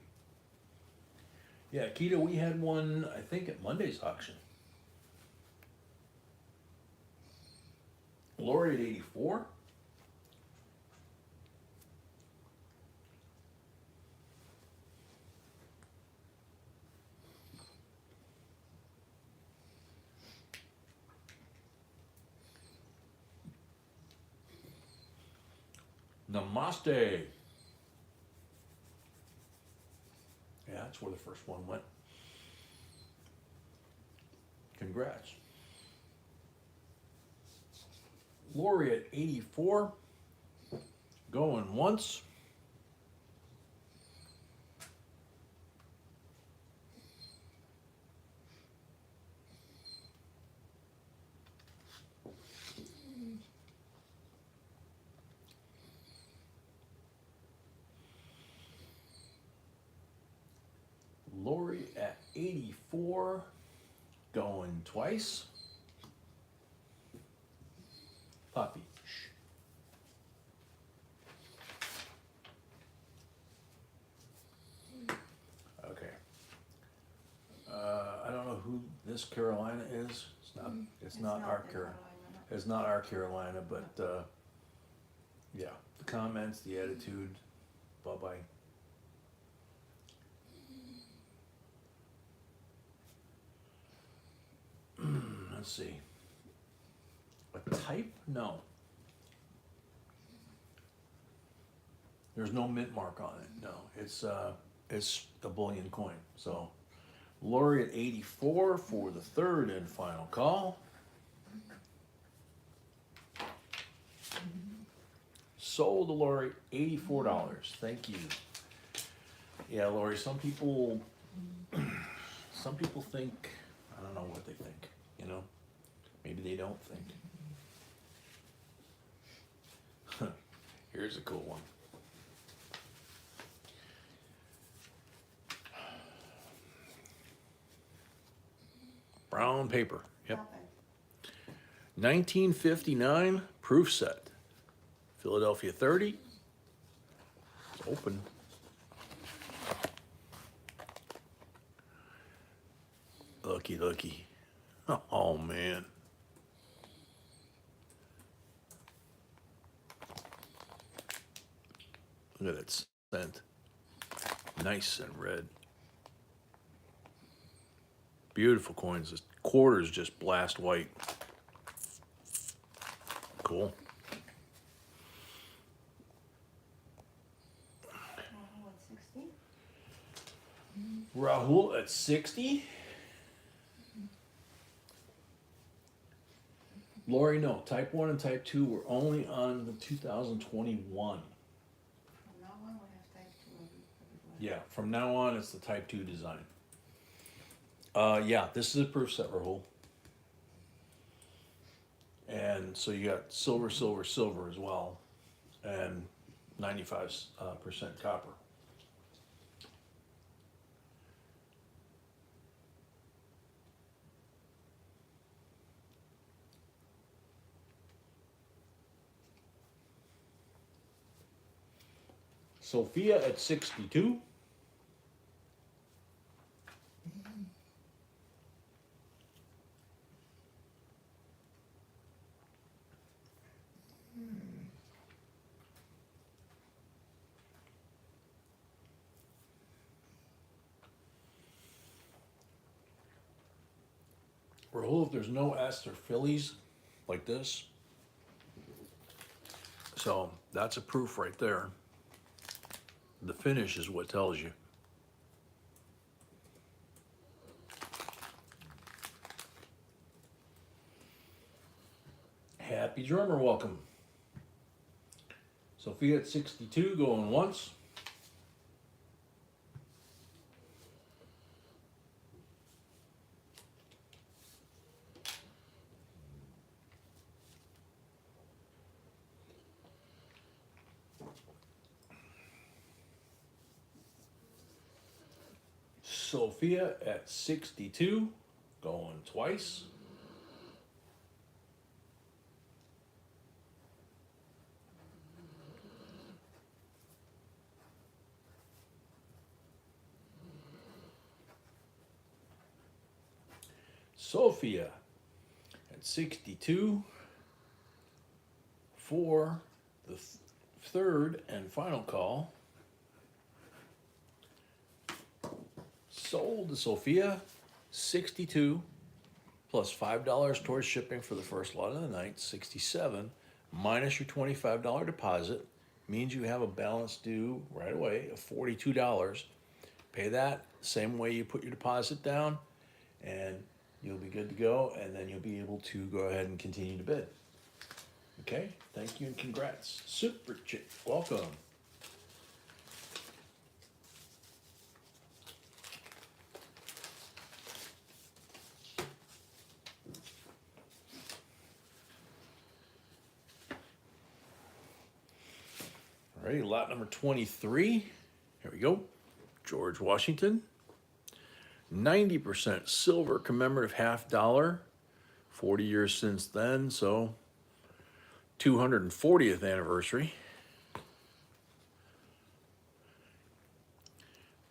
Yeah, Keita, we had one, I think, at Monday's auction. Lori at 84. Namaste. Yeah, that's where the first one went. Congrats. Lori at 84. Going once. Lori at 84, going twice. Poppy. Shh. Okay. I don't know who this Carolina is. It's not our Carolina. It's not our Carolina, but yeah, the comments, the attitude. Bye bye. Let's see. A type? No. There's no mint mark on it. No, it's a bullion coin. So, Lori at 84 for the third and final call. Sold to Lori, $84. Thank you. Yeah, Lori. Some people think. I don't know what they think. You know, maybe they don't think. Here's a cool one. Brown paper. Yep. 1959 proof set. Philadelphia 30. It's open. Looky, looky. Oh, man. Look at that scent. Nice and red. Beautiful coins. This quarter is just blast white. Cool. Rahul at 60. Rahul at 60. Lori, no. Type 1 and Type 2 were only on the 2021. From now on, we have type 2 everywhere. Yeah, from now on, it's the Type 2 design. Yeah, this is a proof set, Rahul. And so you got silver, silver, silver as well, and 95% copper. Sophia at 62. Rahul, if there's no S or Phillies like this, so that's a proof right there. The finish is what tells you. Happy drummer, welcome. Sophia at 62, going once. Sophia at 62, going twice. Sophia at 62 for the third and final call. Sold to Sophia, 62 plus $5 towards shipping for the first lot of the night, 67 minus your $25 deposit means you have a balance due right away of $42. Pay that same way you put your deposit down, and you'll be good to go, and then you'll be able to go ahead and continue to bid. Okay, thank you and congrats. Super Chick, welcome. All right, lot number 23. Here we go. George Washington. 90% silver commemorative $50. 40 years since then, so 240th anniversary.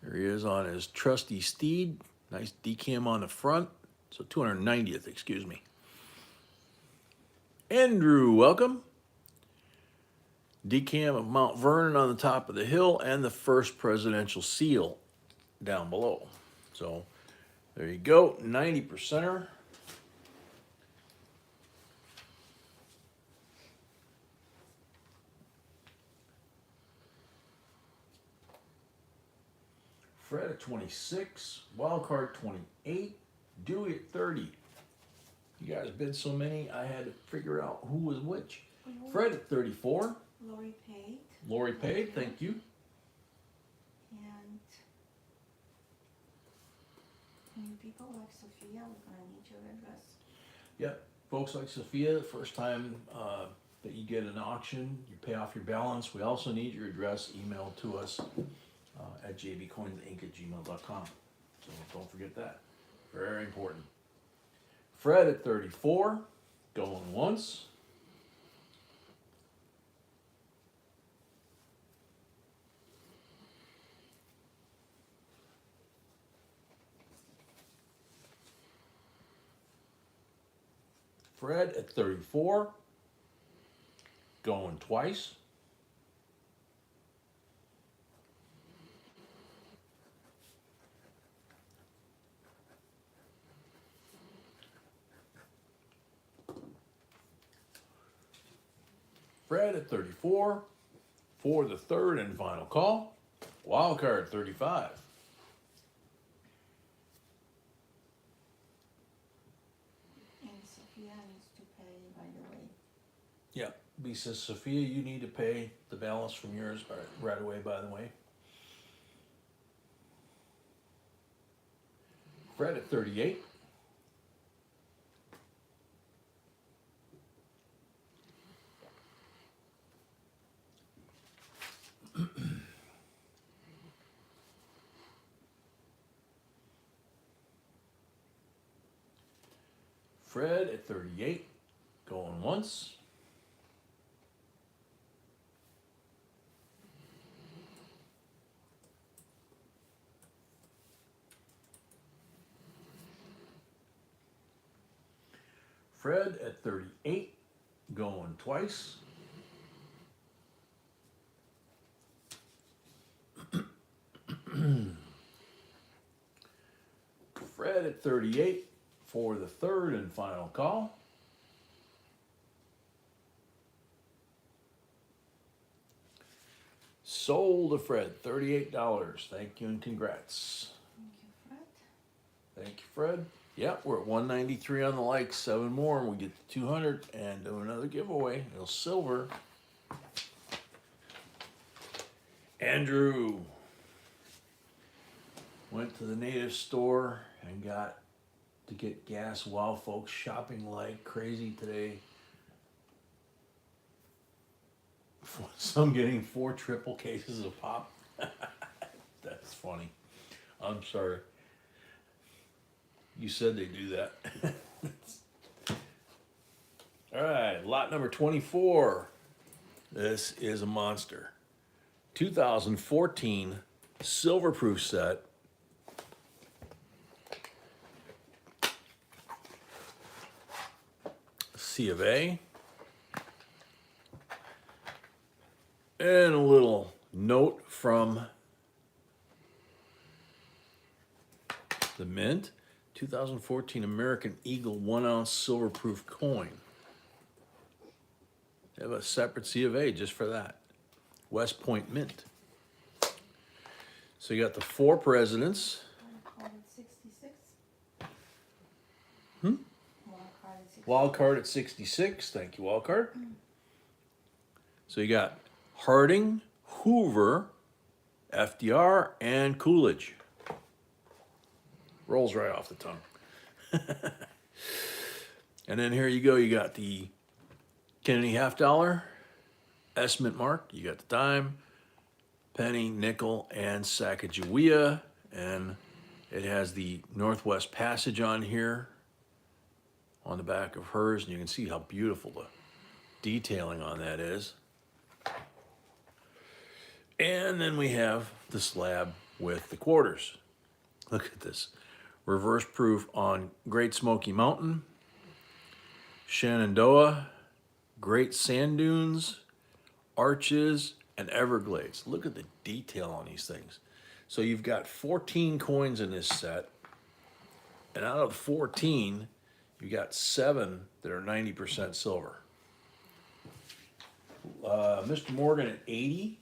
There he is on his trusty steed. Nice decam on the front. So 290th, excuse me. Andrew, welcome. Decam of Mount Vernon on the top of the hill and the first presidential seal down below. So there you go, 90%er. Fred at 26, wild card 28, Dewey at 30. You guys bid so many, I had to figure out who was which. Fred at 34. Lori paid. Lori paid, thank you. And people like Sophia, we're gonna need your address. Yep, folks like Sophia, the first time that you get an auction, you pay off your balance. We also need your address emailed to us at jbcoinsinc@gmail.com. So don't forget that. Very important. Fred at 34, going once. Fred at 34, going twice. Fred at 34 for the third and final call. Wild card 35. And Sophia needs to pay, by the way. Yeah, B says, Sophia, you need to pay the balance from yours right away, by the way. Fred at 38. Fred at 38, going once. Fred at 38, going twice. Fred at 38 for the third and final call. Sold to Fred, $38. Thank you and congrats. Thank you, Fred. Thank you, Fred. Yep, we're at 193 on the likes, 7 more, and we get to 200 and do another giveaway. It'll silver. Andrew went to the native store and got to get gas while folks shopping like crazy today. Some getting 4 triple cases of pop. That's funny. I'm sorry. You said they do that. All right, lot number 24. This is a monster. 2014 silver-proof set. C of A. And a little note from the Mint. 2014 American Eagle 1 ounce silver-proof coin. They have a separate C of A just for that. West Point Mint. So you got the 4 presidents. Wild card at 66. Hmm? Wild card at 66. Wild card at 66. Thank you, wild card. So you got Harding, Hoover, FDR, and Coolidge. Rolls right off the tongue. And then here you go. You got the Kennedy half dollar, S mint mark. You got the dime, penny, nickel, and Sacagawea. And it has the Northwest Passage on here on the back of hers. And you can see how beautiful the detailing on that is. And then we have the slab with the quarters. Look at this. Reverse proof on Great Smoky Mountain, Shenandoah, Great Sand Dunes, Arches, and Everglades. Look at the detail on these things. So you've got 14 coins in this set. And out of the 14, you got 7 that are 90% silver. Mr. Morgan at 80.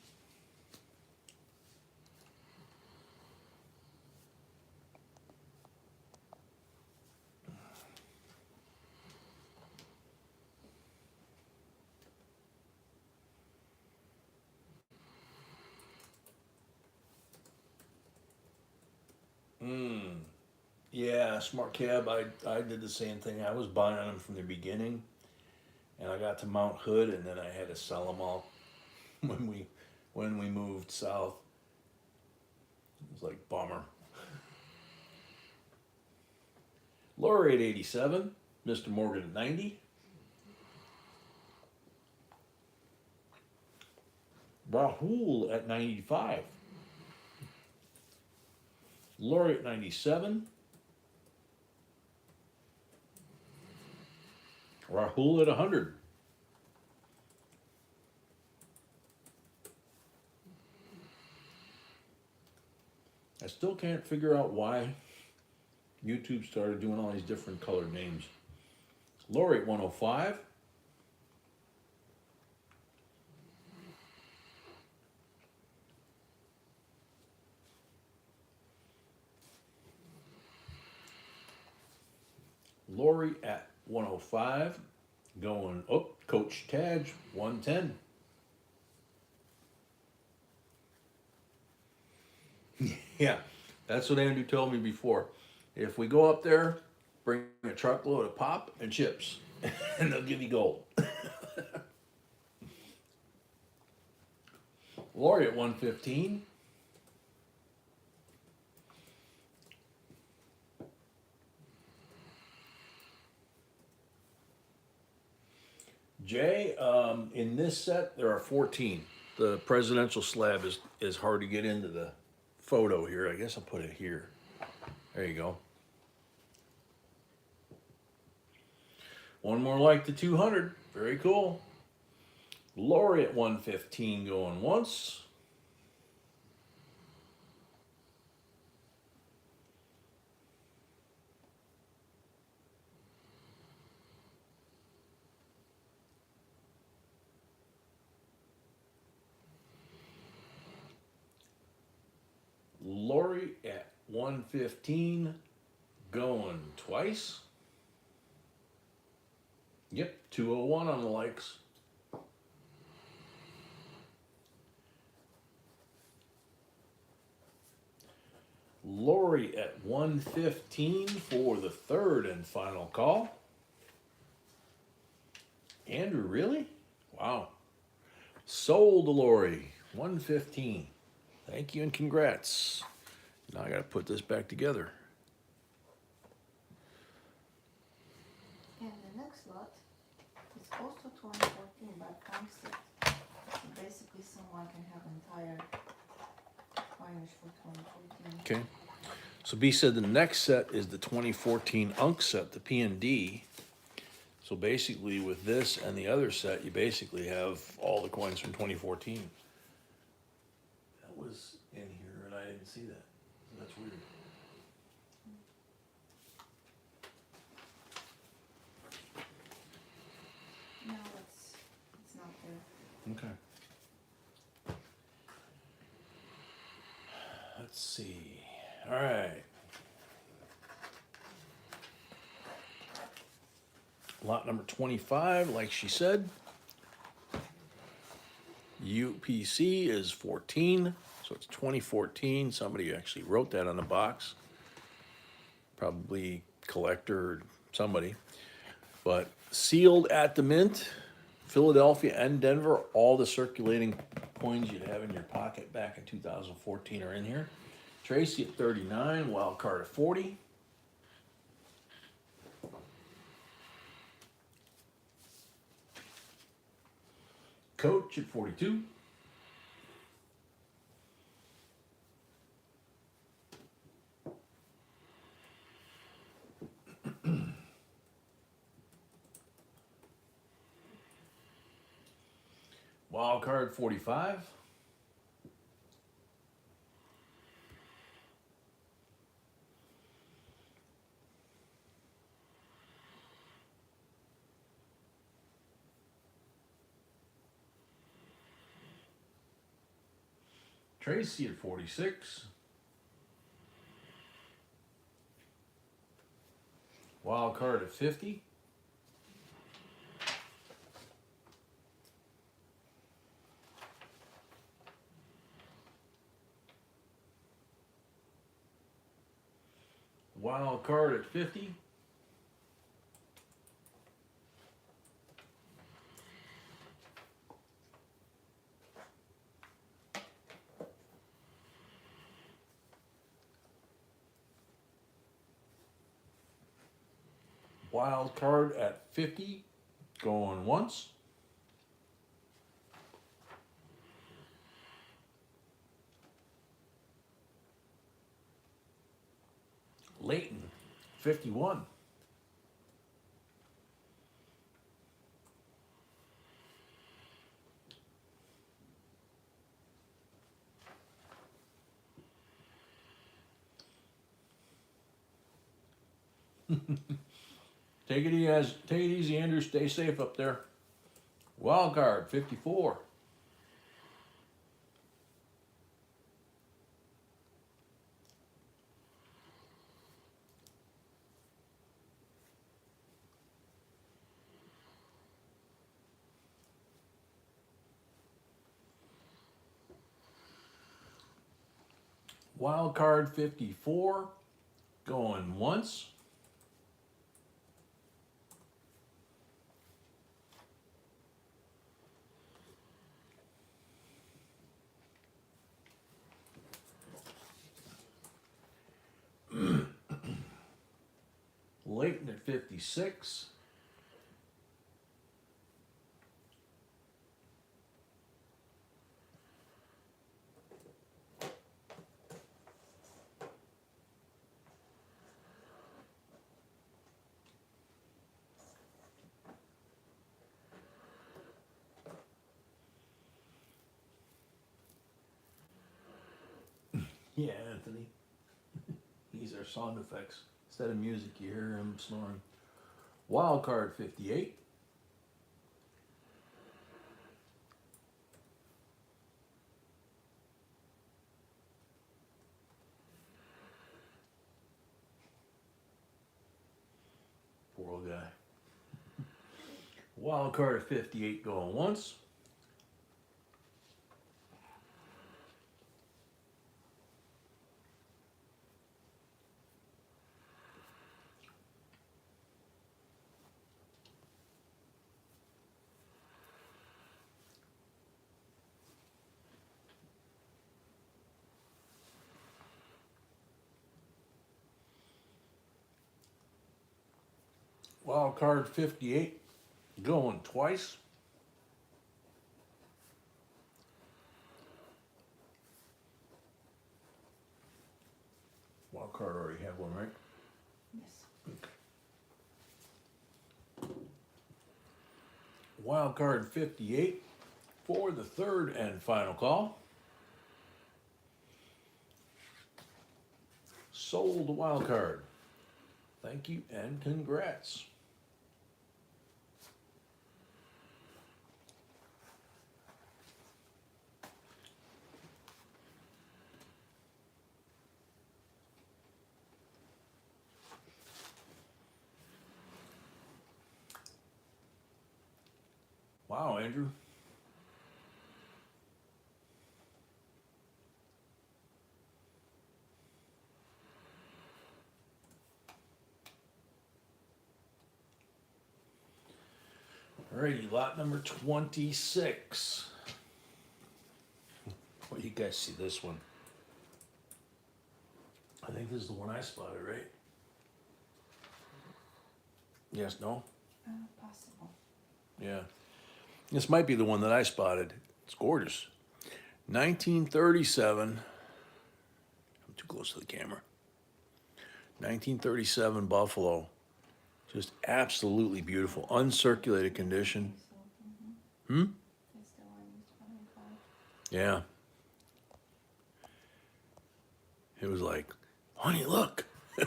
Yeah, Smart Cab, I did the same thing. I was buying them from the beginning, and I got to Mount Hood, and then I had to sell them all when we moved south. It was like, bummer. Lori at 87, Mr. Morgan at 90. Rahul at 95. Lori at 97. Rahul at 100. I still can't figure out why YouTube started doing all these different colored names. Lori at 105. Lori at 105. Going, Coach Taj, 110. Yeah, that's what Andrew told me before. If we go up there, bring a truckload of pop and chips, and they'll give you gold. Lori at 115. Jay, in this set, there are 14. The presidential slab is hard to get into the photo here. I guess I'll put it here. There you go. One more like the 200. Very cool. Lori at 115 going once. Lori at 115 going twice. Yep, 201 on the likes. Lori at 115 for the third and final call. Andrew, really? Wow. Sold to Lori, 115. Thank you and congrats. Now I got to put this back together. And the next lot is also 2014, but comes it. So basically someone can have entire coinage for 2014. Okay. So B said the next set is the 2014 Unk set, the P&D. So basically with this and the other set, you basically have all the coins from 2014. That was in here and I didn't see that. That's weird. No, it's not there. Okay. Let's see. All right. Lot number 25, like she said. UPC is 14, so it's 2014. Somebody actually wrote that on the box. Probably collector or somebody. But sealed at the mint, Philadelphia and Denver, all the circulating coins you'd have in your pocket back in 2014 are in here. Tracy at 39, wild card at 40. Coach at 42. Wild card 45. Tracy at 46. Wild card at 50. Wild card at 50. Wild card at 50. Going once. Leighton, 51. Take it easy, Andrew. Stay safe up there. Wild card, 54. Wild card 54 going once. Leighton at 56. Yeah, Anthony. These are sound effects. Instead of music, you hear him snoring. Wild card 58. Poor old guy. Wild card 58 going once. Wild card 58 going twice. Wild card already had one, right? Yes. Wild card 58 for the third and final call. Sold the wild card. Thank you and congrats. Wow, Andrew. Alrighty, lot number 26. Well, you guys see this one. I think this is the one I spotted, right? Yes, no? Possible. Yeah. This might be the one that I spotted. It's gorgeous. 1937. I'm too close to the camera. 1937 Buffalo. Just absolutely beautiful. Uncirculated condition. Hmm? That's the one used for my car. Yeah. It was like, honey, look. I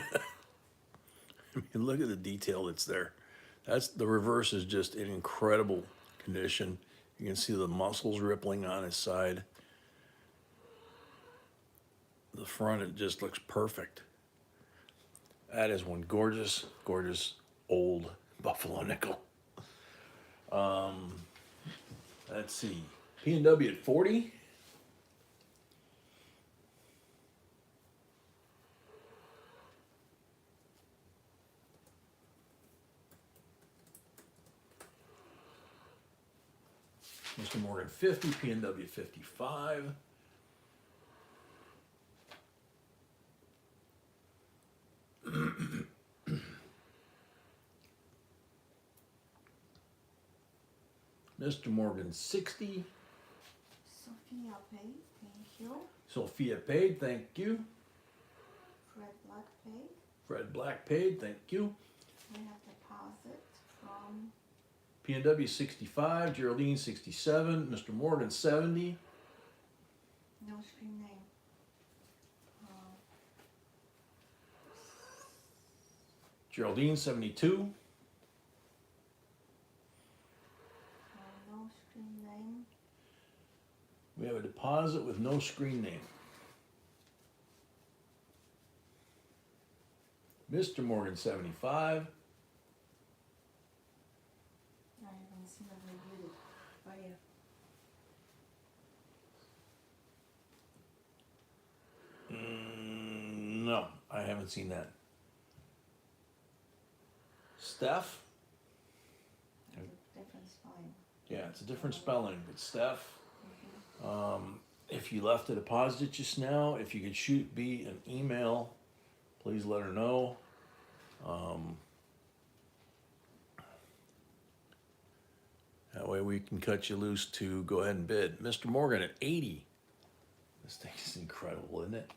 mean, look at the detail that's there. That's the reverse is just in incredible condition. You can see the muscles rippling on his side. The front, it just looks perfect. That is one gorgeous, gorgeous old Buffalo nickel. Let's see. P&W at 40. Mr. Morgan 50, P&W 55. Mr. Morgan 60. Sophia paid, thank you. Sophia paid, thank you. Fred Black paid. Fred Black paid, thank you. We have deposit from P&W 65, Geraldine 67, Mr. Morgan 70. no screen name. Geraldine 72. No screen name. We have a deposit with no screen name. Mr. Morgan 75. I haven't seen it reviewed. Oh yeah. haven't seen that. Steph? Different spelling. Yeah, it's a different spelling, but Steph. If you left a deposit just now, if you could shoot B an email, please let her know. That way we can cut you loose to go ahead and bid. Mr. Morgan at 80. This thing is incredible, isn't it?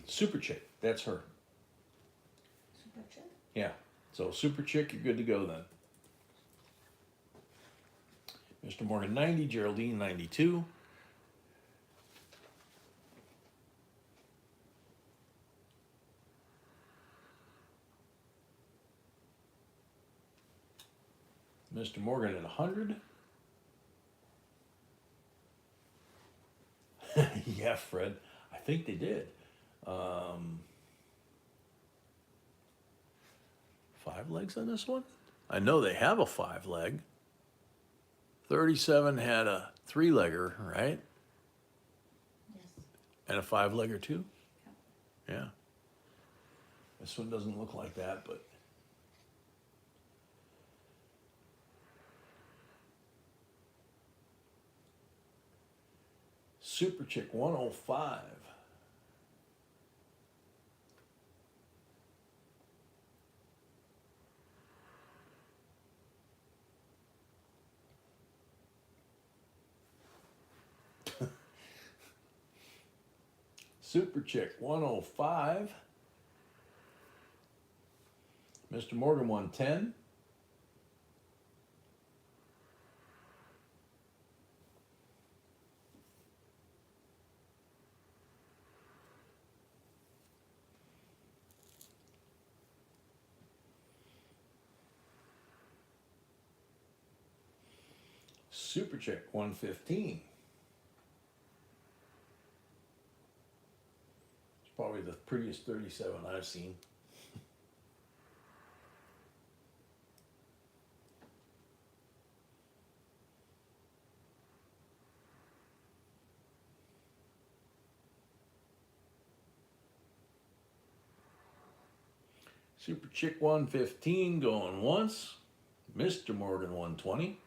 Super Chick, that's her. Super Chick? Yeah, so Super Chick, you're good to go then. Mr. Morgan 90, Geraldine 92. Mr. Morgan at 100. Yeah, Fred, I think they did. 5 legs on this one? I know they have a 5 leg. 37 had a 3-legger, right? Yes. And a 5-legger too? Yeah. This one doesn't look like that, but. Super Chick 105. Super Chick 105. Mr. Morgan 110. Super Chick 115. It's probably the prettiest 37 I've seen. Super Chick 115 going once. Mr. Morgan 120.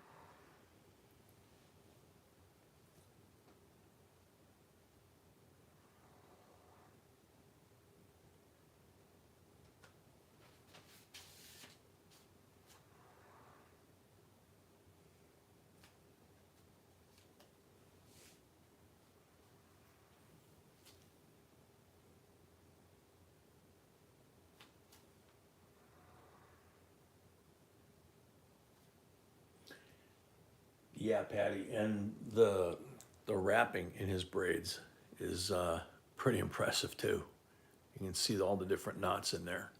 Yeah, Patty, and the wrapping in his braids is pretty impressive too. You can see all the different knots in there.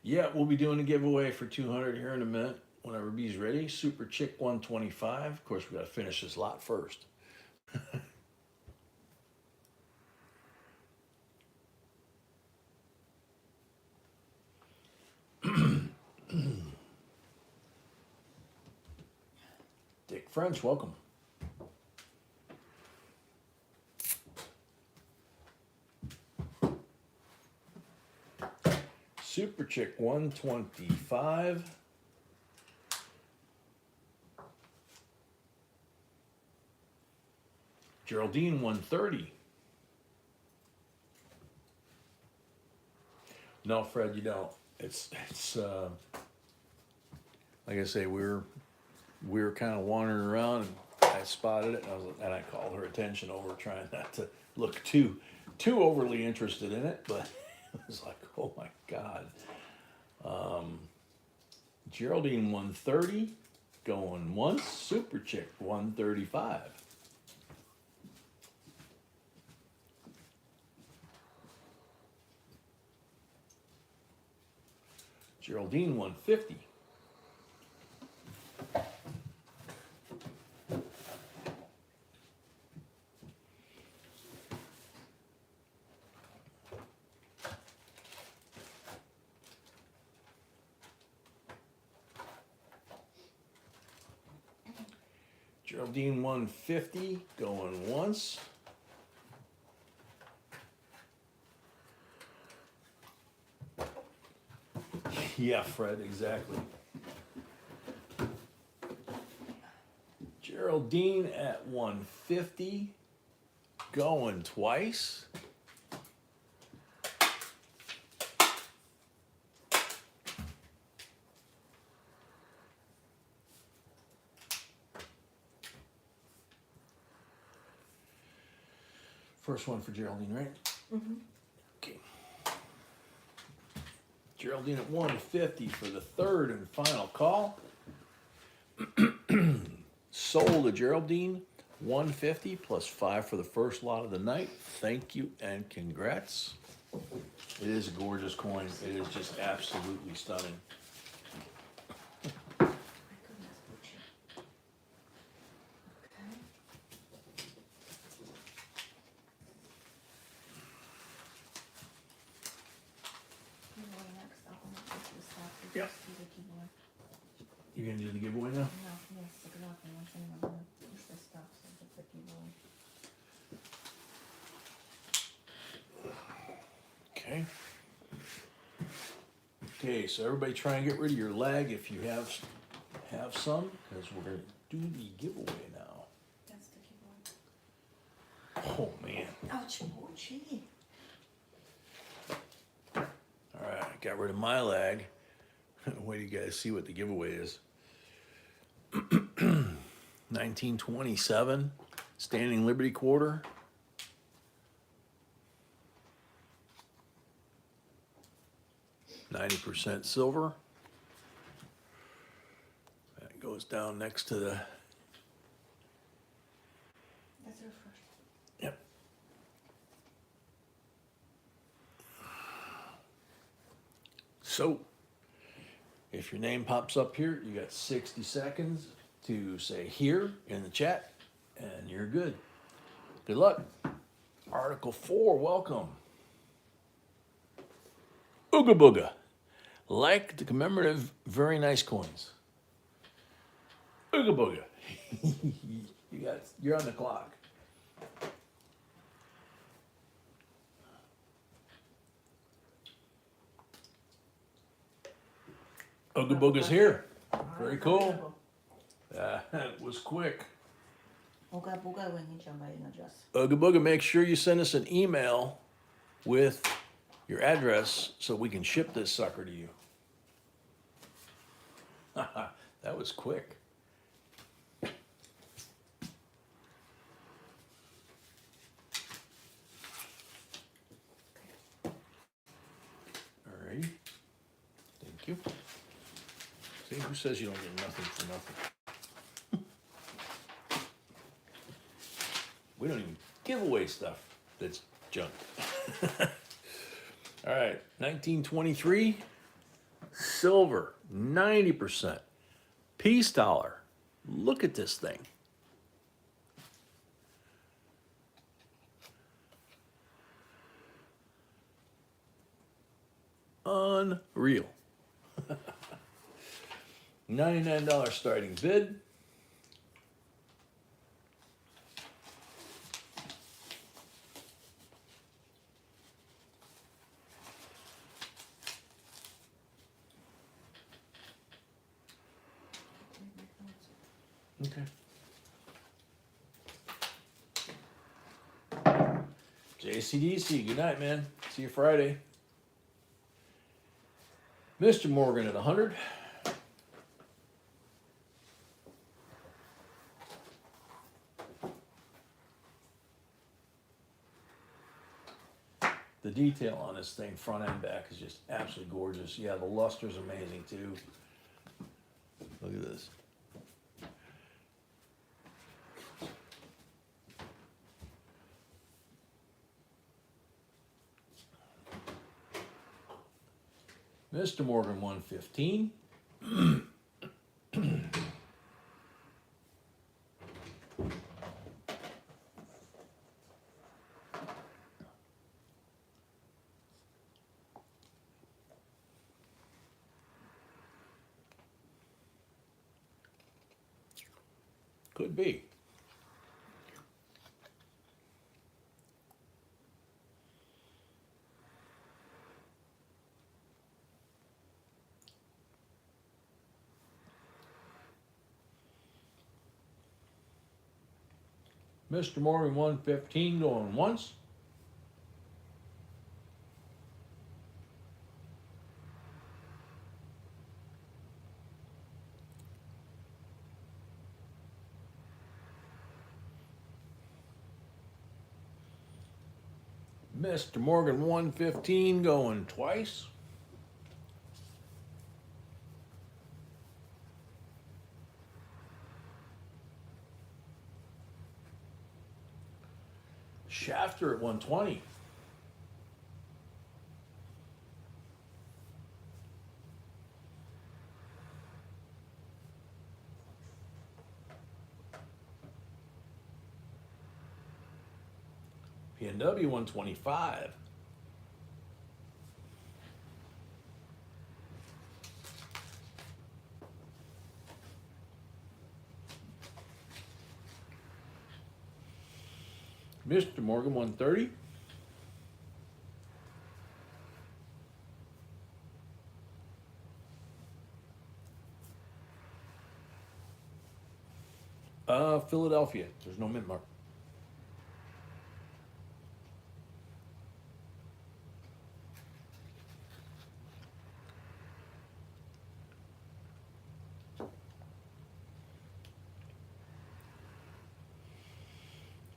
Yeah, we'll be doing a giveaway for 200 here in a minute whenever B's ready. Super Chick 125. Of course, we got to finish this lot first. Dick French, welcome. Super Chick 125. Geraldine 130. No, Fred, you don't. It's like I say, we were kind of wandering around and I spotted it and I called her attention over, trying not to look too overly interested in it, but it was like, oh my God. Geraldine 130 going once. Super Chick 135. Geraldine 150. Geraldine 150 going once. Yeah, Fred, exactly. Geraldine at 150 going twice. First one for Geraldine, right? Mm-hmm. Okay. Geraldine at 150 for the third and final call. Sold to Geraldine 150 plus 5 for the first lot of the night. Thank you and congrats. It is a gorgeous coin. It is just absolutely stunning. My goodness, Gucci. Okay. Giveaway next. I'm gonna put this up. You Yep. can see the giveaway. You gonna do the giveaway now? No, yes, exactly. I'm saying I'm gonna push the stuff so that the giveaway. Okay. Okay, so everybody try and get rid of your lag if you have some, because we're gonna do the giveaway now. That's the giveaway. Oh man. Ouch, Gucci. All right, got rid of my lag. Wait, you guys see what the giveaway is. 1927 Standing Liberty Quarter. %90 silver. That goes down next to the. That's your first. Yep. So, if your name pops up here, you got 60 seconds to say here in the chat, and you're good. Good luck. Article 4, welcome. Ooga Booga. Like the commemorative, very nice coins. Ooga Booga. You're on the clock. Ooga Booga's here. Very cool. That was quick. Ooga Booga when you jump in address. Ooga Booga, make sure you send us an email with your address so we can ship this sucker to you. That was quick. All right. Thank you. See, who says you don't get nothing for nothing? We don't even give away stuff that's junk. All right, 1923, silver, 90%. Peace dollar. Look at this thing. Unreal. $99 starting bid. Okay. JCDC, good night, man. See you Friday. Mr. Morgan at 100. The detail on this thing, front and back, is just absolutely gorgeous. Yeah, the luster's amazing too. Look at this. Mr. Morgan 115. Could be. Mr. Morgan 115 going once. Mr. Morgan 115 going twice. Shafter at 120. PNW 125. Mr. Morgan 130. Philadelphia. There's no mint mark.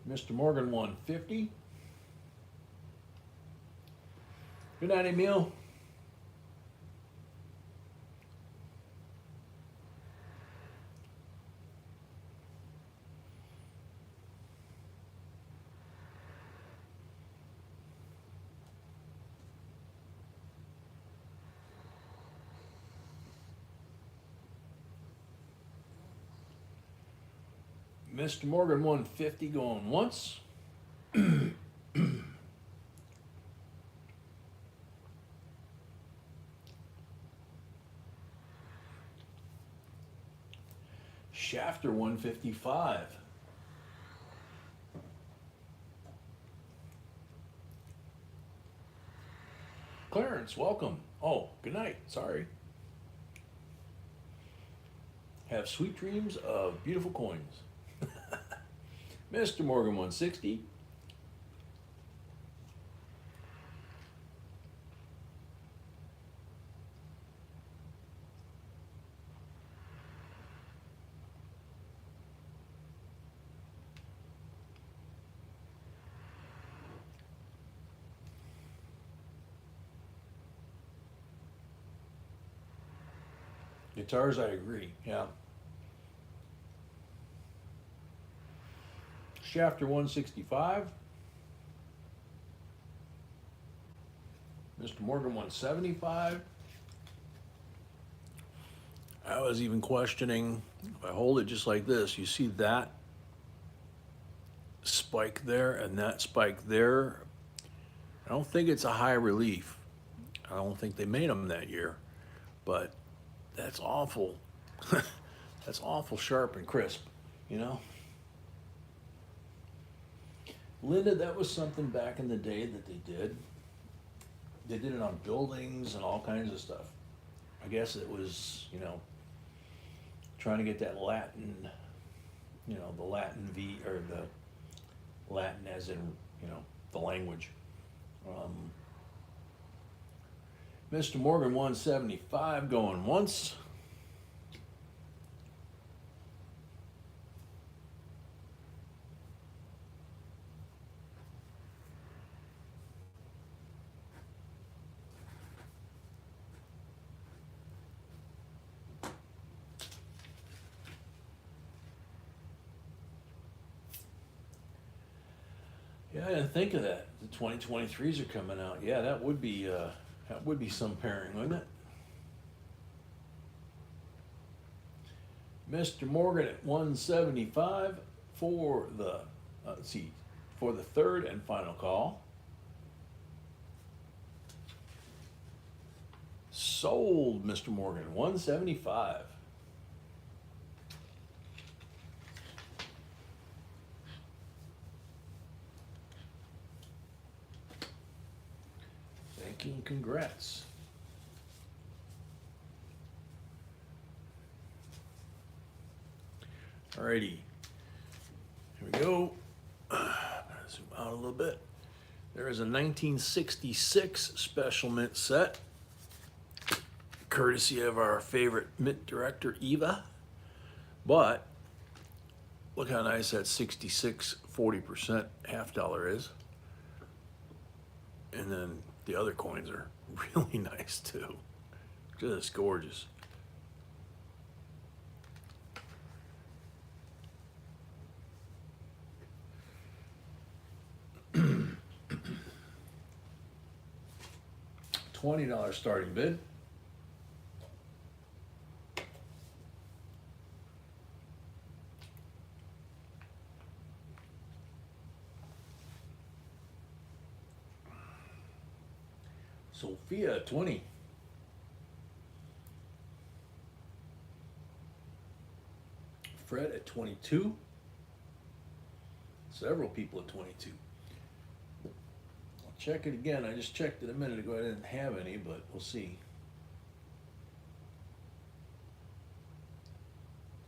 Mr. Morgan 150. Good night, Emil. Mr. Morgan 150 going once. Shafter 155. Clarence, welcome. Oh, good night. Sorry. Have sweet dreams of beautiful coins. Mr. Morgan 160. Guitars, I agree. Yeah. Shafter 165. Mr. Morgan 175. I was even questioning if I hold it just like this, you see that spike there and that spike there. I don't think it's a high relief. I don't think they made them that year, but that's awful. That's awful sharp and crisp, you know? Linda, that was something back in the day that they did. They did it on buildings and all kinds of stuff. I guess it was, you know, trying to get that Latin, you know, the Latin V, or the Latin as in, you know, the language. Mr. Morgan 175 going once. Yeah, I didn't think of that. The 2023s are coming out. Yeah, that would be some pairing, wouldn't it? Mr. Morgan at 175 for the let's see, for the third and final call. Sold, Mr. Morgan, 175. Thank you and congrats. Alrighty, here we go. little bit. There is a 1966 special mint set, courtesy of our favorite mint director, Eva. But look how nice that 66 40% half dollar is. And then the other coins are really nice too. Just gorgeous. $20 starting bid. Sophia at 20. Fred at 22. Several people at 22. I'll check it again. I just checked it a minute ago. I didn't have any, but we'll see.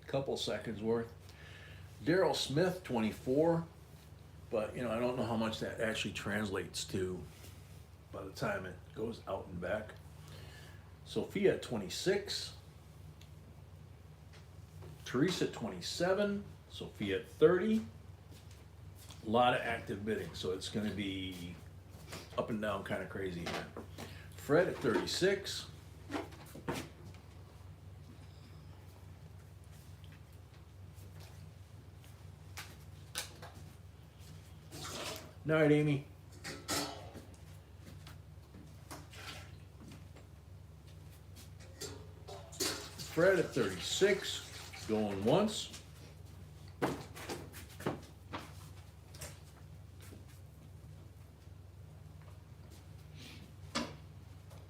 Couple seconds worth. Daryl Smith, 24. But, you know, I don't know how much that actually translates to by the time it goes out and back. Sophia at 26. Teresa at 27. Sophia at 30. A lot of active bidding, so it's going to be up and down kind of crazy here. Fred at 36. Night, Amy. Fred at 36, going once.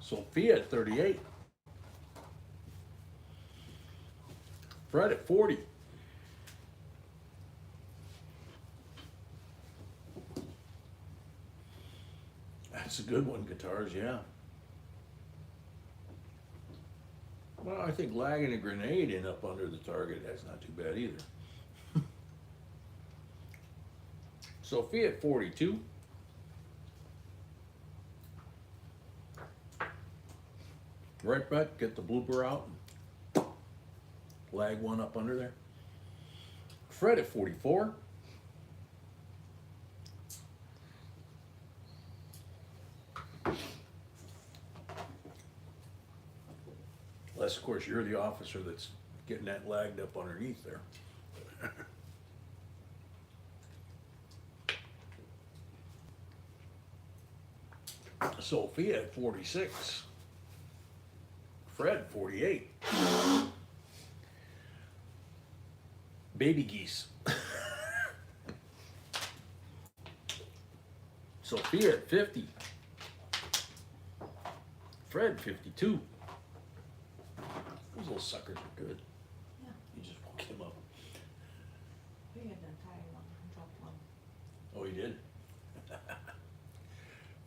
Sophia at 38. Fred at 40. That's a good one, guitars, yeah. Well, I think lagging a grenade in up under the target, that's not too bad either. Sophia at 42. Right, Brett, get the blooper out. And lag one up under there. Fred at 44. Unless, of course, you're the officer that's getting that lagged up underneath there. Sophia at 46. Fred, 48. Baby geese. Sophia at 50. Fred, 52. Those little suckers are good. Yeah. You just woke him up. We had an entire one, dropped one. Oh, he did?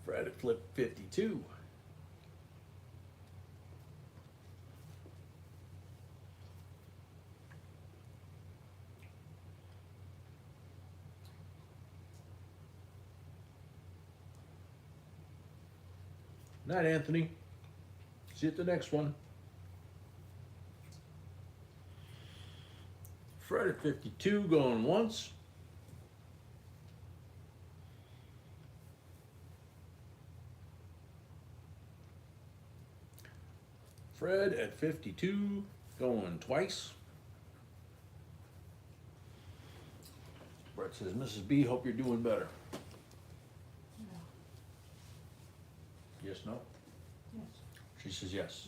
Fred at flip 52. Night, Anthony. See you at the next one. Fred at 52 going once. Fred at 52 going twice. Brett says, Mrs. B, hope you're doing better. No. Yes, no? Yes. She says yes.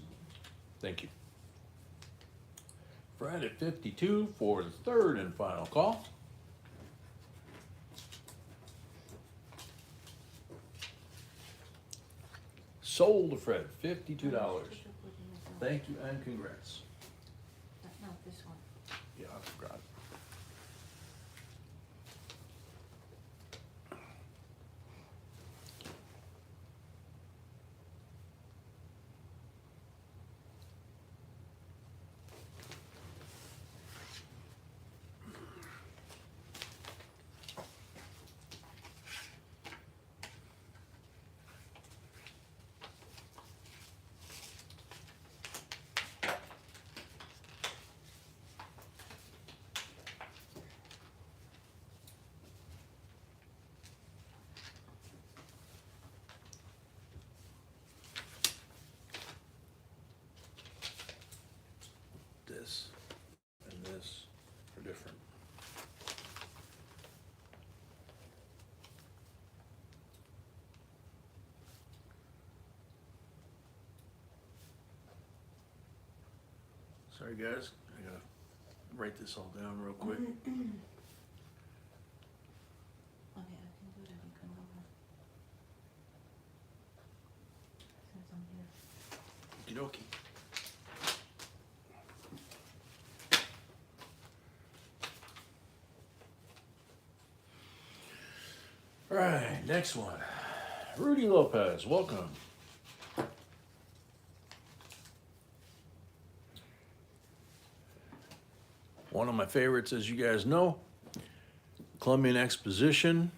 Thank you. Fred at 52 for the third and final call. Sold to Fred, $52. Thank you and congrats. No, this one. Yeah, I forgot. Sorry guys, I gotta write this all down real quick. Okay, I can do that. You can go on. Since I'm here. Okie dokie. All right, next one. Rudy Lopez, welcome. One of my favorites, as you guys know, Columbian Exposition.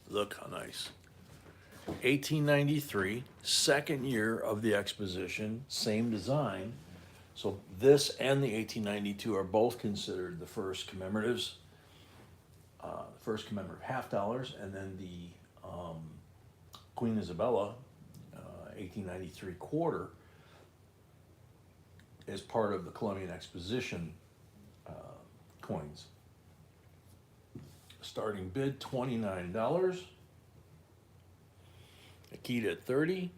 Look how nice. 1893, second year of the exposition, same design. So this and the 1892 are both considered the first commemoratives. The first commemorative $50, and then the Queen Isabella 1893 quarter is part of the Columbian Exposition coins. Starting bid $29. Akita at 30.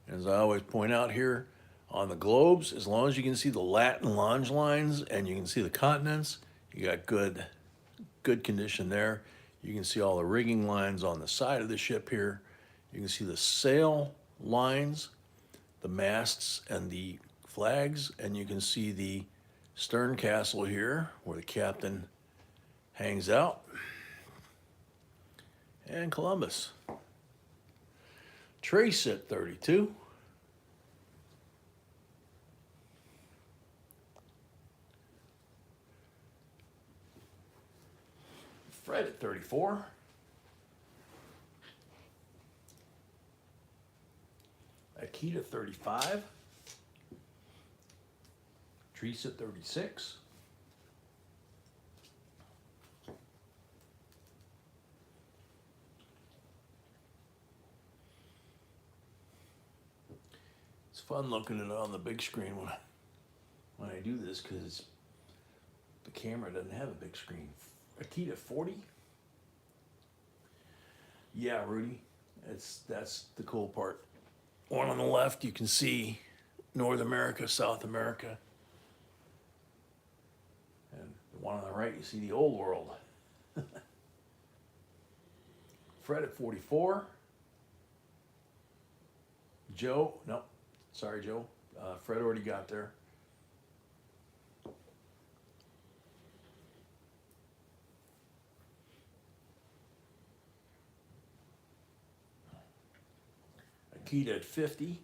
As I always point out here on the globes, as long as you can see the lat and longe lines and you can see the continents, you got good condition there. You can see all the rigging lines on the side of the ship here. You can see the sail lines, the masts and the flags, and you can see the stern castle here where the captain hangs out. And Columbus. Trace at 32. Fred at 34. Akita 35. Treese at 36. It's fun looking at it on the big screen when I do this because the camera doesn't have a big screen. Akita 40. Yeah, Rudy, that's the cool part. One on the left, you can see North America, South America. And the one on the right, you see the old world. Fred at 44. Joe, no, sorry, Joe. Fred already got there. Akita at 50.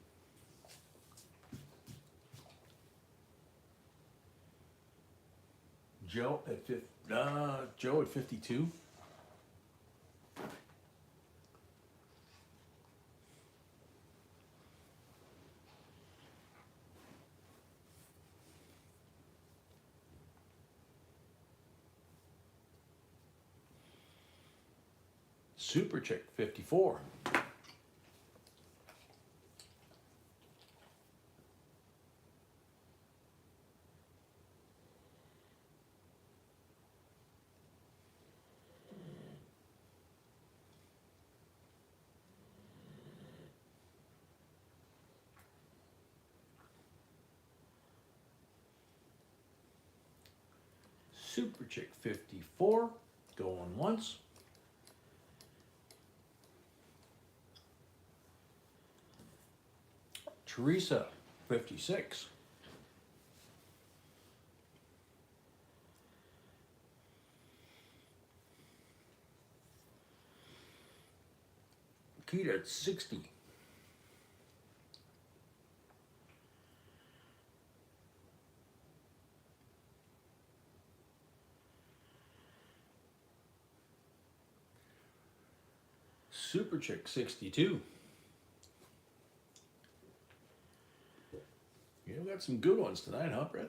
Joe at 52. Super Chick 54. Super Chick 54, going once. Teresa 56. Akita at 60. Super Chick 62. Yeah, we got some good ones tonight, huh, Brett?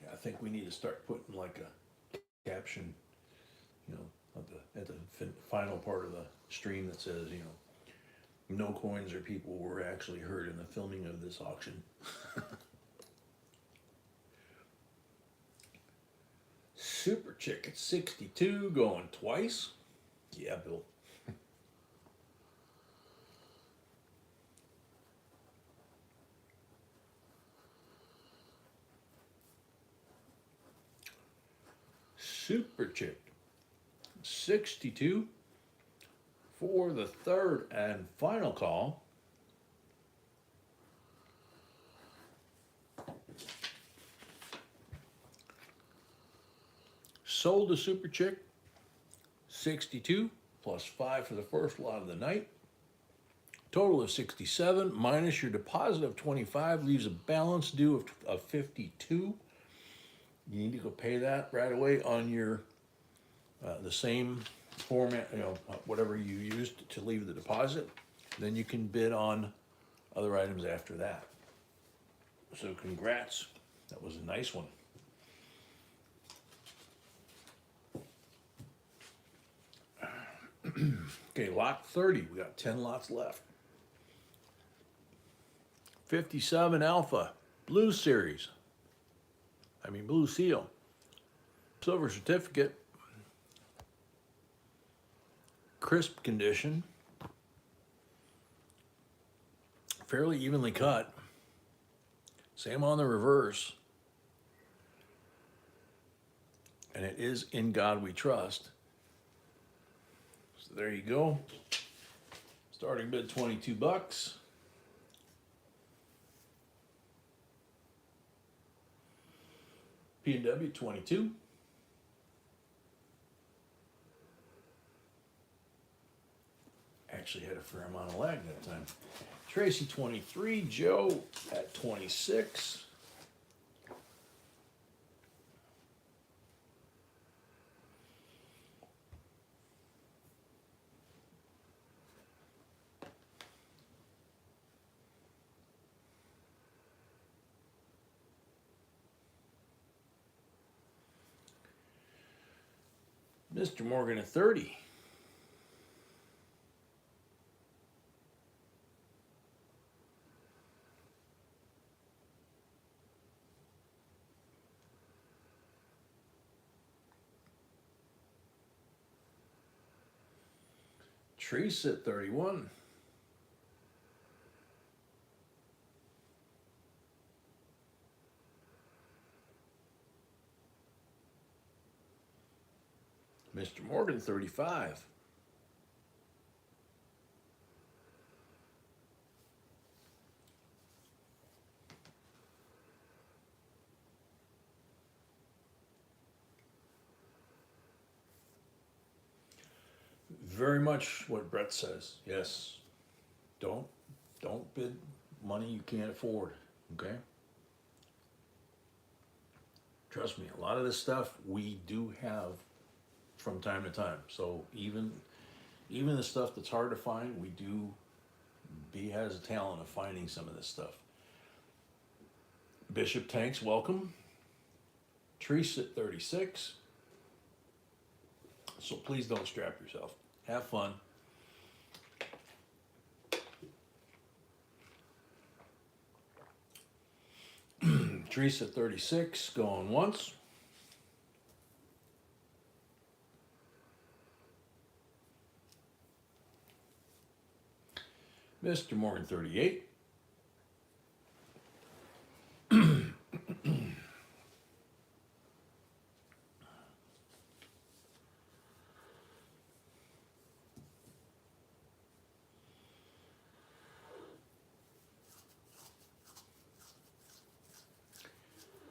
Yeah, I think we need to start putting like a caption, you know, at the final part of the stream that says, you know, no coins or people were actually hurt in the filming of this auction. Super Chick at 62 going twice. Yeah, Bill. Super Chick 62 for the third and final call. Sold to Super Chick 62 plus 5 for the first lot of the night. Total of 67 minus your deposit of 25 leaves a balance due of 52. You need to go pay that right away on your the same format, whatever you used to leave the deposit. Then you can bid on other items after that. So congrats, that was a nice one. Okay, lot 30, we got 10 lots left. 57 Alpha, Blue Series. Blue Seal. Silver certificate. Crisp condition. Fairly evenly cut. Same on the reverse. And it is In God We Trust. So there you go. Starting bid $22. P&W 22. Actually had a fair amount of lag that time. Tracy 23, Joe at 26. Mr. Morgan at 30. Teresa at 31. Mr. Morgan 35. Very much what Brett says. Yes. Don't bid money you can't afford. Okay? Trust me, a lot of this stuff we do have from time to time. So even the stuff that's hard to find, B has a talent of finding some of this stuff. Bishop Tanks, welcome. Teresa at 36. So please don't strap yourself. Have fun. Teresa at 36, going once. Mr. Morgan 38.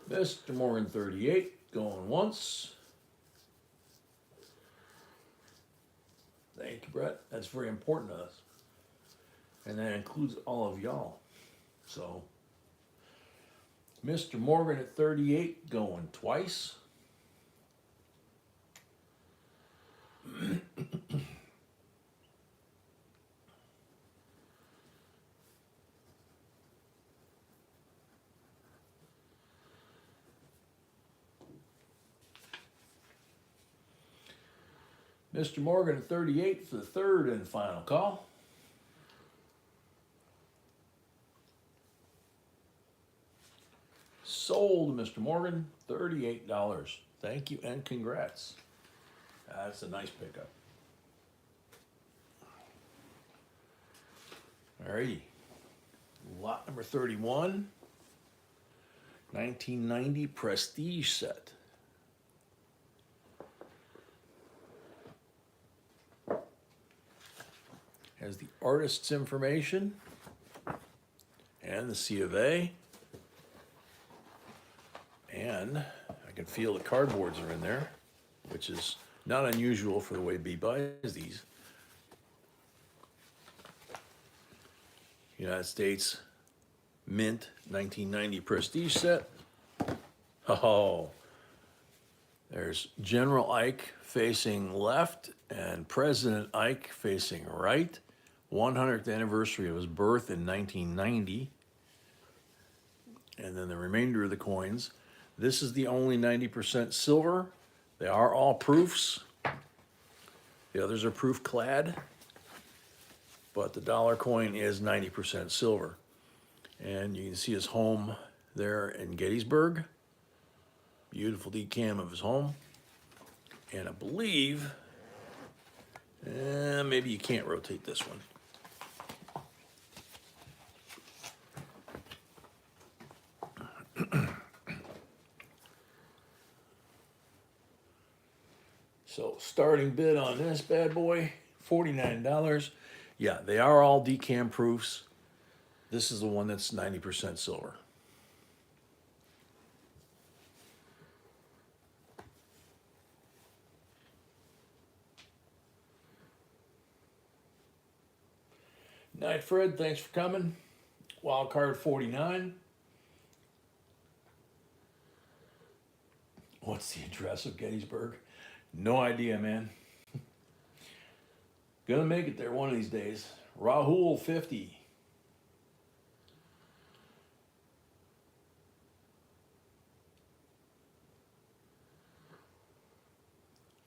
Mr. Morgan 38, going once. Thank you, Brett. That's very important to us. And that includes all of y'all. So, Mr. Morgan at 38, going twice. Mr. Morgan at 38 for the third and final call. Sold sold, Mr. Morgan, $38. Thank you and congrats. That's a nice pickup. Alrighty. Lot number 31. 1990 Prestige set. Has the artist's information and the C of A. And I can feel the cardboards are in there, which is not unusual for the way B buys these. United States Mint 1990 Prestige set. Oh, there's General Ike facing left and President Ike facing right. 100th anniversary of his birth in 1990. And then the remainder of the coins. This is the only 90% silver. They are all proofs. The others are proof clad. But the dollar coin is 90% silver. And you can see his home there in Gettysburg. Beautiful decam of his home. And I believe, maybe you can't rotate this one. So starting bid on this bad boy, $49. Yeah, they are all decam proofs. This is the one that's 90% silver. Night, Fred. Thanks for coming. Wild card 49. What's the address of Gettysburg? No idea, man. Gonna make it there one of these days. Rahul 50.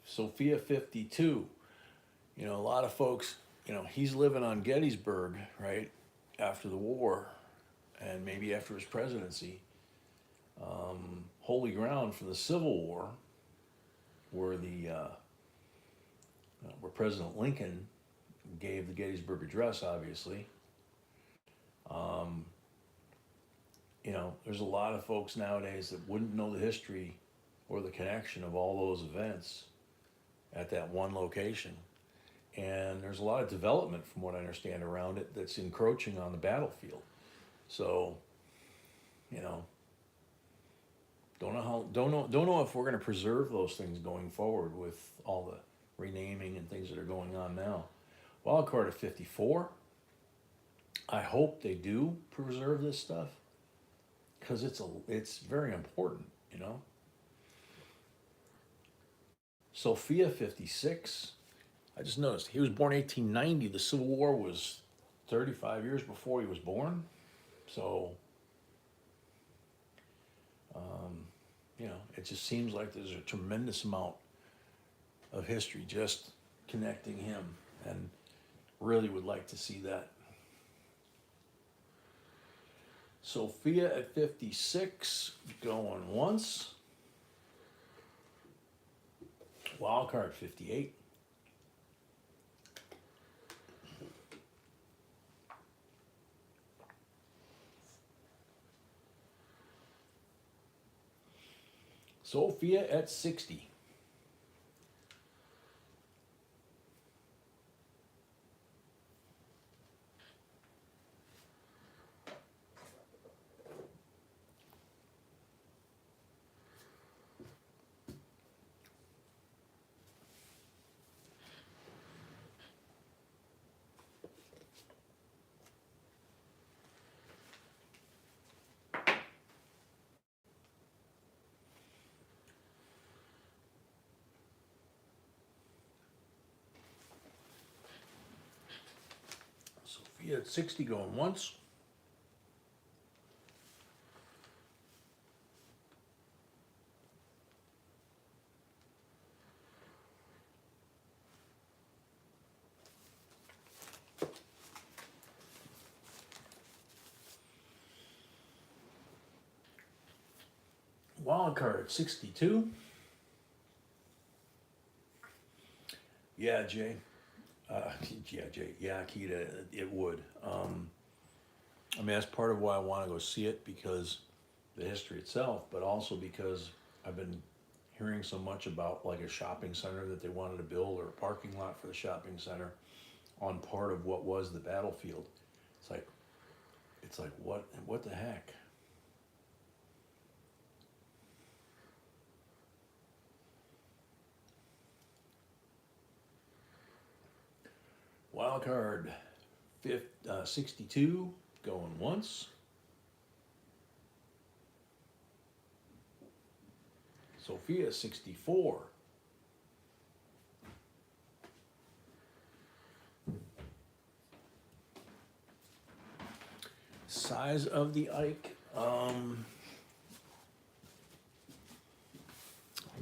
Sophia 52. You know, a lot of folks, you know, he's living on Gettysburg, right, after the war, and maybe after his presidency. Holy ground for the Civil War, where where President Lincoln gave the Gettysburg Address, obviously. You know, there's a lot of folks nowadays that wouldn't know the history or the connection of all those events at that one location. And there's a lot of development, from what I understand, around it that's encroaching on the battlefield. So, you know, don't know if we're going to preserve those things going forward with all the renaming and things that are going on now. Wild card of 54. I hope they do preserve this stuff, because it's very important, you know. Sophia 56. I just noticed he was born 1890. The Civil War was 35 years before he was born. So, you know, it just seems like there's a tremendous amount of history just connecting him, and really would like to see that. Sophia at 56, going once. Wild card 58. Sophia at 60. Sophia at 60, going once. Wild card 62. Yeah, Jay. Yeah, Jay. Yeah, Akita, it would. I mean, that's part of why I want to go see it, because the history itself, but also because I've been hearing so much about like a shopping center that they wanted to build, or a parking lot for the shopping center on part of what was the battlefield. It's like what the heck? Wild card 62 going once. Sophia 64. Size of the Ike.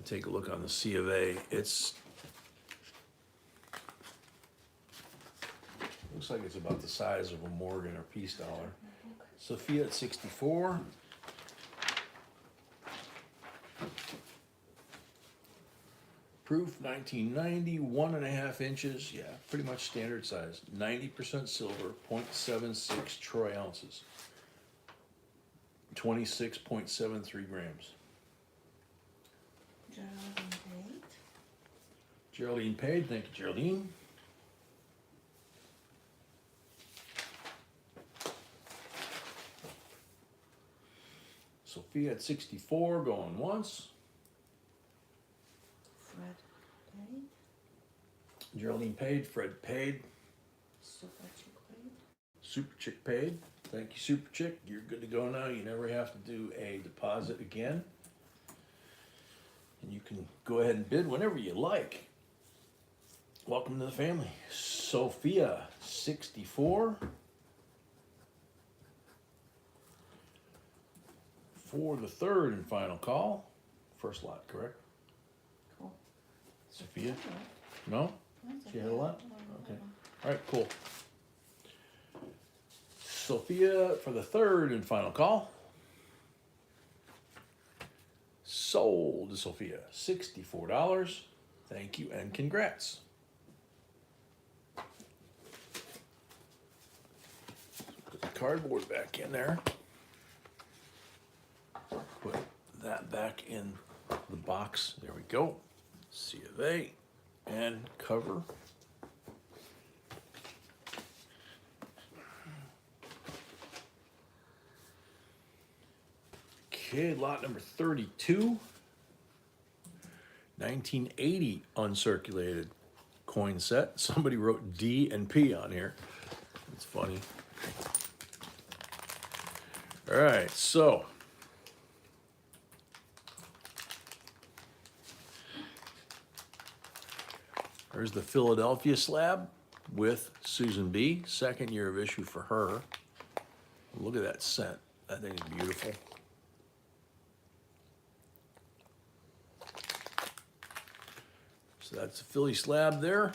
Take a look on the C of A. It's looks like it's about the size of a Morgan or Peace dollar. Sophia at 64. Proof 1990, 1.5 inches. Yeah, pretty much standard size. 90% silver, 0.76 troy ounces. 26.73 grams. Geraldine paid. Geraldine paid. Thank you, Geraldine. Sophia at 64, going once. Fred paid. Geraldine paid. Fred paid. Super chick paid. Super Chick paid. Thank you, Super Chick. You're good to go now. You never have to do a deposit again. And you can go ahead and bid whenever you like. Welcome to the family. Sophia, 64. For the third and final call. First lot, correct? Cool. Sophia? No? That's She had a lot? No, Okay. no. All right, cool. Sophia for the third and final call. Sold to Sophia, $64. Thank you and congrats. Put the cardboard back in there. Put that back in the box. There we go. C of A and cover. Okay, lot number 32. 1980 uncirculated coin set. Somebody wrote D and P on here. It's funny. All right, so there's the Philadelphia slab with Susan B. Second year of issue for her. Look at that scent. That thing is beautiful. So that's the Philly slab there.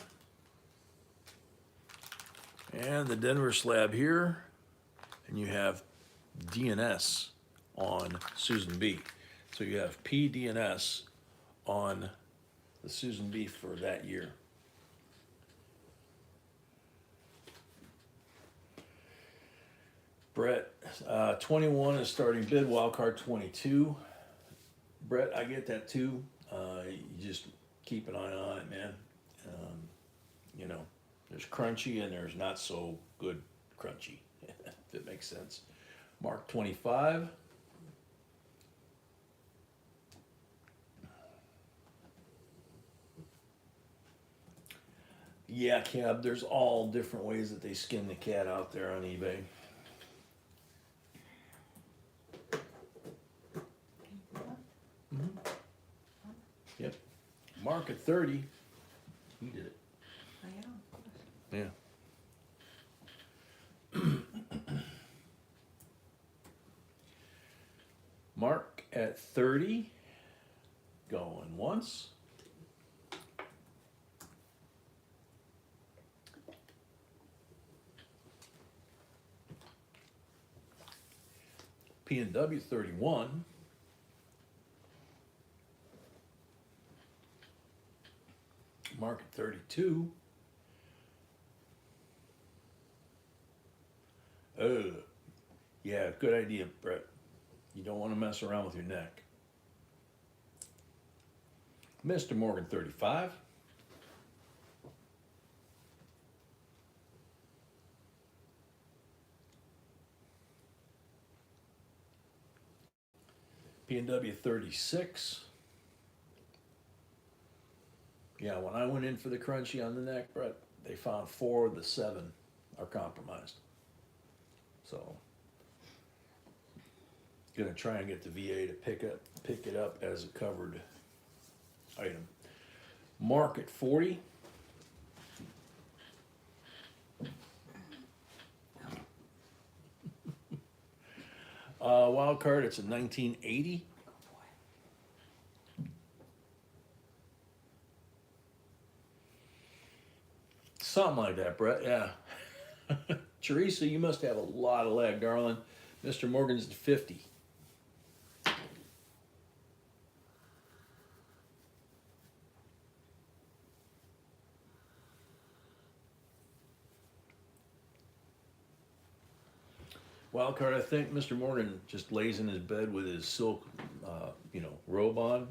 And the Denver slab here. And you have DNS on Susan B. So you have P DNS on the Susan B for that year. Brett, 21 is starting bid, wild card 22. Brett, I get that too. You just keep an eye on it, man. You know, there's crunchy and there's not so good crunchy, if it makes sense. Mark 25. Yeah, Cab, there's all different ways that they skin the cat out there on eBay. Yep. Mark at 30. He did it. I am, of course. Yeah. Mark at 30. Going once. P&W 31. Market 32. Oh, yeah, good idea, Brett. You don't want to mess around with your neck. Mr. Morgan 35. P&W 36. Yeah, when I went in for the crunchy on the neck, Brett, they found 4 of the 7 are compromised. So, gonna try and get the VA to pick it up as a covered item. Market 40. Wild card, it's a 1980. Something like that, Brett, yeah. Teresa, you must have a lot of leg, darling. Mr. Morgan's at 50. Wild card, I think Mr. Morgan just lays in his bed with his silk, robe on,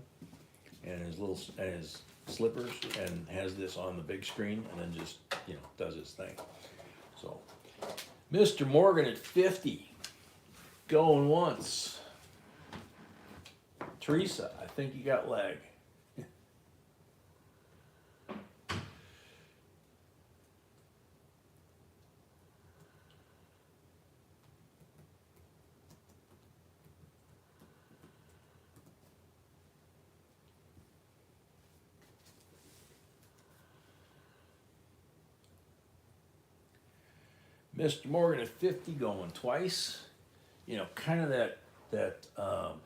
and his slippers, and has this on the big screen, and then just does his thing. So, Mr. Morgan at 50, going once. Teresa, I think you got leg. Mr. Morgan at 50, going twice. Kind of that. Oh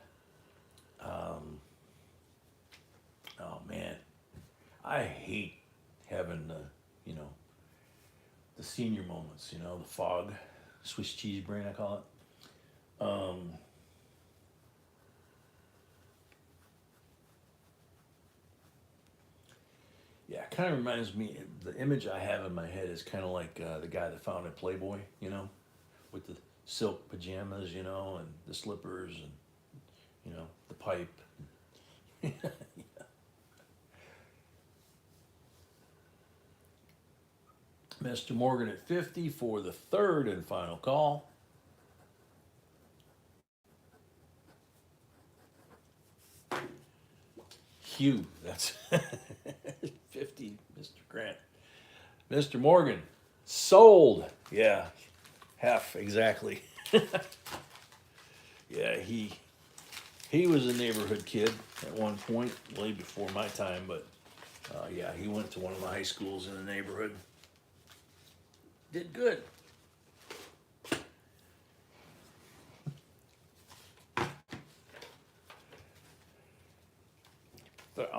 man, I hate having the senior moments. The fog, Swiss cheese brain, I call it. Yeah, it kind of reminds me. The image I have in my head is kind of like the guy that founded Playboy. With the silk pajamas, and the slippers, and the pipe. Yeah. Mr. Morgan at 50 for the third and final call. Hugh, that's 50, Mr. Grant. Mr. Morgan, sold. Yeah, half exactly. Yeah, he was a neighborhood kid at one point, way before my time, but yeah, he went to one of the high schools in the neighborhood. Did good.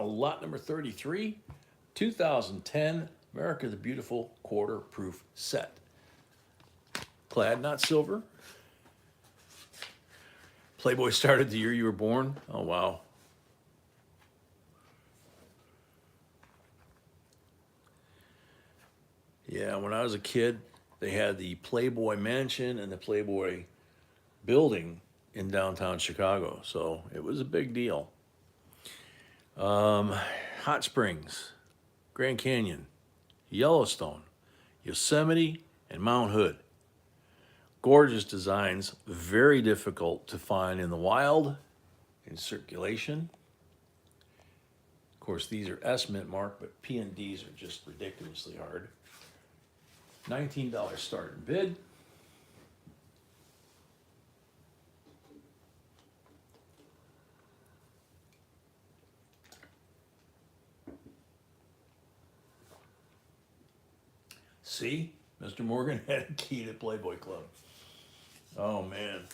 Lot number 33, 2010 America the Beautiful quarter proof set. Clad, not silver. Playboy started the year you were born. Oh, wow. Yeah, when I was a kid, they had the Playboy Mansion and the Playboy building in downtown Chicago, so it was a big deal. Hot Springs, Grand Canyon, Yellowstone, Yosemite, and Mount Hood. Gorgeous designs, very difficult to find in the wild, in circulation. Of course, these are S mint mark, but P&Ds are just ridiculously hard. $19 start and bid. See, Mr. Morgan had a key to Playboy Club. Oh man.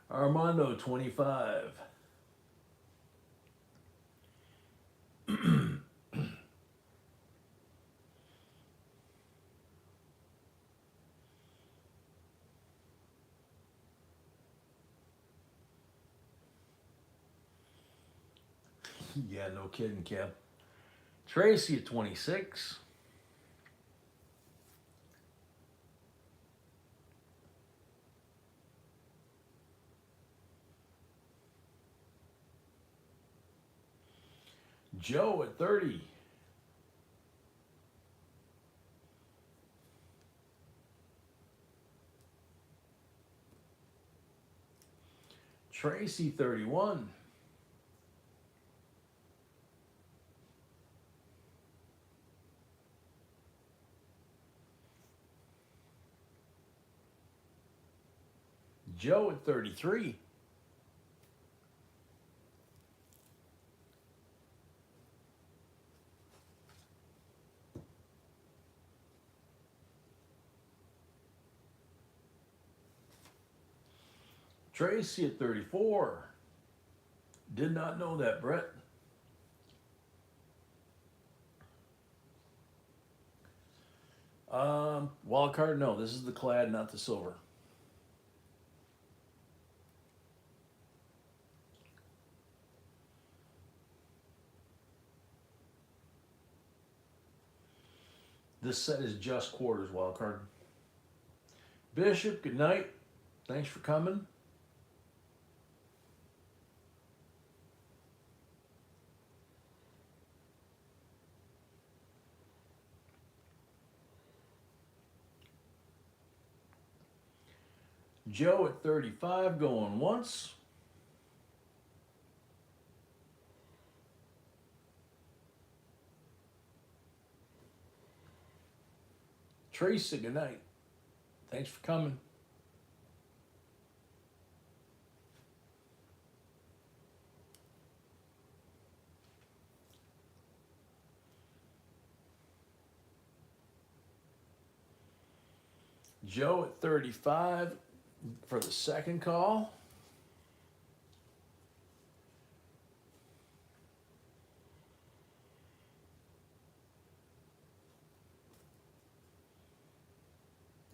Armando 25. Yeah, no kidding, Kev. Tracy at 26. Joe at 30. Tracy 31. Joe at 33. Tracy at 34. Did not know that, Brett. Wild card, no. This is the clad, not the silver. This set is just quarters, wild card. Bishop, good night. Thanks for coming. Joe at 35 going once. Tracy, good night. Thanks for coming. Joe at 35 for the second call.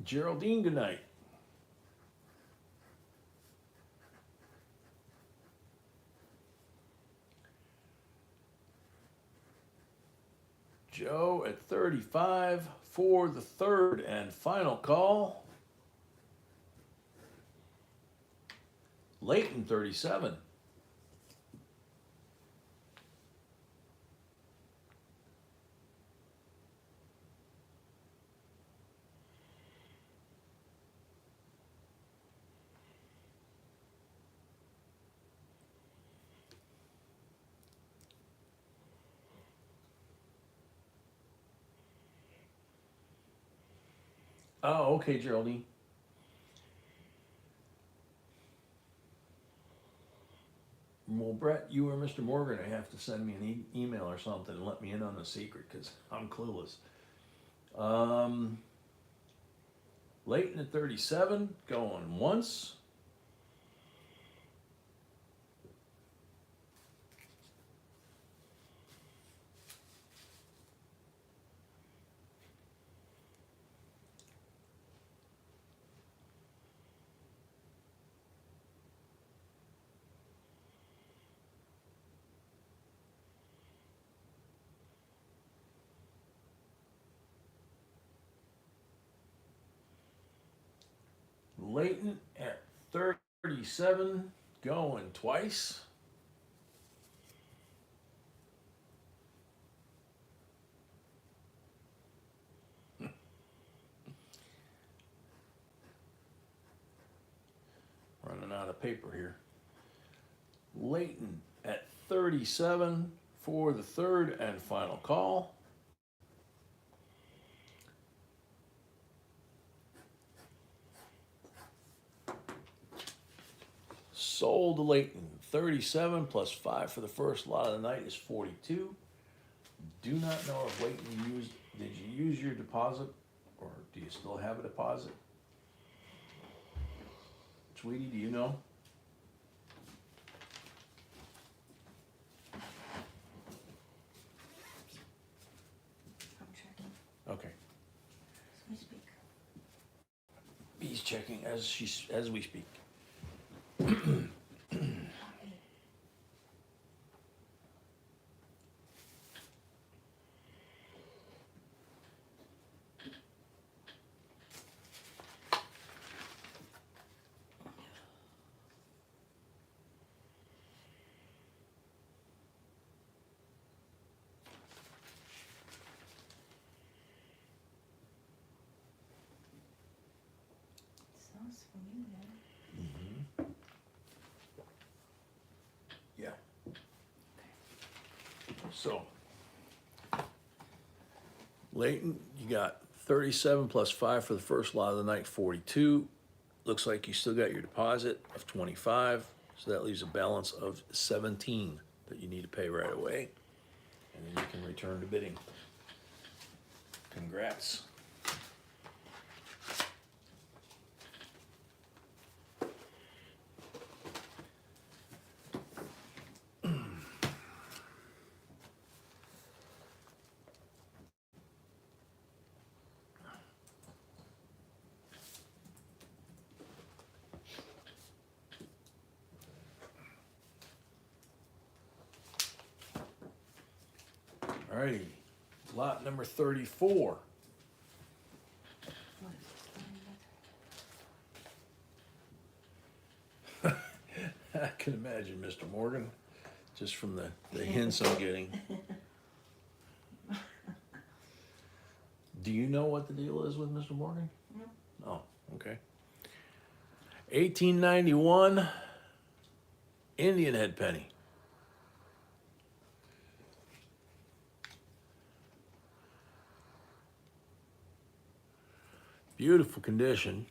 Geraldine, good night. Joe at 35 for the third and final call. Leighton, 37. Oh, okay, Geraldine. Well, Brett, you or Mr. Morgan, I have to send me an email or something and let me in on the secret because I'm clueless. Leighton at 37, going once. Leighton at 37, going twice. Running out of paper here. Leighton at 37 for the third and final call. Sold to Leighton. 37 plus 5 for the first lot of the night is 42. Do not know if Leighton did you use your deposit or do you still have a deposit? Sweetie, do you know? I'm checking Okay. as we speak. He's checking as we speak. So, Leighton, you got 37 plus 5 for the first lot of the night, 42. Looks like you still got your deposit of 25, so that leaves a balance of 17 that you need to pay right away. And then you can return to bidding. Congrats. Alrighty, lot number 34. What is this? I can imagine, Mr. Morgan, just from the hints I'm getting. Do you know what the deal is with Mr. Morgan? No. Oh, okay. 1891 Indian head penny. Beautiful condition.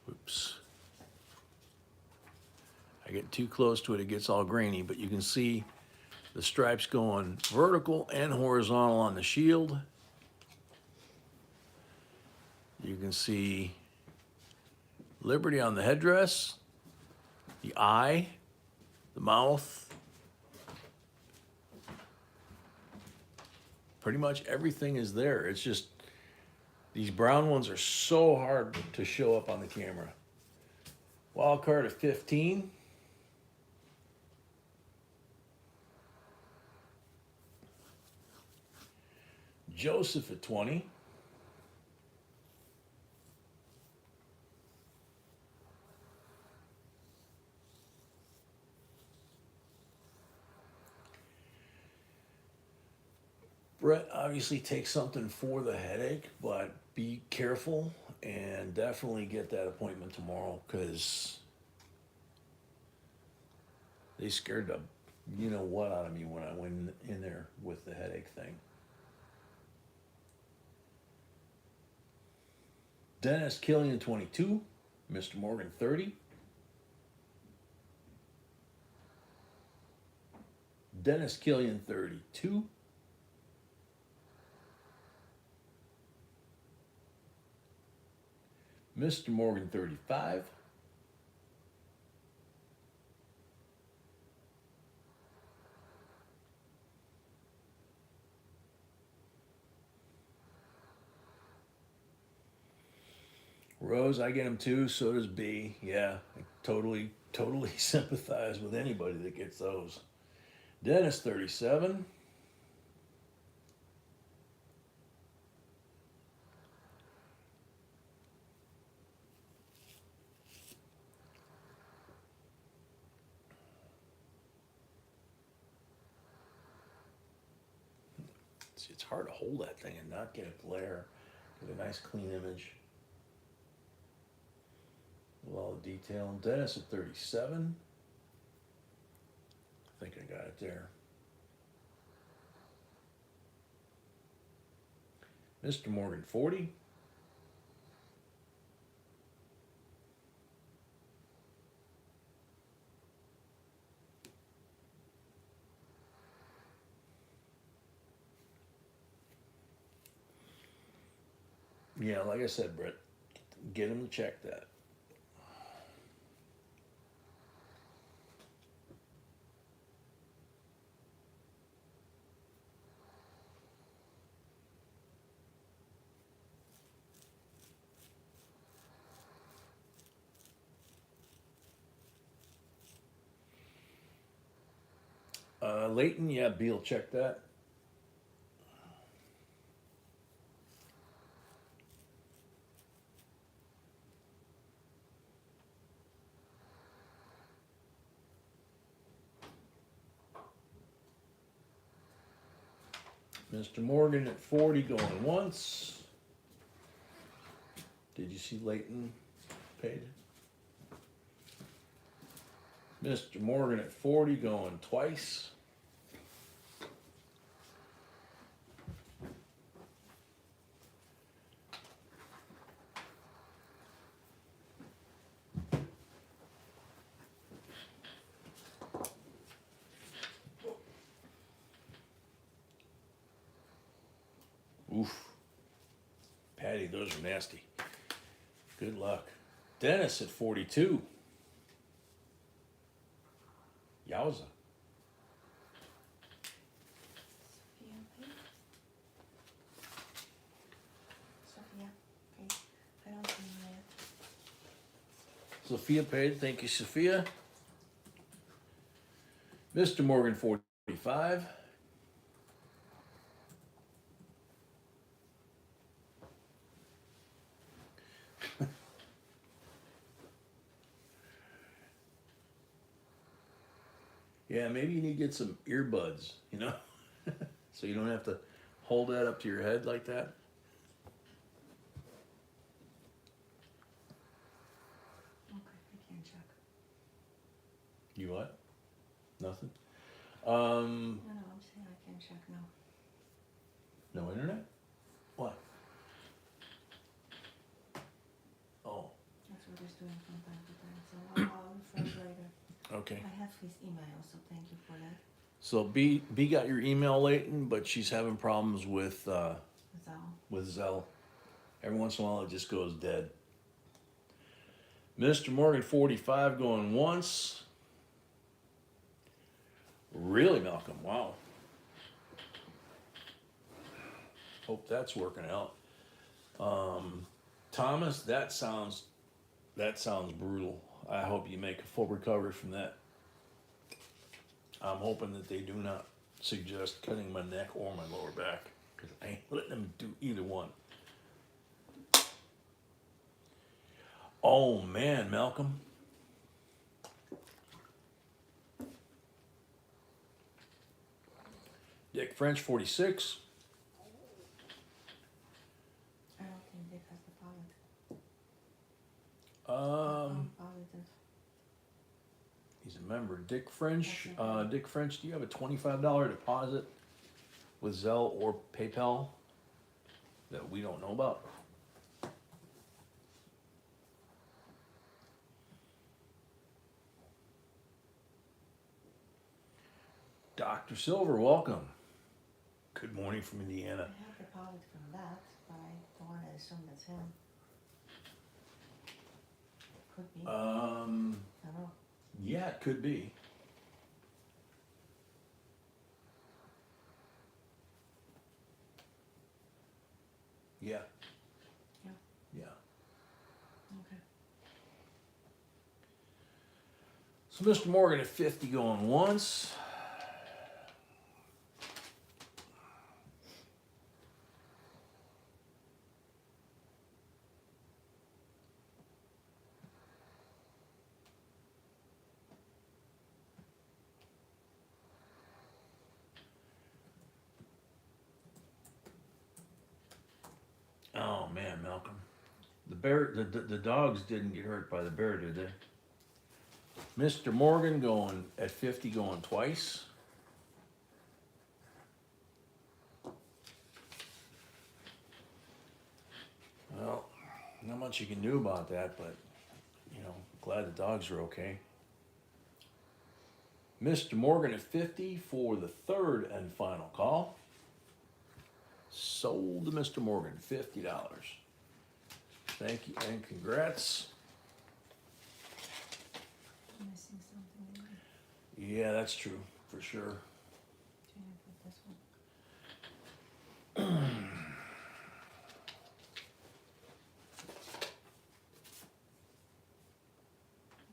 Oops. I get too close to it, it gets all grainy, but you can see the stripes going vertical and horizontal on the shield. You can see Liberty on the headdress, the eye, the mouth. Pretty much everything is there. It's just these brown ones are so hard to show up on the camera. Wild card at 15. Joseph at 20. Brett obviously takes something for the headache, but be careful and definitely get that appointment tomorrow because they scared the you know what out of me when I went in there with the headache thing. Dennis Killian 22, Mr. Morgan 30. Dennis Killian 32. Mr. Morgan 35. Rose, I get him too, so does B. Yeah, I totally sympathize with anybody that gets those. Dennis 37. It's hard to hold that thing and not get a glare. Get a nice clean image with all the detail. Dennis at 37. I think I got it there. Mr. Morgan 40. Yeah, like I said, Brett, get him to check that. Leighton, yeah, Beal, check that. Mr. Morgan at 40 going once. Did you see Leighton paid? Mr. Morgan at 40 going twice. Oof. Patty, those are nasty. Good luck. Dennis at 42. Yowza. Sophia, okay. I don't see him there. Sophia paid. Thank you, Sophia. Mr. Morgan, 45. Yeah, maybe you need to get some earbuds, you know? So you don't have to hold that up to your head like that. Okay, I can't check. You what? Nothing? No, I'm saying I can't check now. No internet? What? Oh, That's what he's doing from time to time, so I'll refresh later. okay. I have his email, so thank you for that. So B got your email, Leighton, but she's having problems with Zal. Zelle. Every once in a while it just goes dead. Mr. Morgan, 45 going once. Really, Malcolm? Wow. Hope that's working out. Thomas, that sounds brutal. I hope you make a full recovery from that. I'm hoping that they do not suggest cutting my neck or my lower back, because I ain't letting them do either one. Oh man, Malcolm. Dick French, 46. I don't think Dick has the pallet. Palleted. He's a member. Dick French. Dick French, do you have a $25 deposit with Zelle or PayPal that we don't know about? Dr. Silver, welcome. Good morning from I Indiana. have the pallet from that, but I don't wanna assume that's him. Could be, I don't know. Yeah, it could be. Yeah. Yeah. Yeah. Okay. So Mr. Morgan at 50 going once. Oh man, Malcolm. The bear, the dogs didn't get hurt by the bear, did they? Mr. Morgan going at 50 going twice. Well, not much you can do about that, but you know, glad the dogs are okay. Mr. Morgan at 50 for the third and final call. Sold to Mr. Morgan, $50. Thank you and congrats. I'm missing something maybe. Yeah, that's true, for sure. Can I put this one?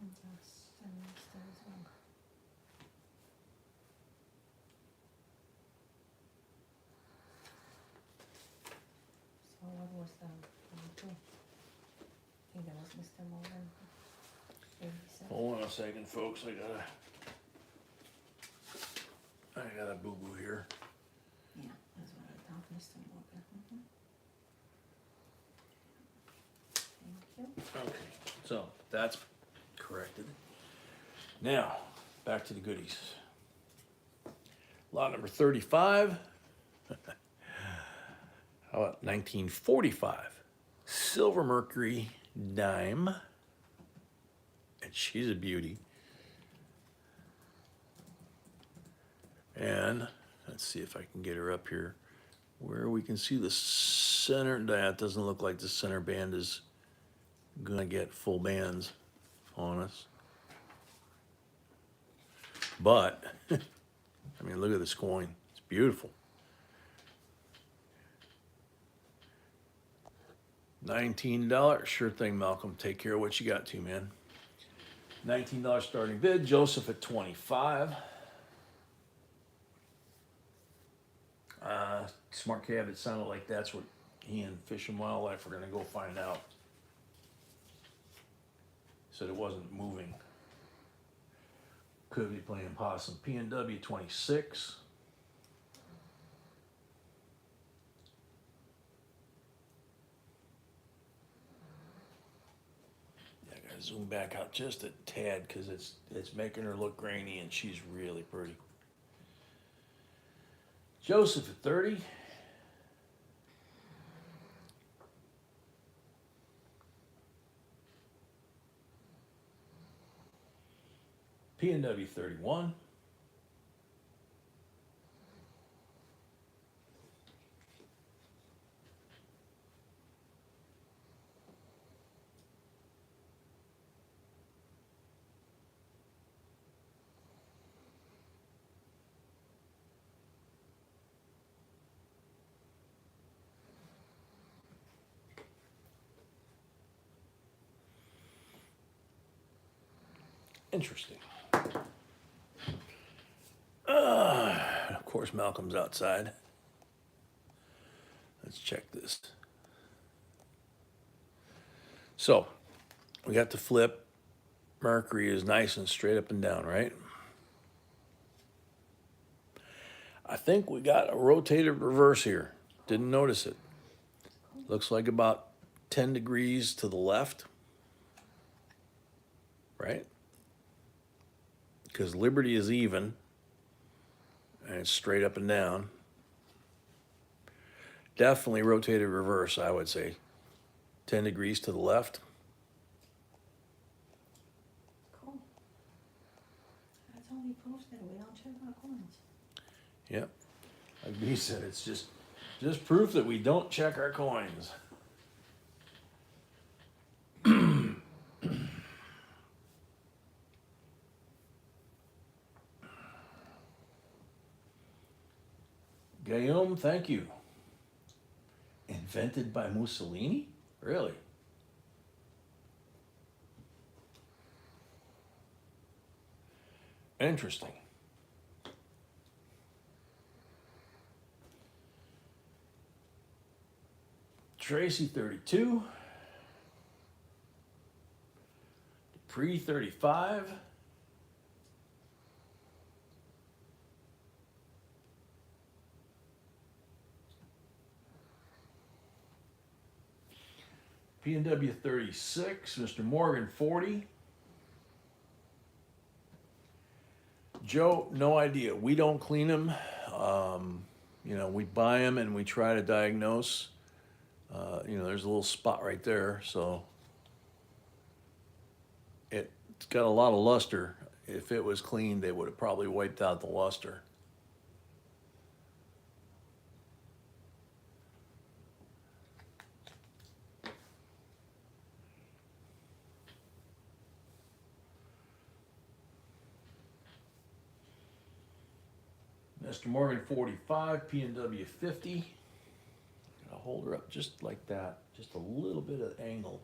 And that's there as well. So what was the number two? I think that was Mr. Morgan. 87. Hold on a second, folks. I got a boo-boo here. Yeah, that's what I thought, Mr. Morgan. Thank you. Okay, so that's corrected. Now, back to the goodies. Lot number 35. How about 1945? Silver Mercury dime. And she's a beauty. And let's see if I can get her up here where we can see the center. That doesn't look like the center band is gonna get full bands on us. But, I mean, look at this coin. It's beautiful. $19. Sure thing, Malcolm. Take care of what you got to, man. $19 starting bid. Joseph at 25. Smart Cab, it sounded like that's what he and Fish and Wildlife are going to go find out. Said it wasn't moving. Could be playing possum. P&W 26. Yeah, I gotta zoom back out just a tad because it's making her look grainy and she's really pretty. Joseph at 30. P&W 31. Interesting. Of course, Malcolm's outside. Let's check this. So, we got the flip. Mercury is nice and straight up and down, right? I think we got a rotated reverse here. Didn't notice it. Looks like about 10 degrees to the left, right? Because Liberty is even, and it's straight up and down. Definitely rotated reverse, I would say. 10 degrees to the left. Cool. That's only proves that we don't check our coins. Yep. Like B said, it's just proof that we don't check our coins. Guillaume, thank you. Invented by Mussolini? Really? Interesting. Tracy 32. Pre 35. P&W 36, Mr. Morgan 40. Joe, no idea. We don't clean them. You know, we buy them and we try to diagnose. You know, there's a little spot right there, so it's got a lot of luster. If it was clean, they would have probably wiped out the luster. Mr. Morgan 45, P&W 50. I'll hold her up just like that, just a little bit of angle.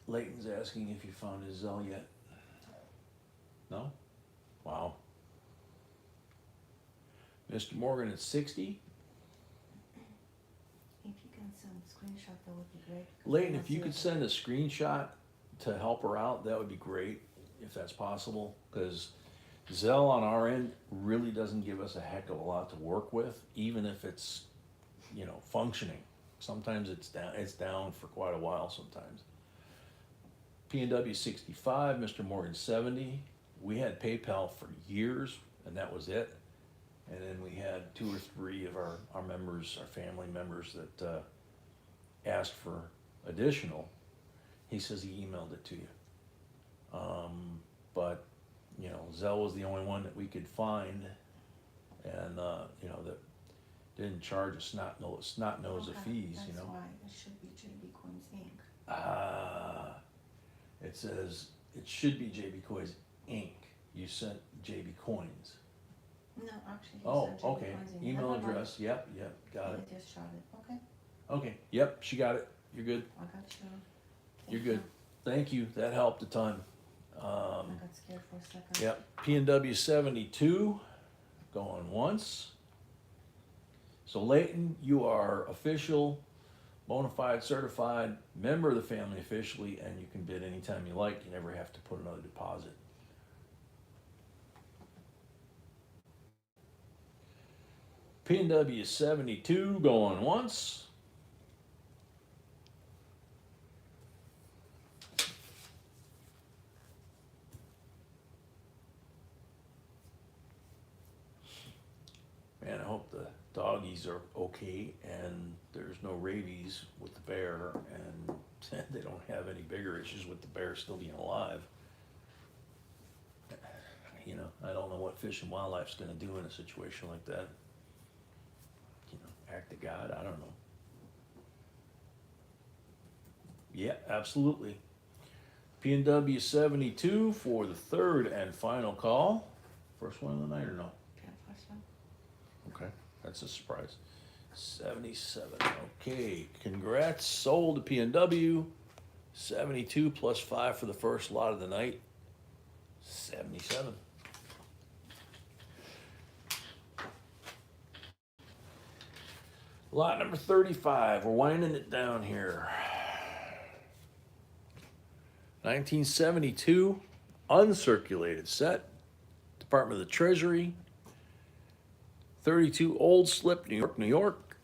Leighton's asking if you found his Zell yet. No? Wow. Mr. Morgan at 60. If you can send a screenshot, that would be great. Leighton, if you could send a screenshot to help her out, that would be great, if that's possible, because Zell on our end really doesn't give us a heck of a lot to work with, even if it's, you know, functioning. Sometimes it's down. It's down for quite a while. Sometimes. P&W 65, Mr. Morgan 70. We had PayPal for years, and that was it. And then we had 2 or 3 of our members, our family members, that asked for additional. He says he emailed it to you. But, you know, Zelle was the only one that we could find, and, you know, that didn't charge a snot nose of fees, you know. That's why it should be JB Coins Inc. It says, it should be JB Coins Inc. You sent JB Coins. No, actually, he Oh, said JB okay, Coins Inc. email Never mind. address, yep, got it. I just shot it, okay? Okay, yep, she got it, you're good, I got you. you're good. Thank you, that helped a ton. I got scared for a second. Yep, P&W 72, going once. So Leighton, you are official, bona fide, certified member of the family officially, and you can bid anytime you like. You never have to put another deposit. P&W 72, going once. Man, I hope the doggies are okay and there's no rabies with the bear, and they don't have any bigger issues with the bear still being alive. You know, I don't know what Fish and Wildlife's gonna do in a situation like that. You know, act of God, I don't know. Yeah, absolutely. P&W 72 for the third and final call. First one of the night or no? Yeah, first one. Okay, that's a surprise. 77, okay, congrats, sold to P&W. 72 plus 5 for the first lot of the night. 77. Lot number 35, we're winding it down here. 1972, uncirculated set, Department of the Treasury, 32 Old Slip, New York, New York.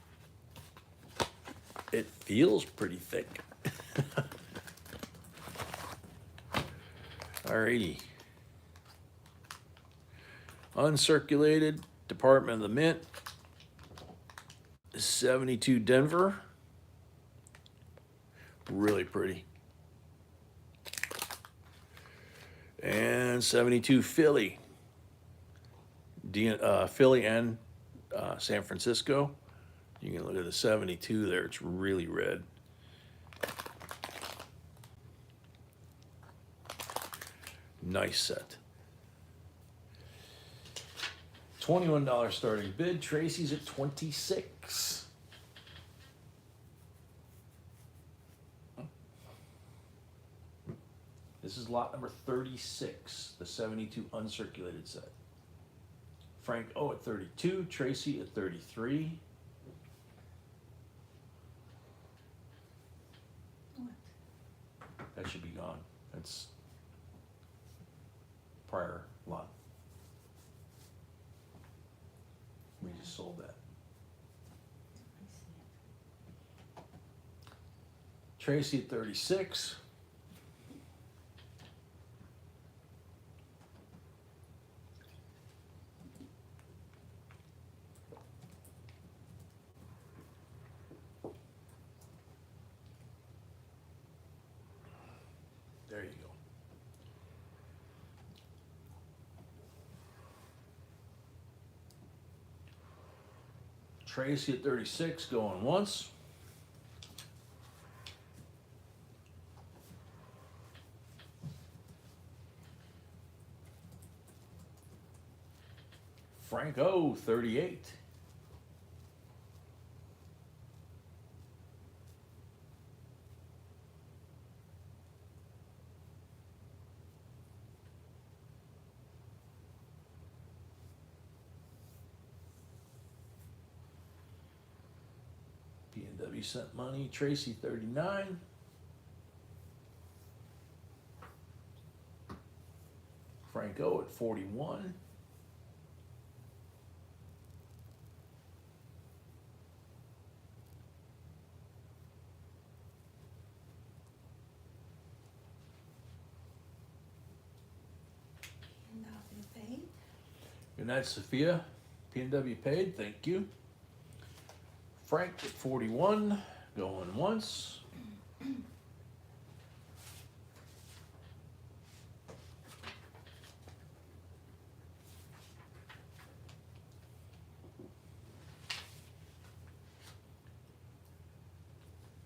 It feels pretty thick. Alrighty. Uncirculated, Department of the Mint, 72 Denver. Really pretty. And 72 Philly. Philly and San Francisco. You can look at the 72 there, it's really red. Nice set. $21 starting bid. Tracy's at 26. This is lot number 36, the 72 uncirculated set. Frank O at 32, Tracy at 33. What? That should be gone. That's prior lot. We just sold that. I see it. Tracy at 36. There you go. Tracy at 36, going once. Frank O, 38. P&W sent money. Tracy, 39. Frank O at 41. night, Sophia. P&W paid, thank you. Frank at 41, going once.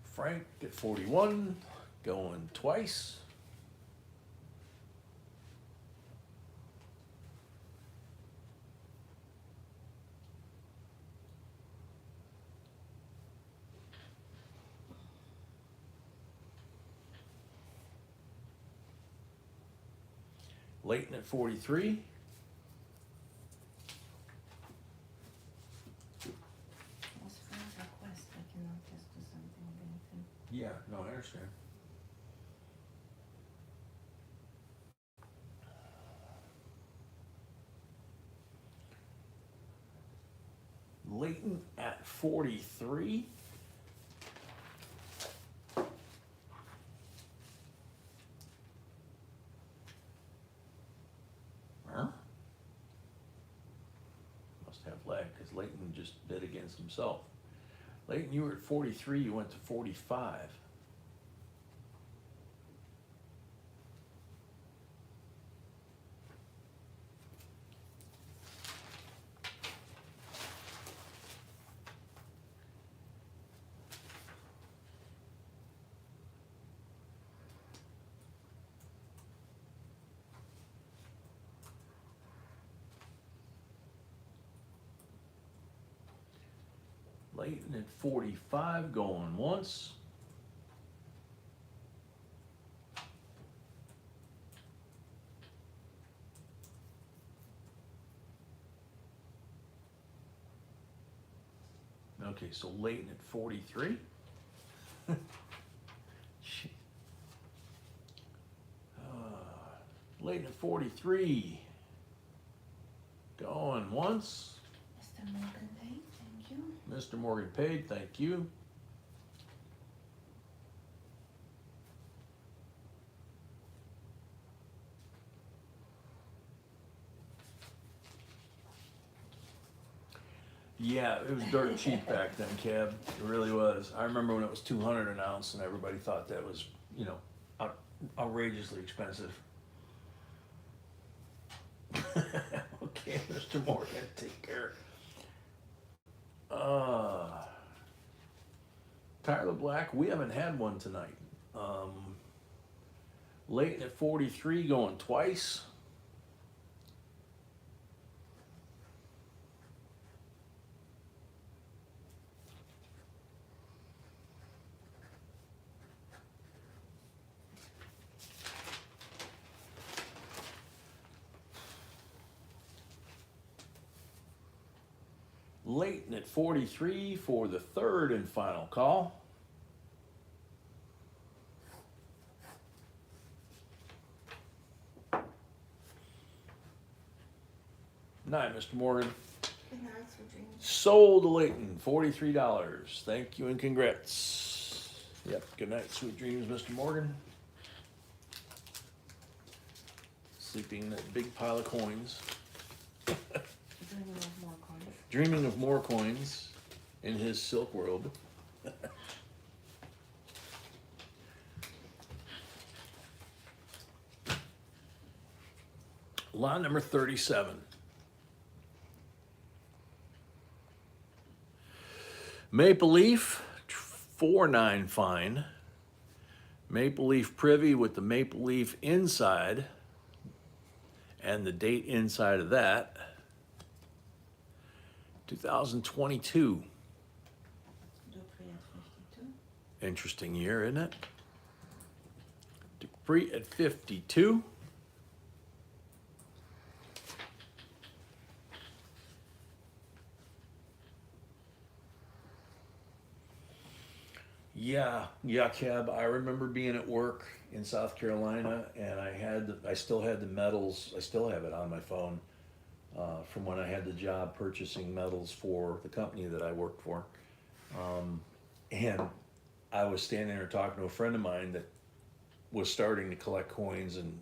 Frank at 41, going twice. Leighton at 43. Was friend request, I cannot just do something with anything. Yeah, no, I understand. Leighton at 43. Huh? Must have lag because Leighton just bid against himself. Leighton, you were at 43, you went to 45. Leighton at 45, going once. Okay, so Leighton at 43. Shit. Leighton at 43, going once. Mr. Morgan paid, thank you. Mr. Morgan paid, thank you. Yeah, it was dirt cheap back then, Cab. It really was. I remember when it was 200 an ounce and everybody thought that was, you know, outrageously expensive. Okay, Mr. Morgan, take care. Tyler Black, we haven't had one tonight. Leighton at 43, going twice. Leighton at 43 for the third and final call. Night, Mr. Morgan. Good night, sweet dreams. Sold to Leighton, $43. Thank you and congrats. Yep, good night, sweet dreams, Mr. Morgan. Sleeping in that big pile of coins. Dreaming of more coins. Dreaming of more coins in his silk robe. Lot number 37. Maple Leaf, 4.9 fine. Maple Leaf Privy with the Maple Leaf inside and the date inside of that. 2022. Dupree at 52. Interesting year, isn't it? Dupree at 52. Yeah, Cab. I remember being at work in South Carolina, and I still had the medals. I still have it on my phone from when I had the job purchasing medals for the company that I worked for. And I was standing there talking to a friend of mine that was starting to collect coins and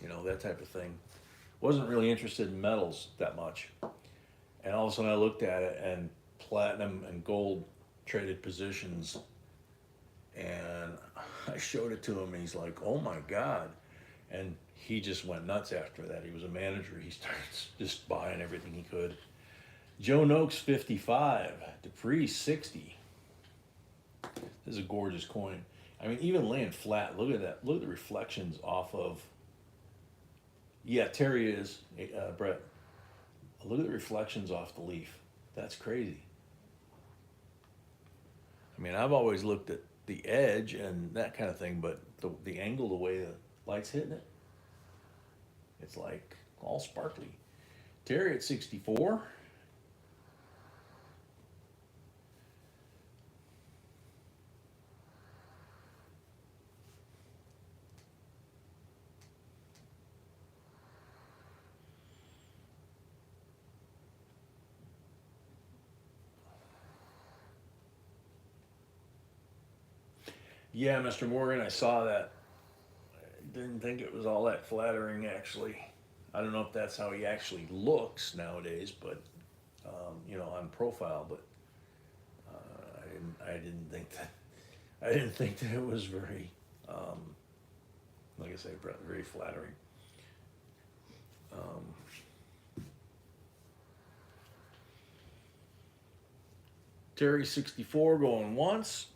you know that type of thing. Wasn't really interested in metals that much. And all of a sudden I looked at it and platinum and gold traded positions, and I showed it to him and he's like, oh my God. And he just went nuts after that. He was a manager. He started just buying everything he could. Joe Noakes 55, Dupree 60. This is a gorgeous coin. I mean, even laying flat, look at that. Look at the reflections off of, yeah, Terry is, Brett. Look at the reflections off the leaf. That's crazy. I mean, I've always looked at the edge and that kind of thing, but the angle, the way the light's hitting it, it's like all sparkly. Terry at 64. Yeah, Mr. Morgan, I saw that. I didn't think it was all that flattering, actually. I don't know if that's how he actually looks nowadays, but you know, on profile. But I didn't think that. I didn't think that it was very, like I say, very flattering. Terry 64 going once.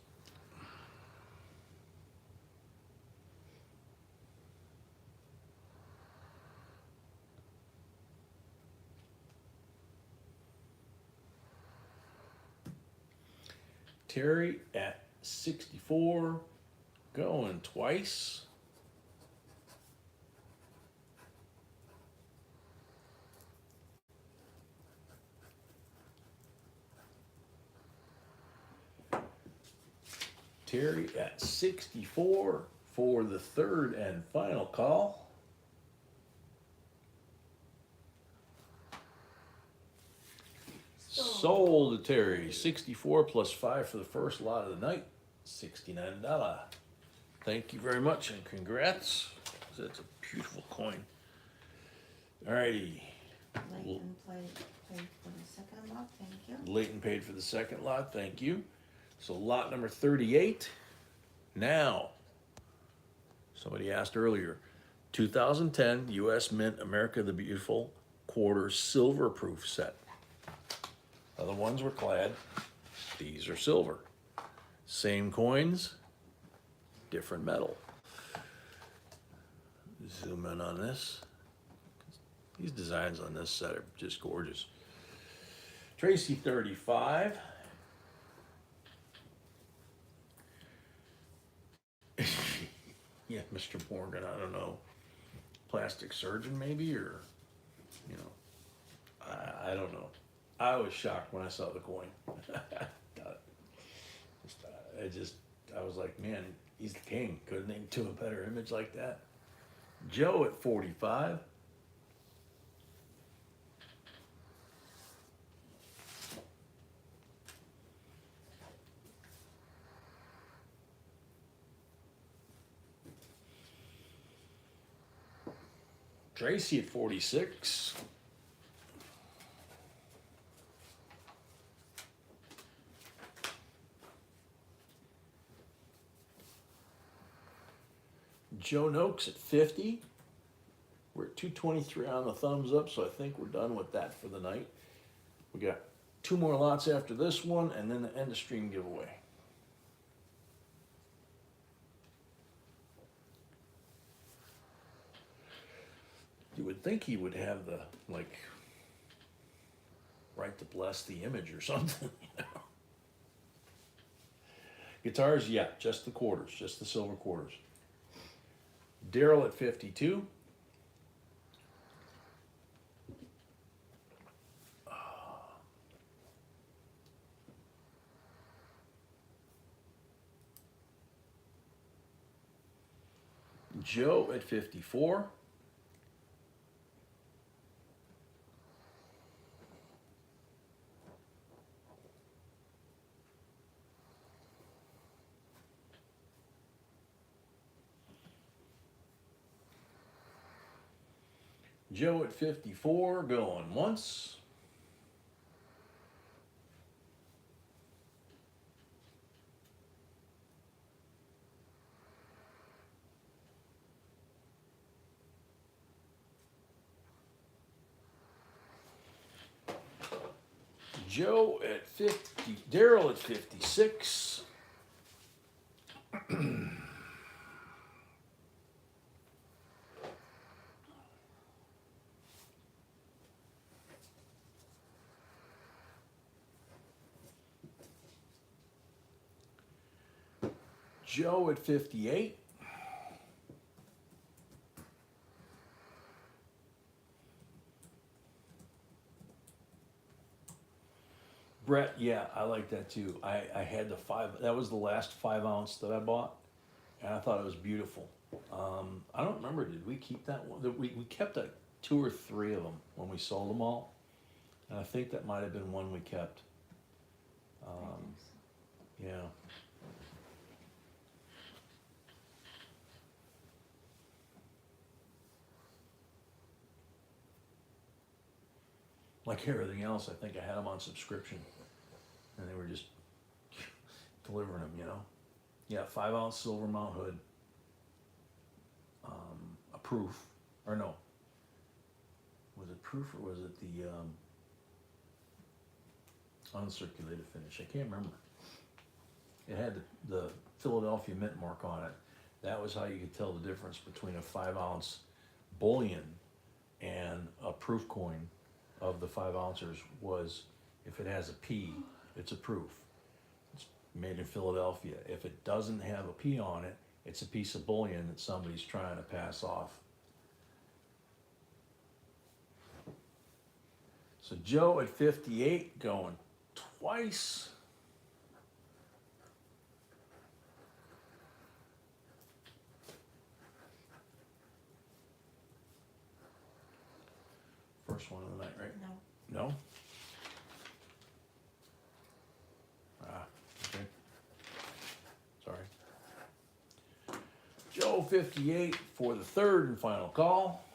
Terry at 64 going twice. Terry at 64 for the third and final call. Sold to Terry, 64 plus 5 for the first lot of the night, $69. Thank you very much and congrats. That's a beautiful coin. Alrighty. Leighton paid for the second lot, thank you. Leighton paid for the second lot, thank you. So lot number 38. Now, somebody asked earlier, 2010 U.S. Mint America the Beautiful quarter silver proof set. Other ones were clad. These are silver. Same coins, different metal. Zoom in on this. These designs on this set are just gorgeous. Tracy 35. Yeah, Mr. Morgan, I don't know. Plastic surgeon maybe, or, you know, I don't know. I was shocked when I saw the coin. I was like, man, he's the king. Couldn't they do a better image like that? Joe at 45. Tracy at 46. Joe Noakes at 50. We're at 223 on the thumbs up, so I think we're done with that for the night. We got 2 more lots after this one, and then the end of stream giveaway. You would think he would have the, like, right to bless the image or something, you know. Guitars, yeah, just the quarters, just the silver quarters. Daryl at 52. Joe at 54. Joe at 54 going once. Joe at 50, Daryl at 56. Joe at 58. Brett, yeah, I like that too. I had the 5, that was the last 5 ounce that I bought, and I thought it was beautiful. I don't remember, did we keep that one? We kept 2 or 3 of them when we sold them all, and I think that might have been one we kept. I think so. Yeah. Like everything else, I think I had them on subscription, and they were just delivering them, you know. Yeah, 5 ounce silver mount hood. A proof, or no, was it proof or was it the uncirculated finish? I can't remember. It had the Philadelphia mint mark on it. That was how you could tell the difference between a 5 ounce bullion and a proof coin of the 5 ounces was if it has a P, it's a proof. It's made in Philadelphia. If it doesn't have a P on it, it's a piece of bullion that somebody's trying to pass off. So Joe at 58 going twice. First one of the night, right? No. No? Ah, okay. Sorry. Joe 58 for the third and final call.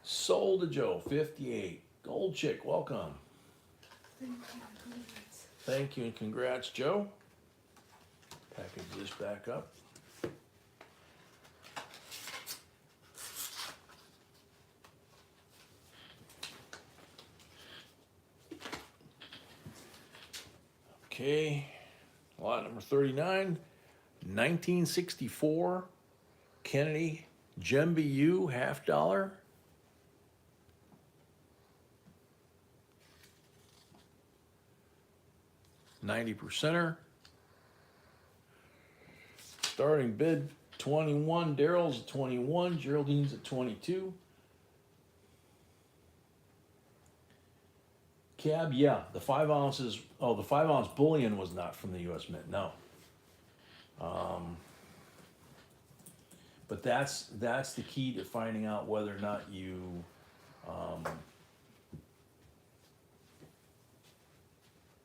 Sold to Joe 58. Gold Chick, welcome. Thank you. Congrats. Thank you and congrats, Joe. Package this back up. Okay, lot number 39, 1964, Kennedy Gemby U, $50. $90%er. Starting bid 21. Daryl's at 21. Geraldine's at 22. Cab, yeah, the 5 ounces. Oh, the 5 ounce bullion was not from the U.S. Mint. No. But that's the key to finding out whether or not you.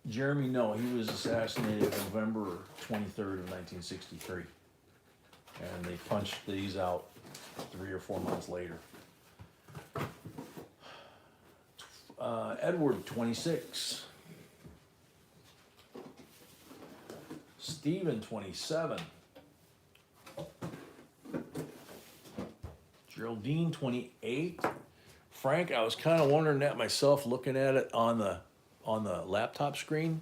Jeremy, no, he was assassinated November 23rd of 1963. And they punched these out 3 or 4 months later. Edward, 26. Stephen, 27. Geraldine, 28. Frank, I was kind of wondering that myself, looking at it on the laptop screen.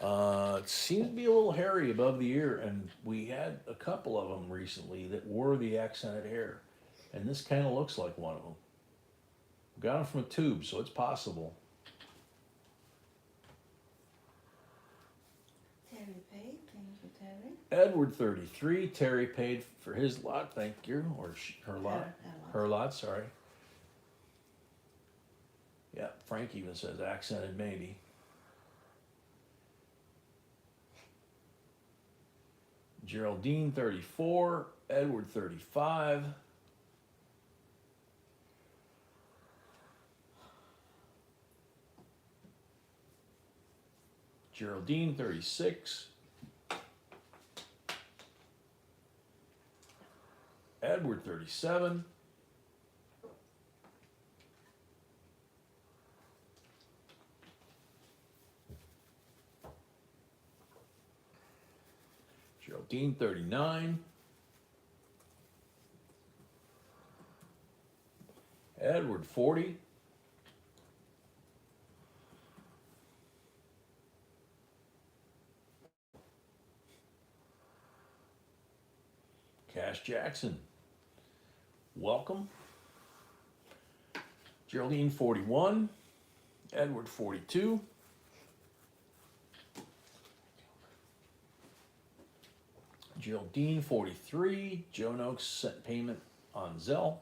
It seems to be a little hairy above the ear, and we had a couple of them recently that wore the accented hair, and this kind of looks like one of them. Got them from a tube, so it's possible. Terry paid. Thank you, Terry. Edward, 33. Terry paid for his lot, thank you, or her lot. Her lot, sorry. Yeah, Frank even says accented maybe. Geraldine, 34. Edward, 35. Geraldine, 36. Edward, 37. Geraldine 39. Edward 40. Cash Jackson, welcome. Geraldine 41. Edward 42. Geraldine 43. Joe Noakes sent payment on Zelle.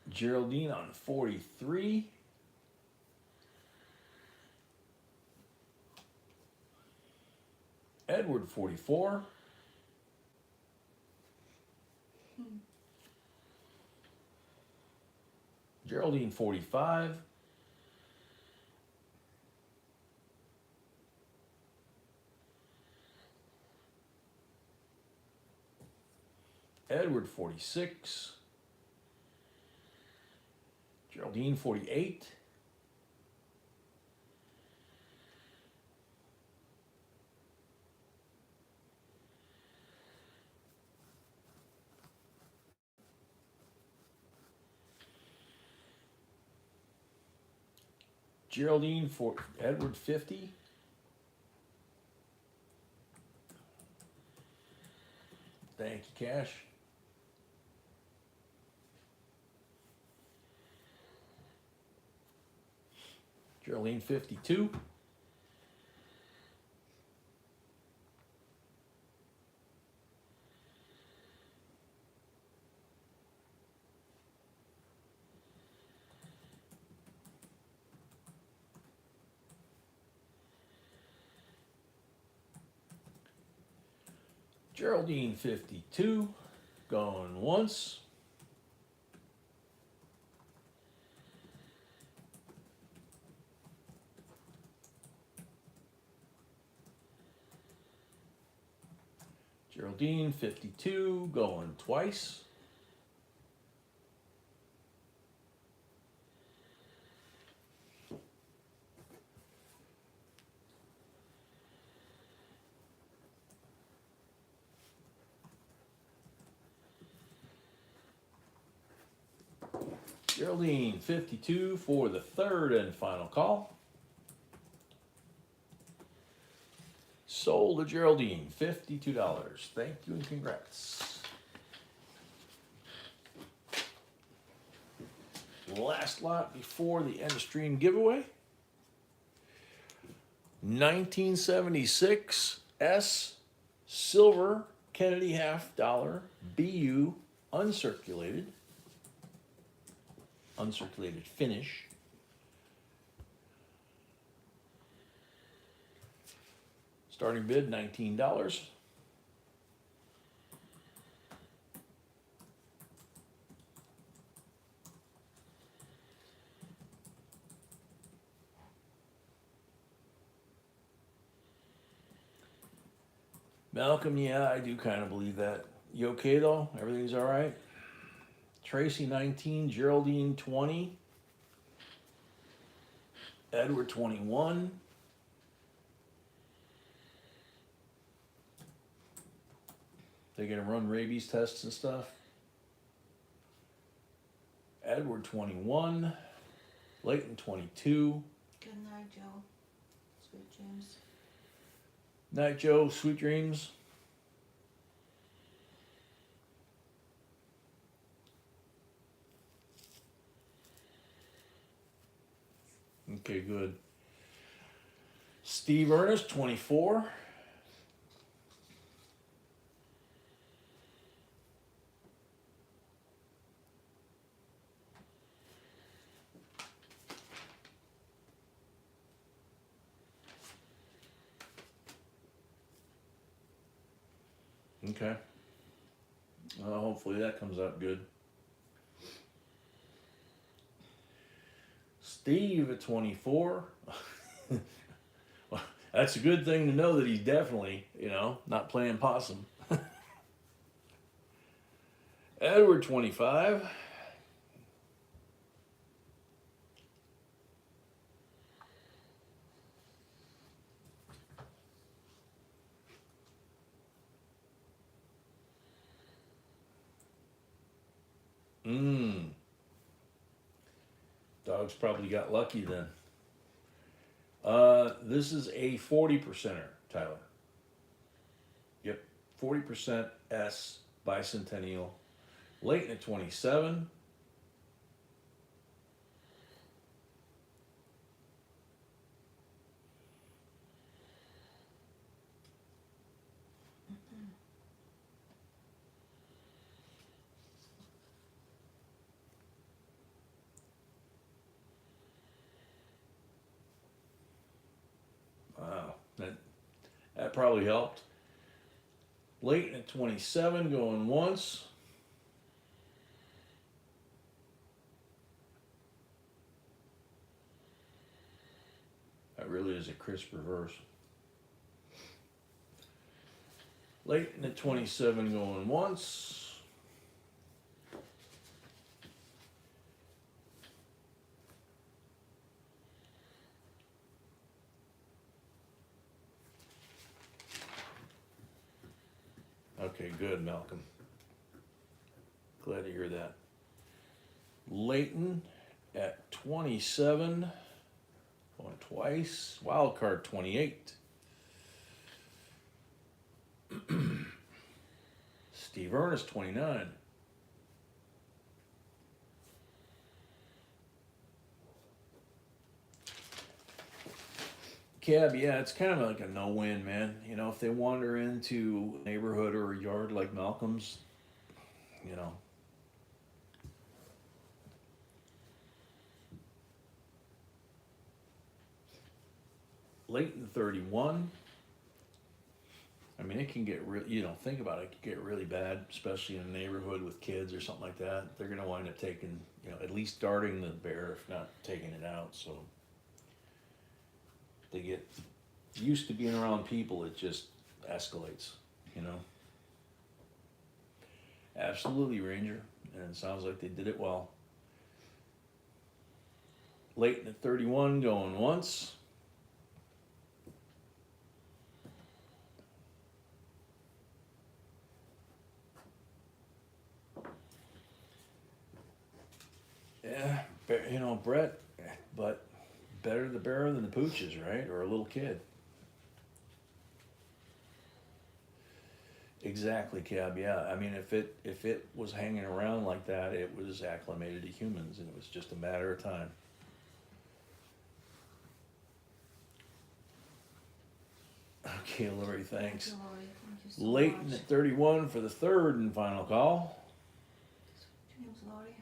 Geraldine on 43. Edward 44. Geraldine 45. Edward 46. Geraldine 48. Geraldine for Edward 50. Thank you, Cash. Geraldine 52. Geraldine 52, going once. Geraldine 52, going twice. Geraldine 52 for the third and final call. Sold to Geraldine, $52. Thank you and congrats. Last lot before the end of stream giveaway. 1976 S silver Kennedy half dollar BU uncirculated finish. Starting bid $19. Malcolm, yeah, I do kind of believe that. You okay though? Everything's all right? Tracy 19, Geraldine 20, Edward 21, they gonna run rabies tests and stuff. Edward 21, Leighton 22. Good night, Joe. Sweet dreams. Night, Joe. Sweet dreams. Okay, good. Steve Ernest, 24. Okay. Hopefully that comes out good. Steve at 24. Well, that's a good thing to know that he's definitely, not playing possum. Edward 25. Dogs probably got lucky then. This is a 40%er, Tyler. Yep, 40% S bicentennial. Layton at 27. Wow, that probably helped. Layton at 27 going once. That really is a crisp reverse. Layton at 27 going once. Okay, good, Malcolm. Glad to hear that. Layton at 27. Going twice. Wild card 28. Steve Ernest 29. Cab, yeah, it's kind of like a no-win, man. You know, if they wander into a neighborhood or a yard like Malcolm's, you know. Layton 31. I mean, it can get real, you know, think about it, it can get really bad, especially in a neighborhood with kids or something like that. They're going to wind up taking, you know, at least darting the bear, if not taking it out. So they get used to being around people, it just escalates, you know. Absolutely, Ranger, and it sounds like they did it well. Layton at 31 going once. Yeah, you know, Brett, but better the bear than the pooches, right? Or a little kid. Exactly, Cab. Yeah, I mean, if it was hanging around like that, it was acclimated to humans, and it was just a matter of time. Okay, Lori, thanks. Thank you, Lori. Thank you so Layton much. at 31 for the third and final call. James, Lori.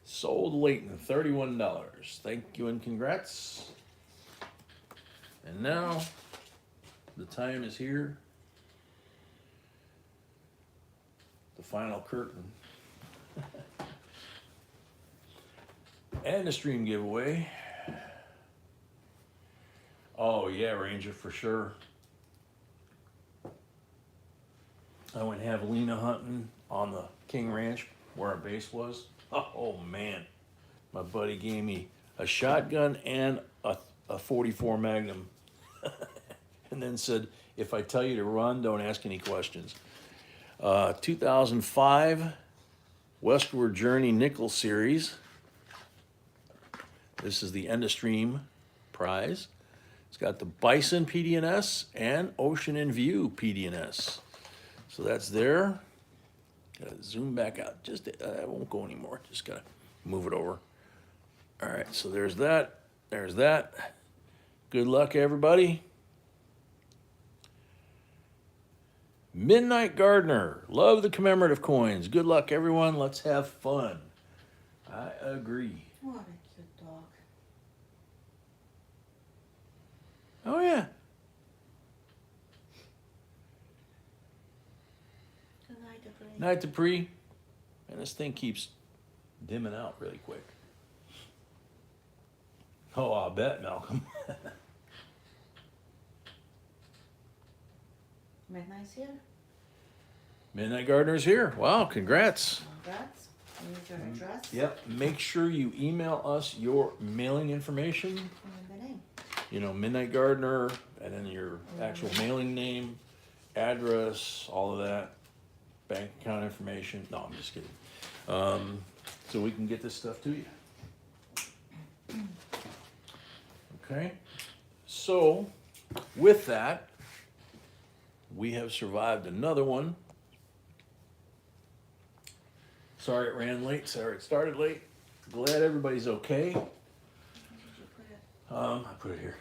Sold Layton, $31. Thank you and congrats. And now, the time is here. The final curtain. And the stream giveaway. Oh yeah, Ranger, for sure. I went javelina hunting on the King Ranch where our base was. Oh man, my buddy gave me a shotgun and a 44 Magnum, and then said, "If I tell you to run, don't ask any questions." 2005 Westward Journey Nickel Series. This is the end of stream prize. It's got the Bison PDNS and Ocean in View PDNS. So that's there. Gotta zoom back out. Just I won't go anymore. Just gotta move it over. All right, so there's that. There's that. Good luck, everybody. Midnight Gardener. Love the commemorative coins. Good luck, everyone. Let's have fun. I agree. What a cute dog. Oh, yeah. Good night, everybody. Night Dupree. And this thing keeps dimming out really quick. Oh, I'll bet, Malcolm. Midnight's here. Midnight Gardener's here. Wow, congrats. Congrats. Need your address. Yep. Make sure you email us your mailing information. And the name. You know, Midnight Gardener, and then your actual mailing name, address, all of that, bank account information. No, I'm just kidding. So we can get this stuff to you. Okay, so with that, we have survived another one. Sorry it ran late, sorry it started late. Glad everybody's okay. Did you put it? I put it here.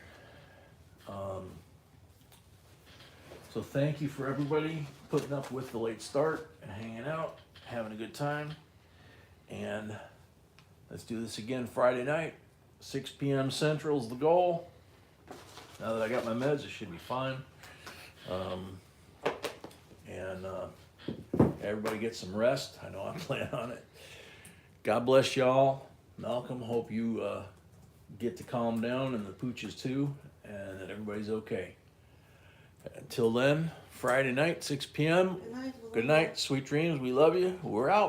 So thank you for everybody putting up with the late start and hanging out, having a good time. And let's do this again Friday night, 6 p.m. Central is the goal. Now that I got my meds, it should be fine. Everybody get some rest. I know I plan on it. God bless y'all. Malcolm, hope you get to calm down, and the pooches too, and that everybody's okay. Until then, Friday night, 6 p.m. Good night. Good night, sweet dreams. We love you. We're out.